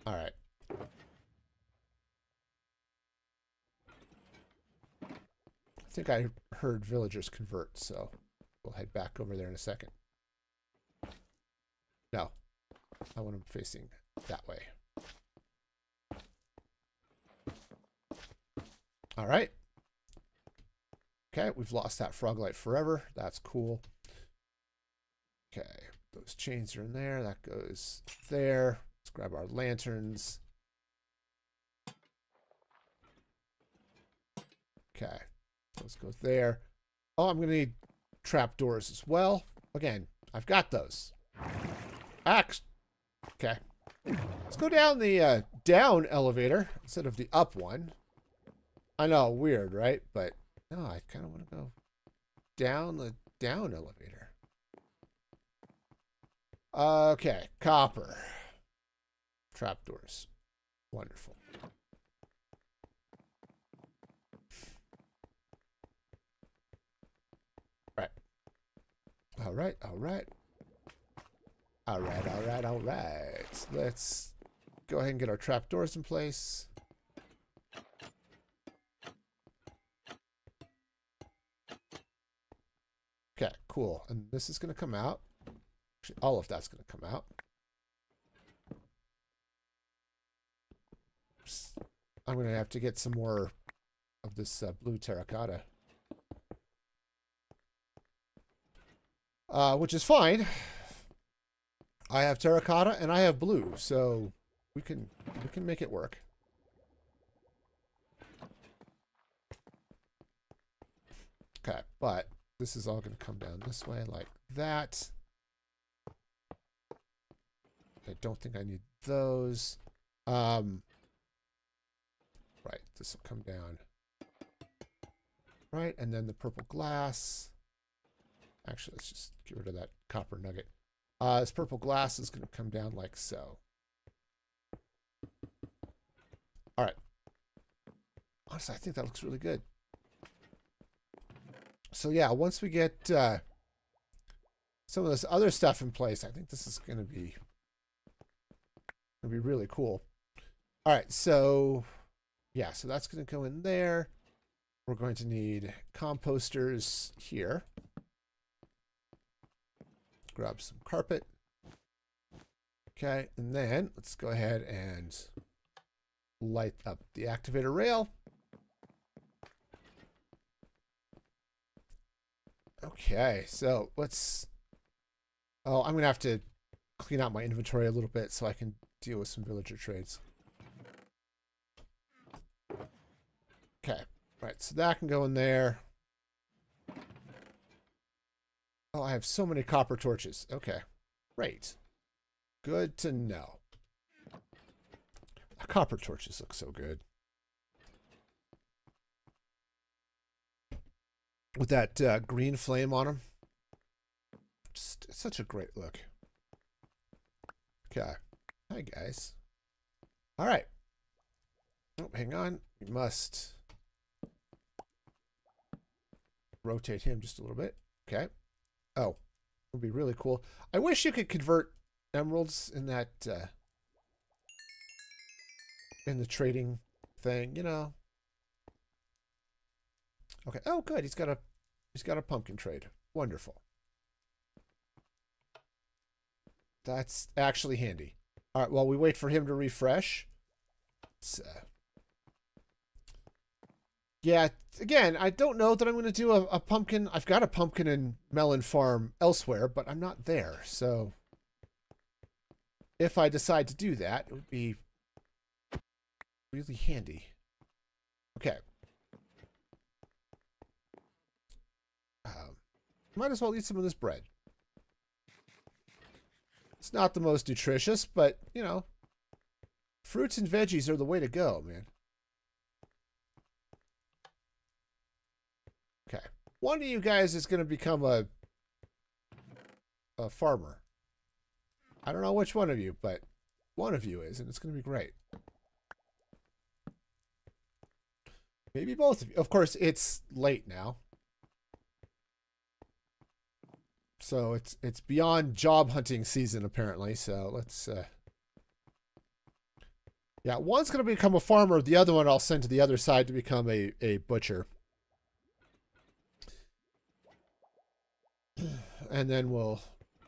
All right. I think I heard villagers convert, so we'll head back over there in a second. No, I want them facing that way. All right. Okay, we've lost that frog light forever. That's cool. Okay, those chains are in there. That goes there. Let's grab our lanterns. Okay, those go there. Oh, I'm going to need trapdoors as well. Again, I've got those. Okay. Let's go down the down elevator instead of the up one. I know, weird, right? But no, I kind of want to go down the down elevator. Okay, copper. Trapdoors. Wonderful. Right. All right, all right. All right, all right, all right. Let's go ahead and get our trapdoors in place. Okay, cool. And this is going to come out. Actually, all of that's going to come out. I'm going to have to get some more of this blue terracotta. Which is fine. I have terracotta and I have blue, so we can make it work. Okay, but this is all going to come down this way like that. I don't think I need those. Right, this will come down. Right, and then the purple glass. Actually, let's just get rid of that copper nugget. This purple glass is going to come down like so. All right. Honestly, I think that looks really good. So yeah, once we get some of this other stuff in place, I think this is going to be really cool. All right, so yeah, so that's going to go in there. We're going to need composters here. Grab some carpet. Okay, and then let's go ahead and light up the activator rail. Okay, so let's... Oh, I'm going to have to clean out my inventory a little bit so I can deal with some villager trades. Okay, right, so that can go in there. Oh, I have so many copper torches. Okay, great. Good to know. Copper torches look so good. With that green flame on them. Just such a great look. Okay. Hi, guys. All right. Oh, hang on. We must rotate him just a little bit. Okay. Oh, would be really cool. I wish you could convert emeralds in that in the trading thing, you know. Okay. Oh, good. He's got a pumpkin trade. Wonderful. That's actually handy. All right. While we wait for him to refresh. Yeah. Again, I don't know that I'm going to do a pumpkin. I've got a pumpkin and melon farm elsewhere, but I'm not there. So if I decide to do that, it would be really handy. Okay. Might as well eat some of this bread. It's not the most nutritious, but, you know, fruits and veggies are the way to go, man. Okay. One of you guys is going to become a farmer. I don't know which one of you, but one of you is, and it's going to be great. Maybe both of you. Of course, it's late now. So it's beyond job hunting season, apparently. So let's... Yeah, one's going to become a farmer. The other one I'll send to the other side to become a butcher. And then we'll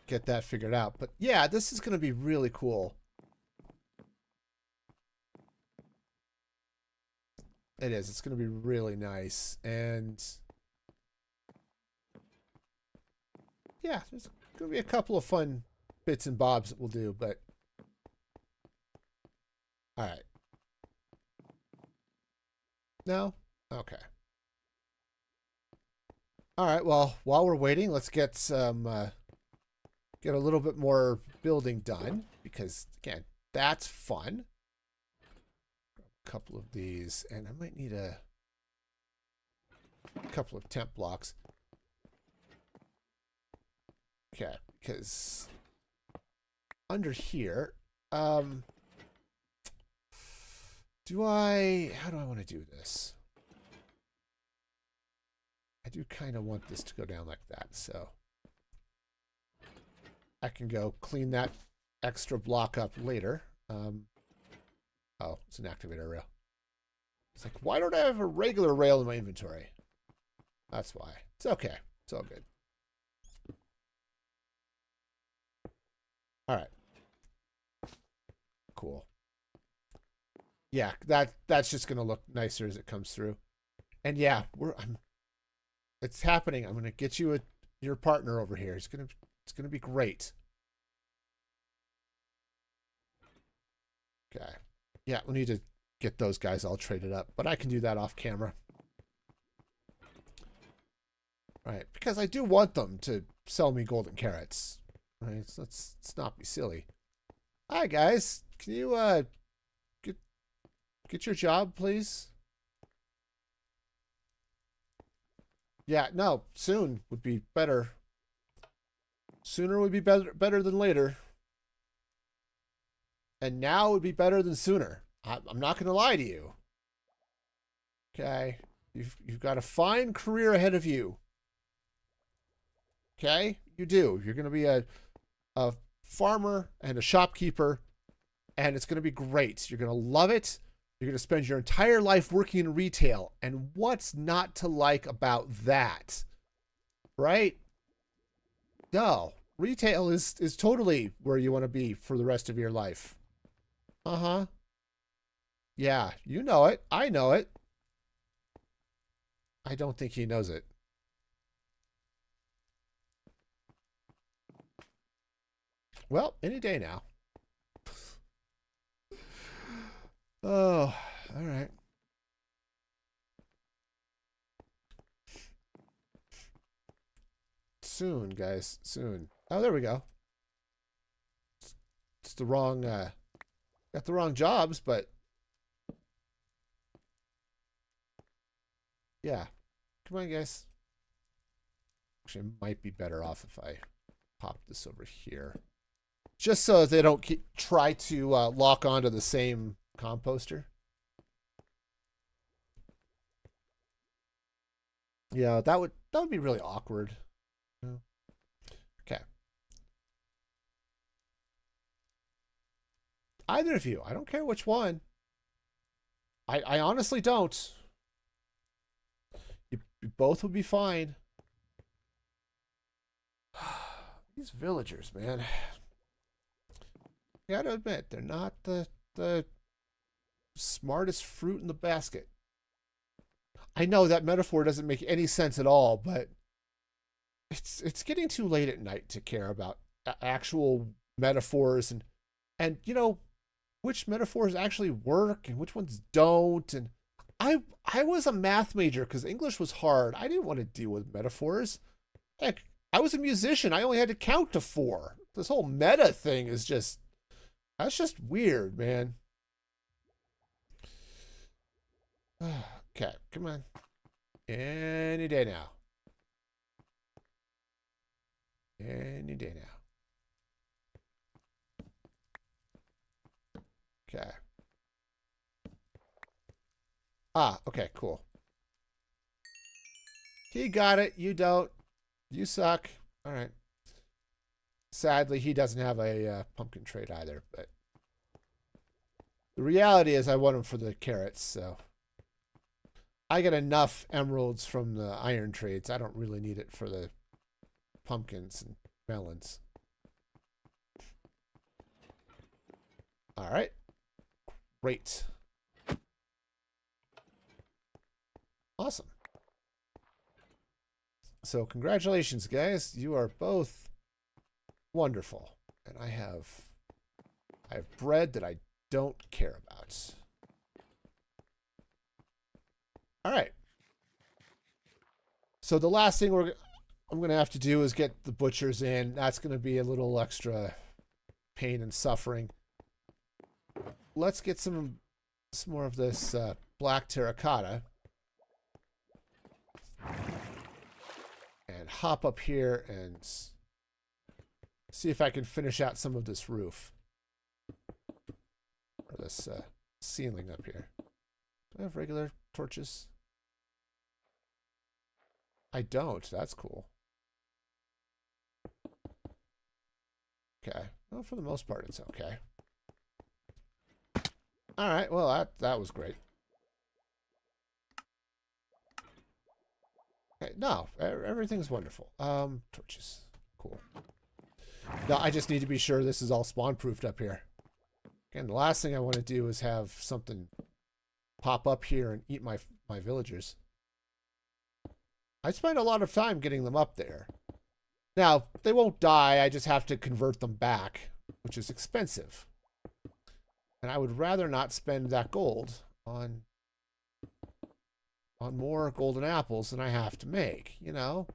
get that figured out. But yeah, this is going to be really cool. It is. It's going to be really nice. And yeah, there's going to be a couple of fun bits and bobs that we'll do, but all right. No? Okay. All right, well, while we're waiting, let's get some get a little bit more building done because, again, that's fun. A couple of these, and I might need a couple of temp blocks. Okay, because under here, how do I want to do this? I do kind of want this to go down like that, so I can go clean that extra block up later. Oh, it's an activator rail. It's like, why don't I have a regular rail in my inventory? That's why. It's okay. It's all good. All right. Cool. Yeah, that's just gonna look nicer as it comes through. And yeah, it's happening. I'm gonna get you your partner over here. It's gonna be great. Okay. Yeah, we need to get those guys all traded up, but I can do that off camera. Right, because I do want them to sell me golden carrots. Right, so let's not be silly. Hi guys, can you get your job, please? Yeah, no, soon would be better. Sooner would be better than later. And now would be better than sooner. I'm not going to lie to you. Okay, you've got a fine career ahead of you. Okay, you do. You're going to be a farmer and a shopkeeper, and it's going to be great. You're going to love it. You're going to spend your entire life working in retail, and what's not to like about that? Right? No, retail is totally where you want to be for the rest of your life. Uh-huh. Yeah, you know it. I know it. I don't think he knows it. Well, any day now. Oh, all right. Soon, guys. Soon. Oh, there we go. It's the wrong, got the wrong jobs, but yeah. Come on, guys. Actually, it might be better off if I pop this over here. Just so they don't try to lock onto the same composter. Yeah, that would be really awkward. Okay. Either of you. I don't care which one. I honestly don't. You both would be fine. These villagers, man. I gotta admit, they're not the smartest fruit in the basket. I know that metaphor doesn't make any sense at all, but it's getting too late at night to care about actual metaphors and you know which metaphors actually work and which ones don't. And I was a math major because English was hard. I didn't want to deal with metaphors. Heck, I was a musician. I only had to count to 4. This whole meta thing is just that's just weird, man. Okay, come on. Any day now. Any day now. Okay. Ah, okay, cool. He got it. You don't. You suck. All right. Sadly, he doesn't have a pumpkin trait either, but the reality is I want him for the carrots, so I get enough emeralds from the iron trades. I don't really need it for the pumpkins and melons. All right. Great. Awesome. So congratulations, guys. You are both wonderful. And I have bread that I don't care about. All right. So the last thing I'm going to have to do is get the butchers in. That's going to be a little extra pain and suffering. Let's get some more of this black terracotta. And hop up here and see if I can finish out some of this roof. Or this ceiling up here. Do I have regular torches? I don't. That's cool. Okay. Well, for the most part, it's okay. All right. Well, that was great. Okay. No, everything's wonderful. Torches. Cool. Now, I just need to be sure this is all spawn-proofed up here. Again, the last thing I want to do is have something pop up here and eat my villagers. I spend a lot of time getting them up there. Now, they won't die. I just have to convert them back, which is expensive. And I would rather not spend that gold on more golden apples than I have to make, you know?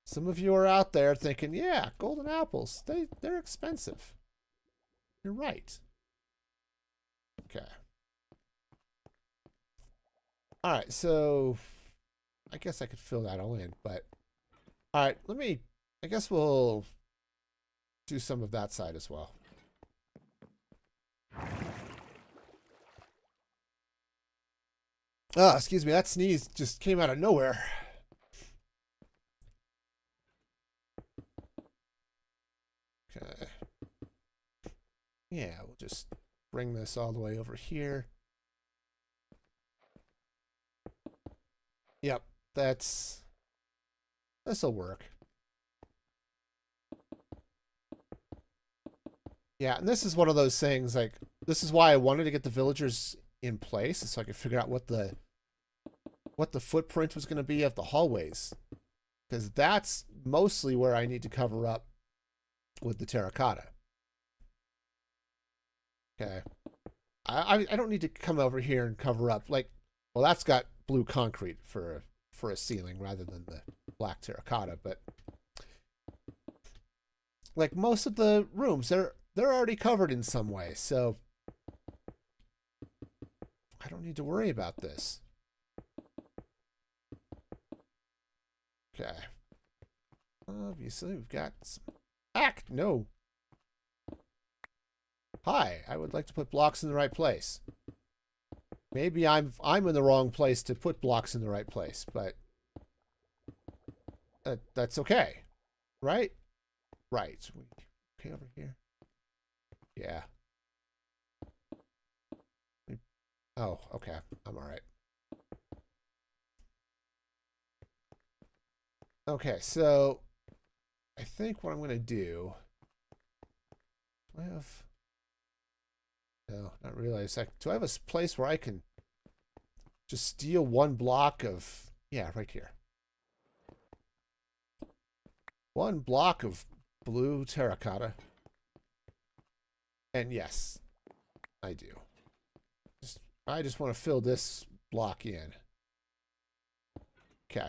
Some of you are out there thinking, yeah, golden apples, they're expensive. You're right. Okay. All right, so I guess I could fill that all in, but all right, I guess we'll do some of that side as well. Ah, excuse me, that sneeze just came out of nowhere. Okay. Yeah, we'll just bring this all the way over here. Yep, this'll work. Yeah, and this is one of those things, like, this is why I wanted to get the villagers in place, so I could figure out what the footprint was going to be of the hallways. Because that's mostly where I need to cover up with the terracotta. Okay. I don't need to come over here and cover up, like, well, that's got blue concrete for a ceiling rather than the black terracotta, but like most of the rooms, they're already covered in some way, so I don't need to worry about this. Okay. Obviously, we've got some... No! Hi, I would like to put blocks in the right place. Maybe I'm in the wrong place to put blocks in the right place, but that's okay, right? Right. Okay, over here. Yeah. Oh, okay. I'm all right. Okay, so I think what I'm going to do... Do I have... No, not really. Do I have a place where I can just steal one block of... Yeah, right here. One block of blue terracotta. And yes, I do. I just want to fill this block in. Okay.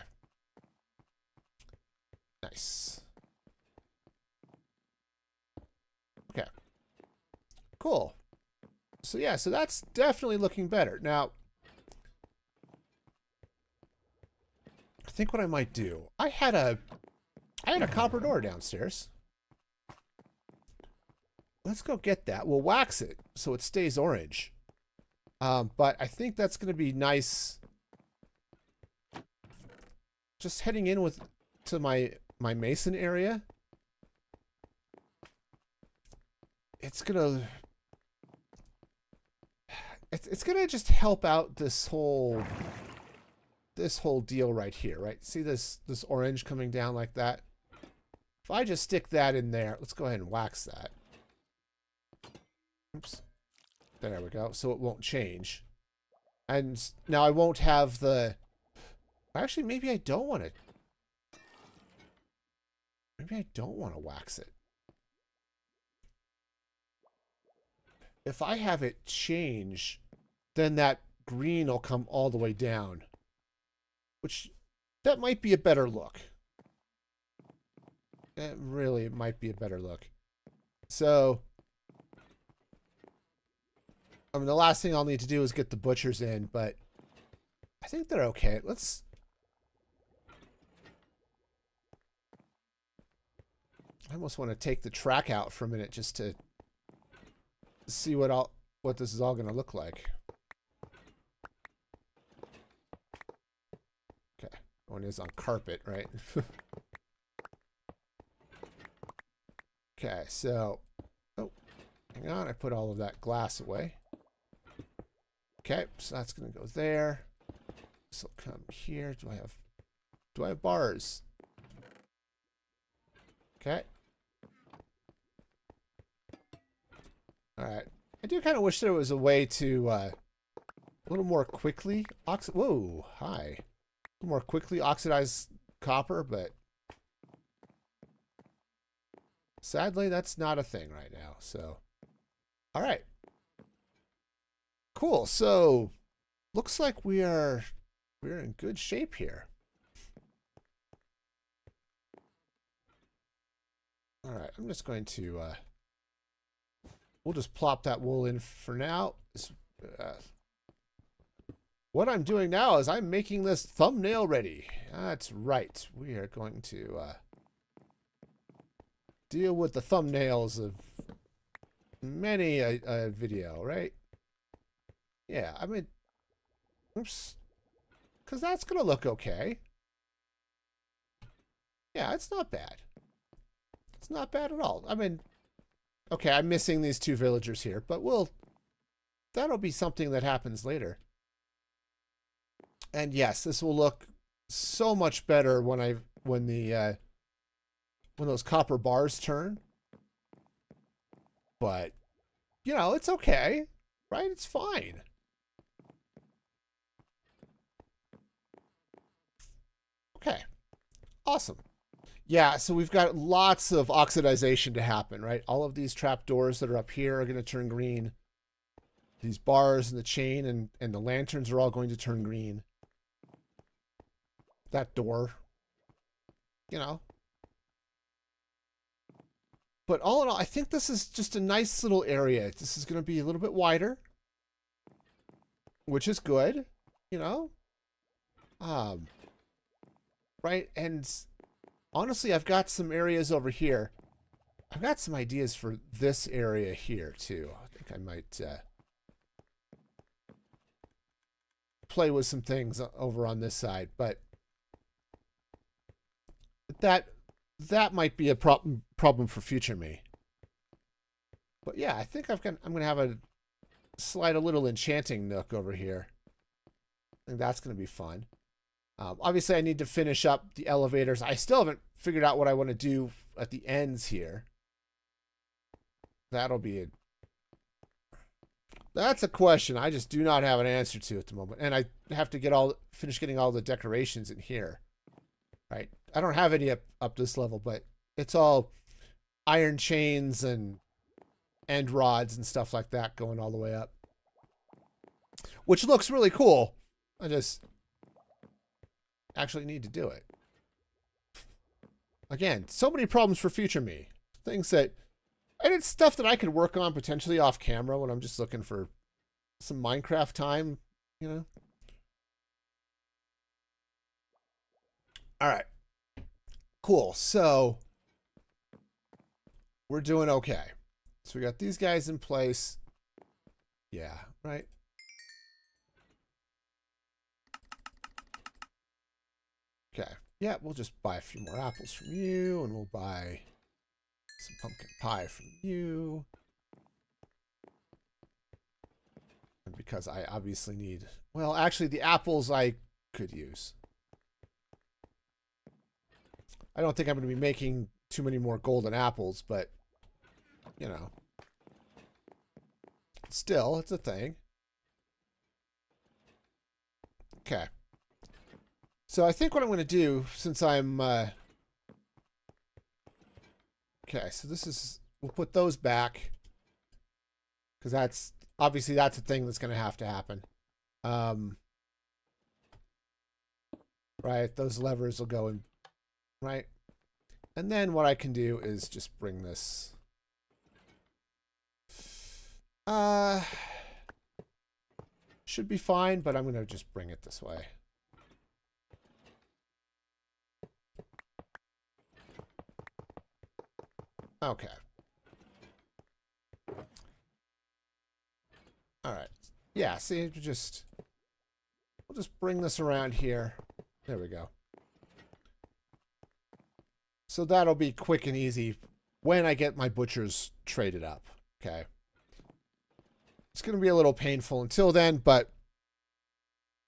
Nice. Okay. Cool. So yeah, so that's definitely looking better. Now, I think what I might do, I had a copper door downstairs. Let's go get that. We'll wax it so it stays orange. But I think that's going to be nice. Just heading in to my mason area. It's gonna just help out this whole deal right here, right? See this orange coming down like that? If I just stick that in there, let's go ahead and wax that. Oops. There we go. So it won't change. And now I won't have the... Actually, maybe I don't want to... Maybe I don't want to wax it. If I have it change, then that green will come all the way down. Which That might be a better look. It really might be a better look. So, I mean, the last thing I'll need to do is get the butchers in, but I think they're okay. Let's... I almost want to take the track out for a minute just to see what this is all going to look like. Okay, one is on carpet, right? Okay, so, oh, hang on, I put all of that glass away. Okay, so that's going to go there. This will come here. Do I have bars? Okay. All right. I do kind of wish there was a way to a little more quickly whoa, hi. A little more quickly oxidize copper, but sadly that's not a thing right now. So, all right. Cool. So, looks like we're in good shape here. All right, I'm just going to we'll just plop that wool in for now. What I'm doing now is I'm making this thumbnail ready. That's right. We are going to deal with the thumbnails of many a video, right? Yeah, I mean, oops, because that's going to look okay. Yeah, it's not bad. It's not bad at all. I mean, okay, I'm missing these two villagers here, but that'll be something that happens later. And yes, this will look so much better when those copper bars turn. But, you know, it's okay, right? It's fine. Okay, awesome. Yeah, so we've got lots of oxidization to happen, right? All of these trapdoors that are up here are going to turn green. These bars and the chain and the lanterns are all going to turn green. That door, you know. But all in all, I think this is just a nice little area. This is going to be a little bit wider, which is good, you know. Right, and honestly, I've got some areas over here. I've got some ideas for this area here, too. I think I might play with some things over on this side, but that might be a problem for future me. But yeah, I think I'm going to have a slide a little enchanting nook over here. I think that's going to be fun. Obviously, I need to finish up the elevators. I still haven't figured out what I want to do at the ends here. That'll be that's a question I just do not have an answer to at the moment. And I have to finish getting all the decorations in here. Right? I don't have any up this level, but it's all iron chains and end rods and stuff like that going all the way up. Which looks really cool. I just actually need to do it. Again, so many problems for future me. Things that... And it's stuff that I could work on potentially off camera when I'm just looking for some Minecraft time, you know? All right. Cool. So, we're doing okay. So we got these guys in place. Yeah, right? Okay. Yeah, we'll just buy a few more apples from you, and we'll buy some pumpkin pie from you. And because I obviously need... Well, actually, the apples I could use. I don't think I'm going to be making too many more golden apples, but, you know. Still, it's a thing. Okay. So I think what I'm going to do, since I'm... Okay, so this is... We'll put those back. Because that's... Obviously, that's a thing that's going to happen. right? Those levers will go in, right? And then what I can do is just bring this. Should be fine, but I'm going to just bring it this way. Okay. All right. Yeah, see, we'll just bring this around here. There we go. So that'll be quick and easy when I get my butchers traded up. Okay. It's going to be a little painful until then, but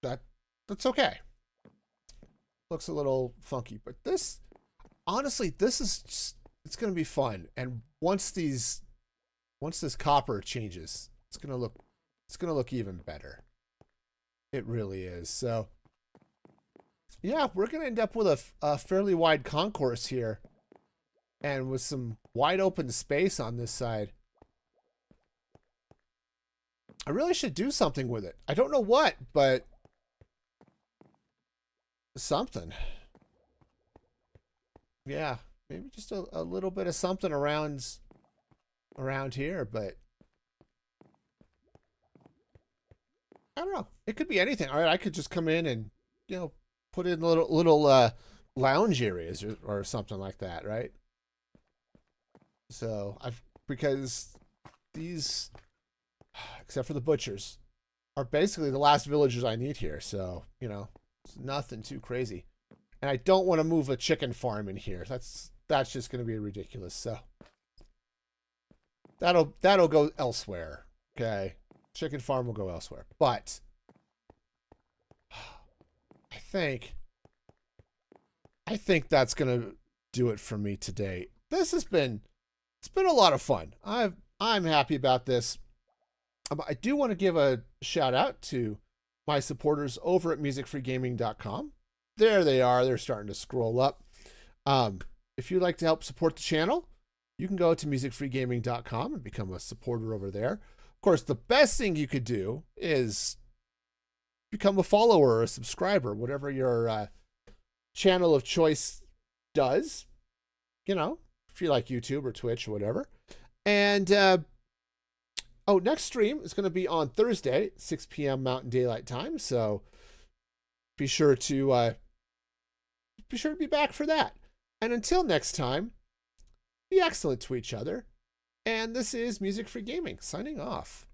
that's okay. Looks a little funky, but this, honestly, this is just, it's going to be fun. And once this copper changes, it's going to look even better. It really is. So yeah, we're going to end up with a fairly wide concourse here and with some wide open space on this side. I really should do something with it. I don't know what, but something. Yeah, maybe just a little bit of something around here, but I don't know. It could be anything. All right, I could just come in and, you know, put in little lounge areas or something like that, right? So because these, except for the butchers, are basically the last villagers I need here. So, you know, it's nothing too crazy. And I don't want to move a chicken farm in here. That's just going to be ridiculous. So that'll go elsewhere. Okay. Chicken farm will go elsewhere. But I think that's going to do it for me today. It's been a lot of fun. I'm happy about this. I do want to give a shout out to my supporters over at musicfreegaming.com. There they are. They're starting to scroll up. If you'd like to help support the channel, you can go to musicfreegaming.com and become a supporter over there. Of course, the best thing you could do is become a follower or a subscriber, whatever your channel of choice does. You know, if you like YouTube or Twitch or whatever. And next stream is going to be on Thursday, 6 p.m. Mountain Daylight Time. So be sure to be back for that. And until next time, be excellent to each other. And this is Music Free Gaming signing off.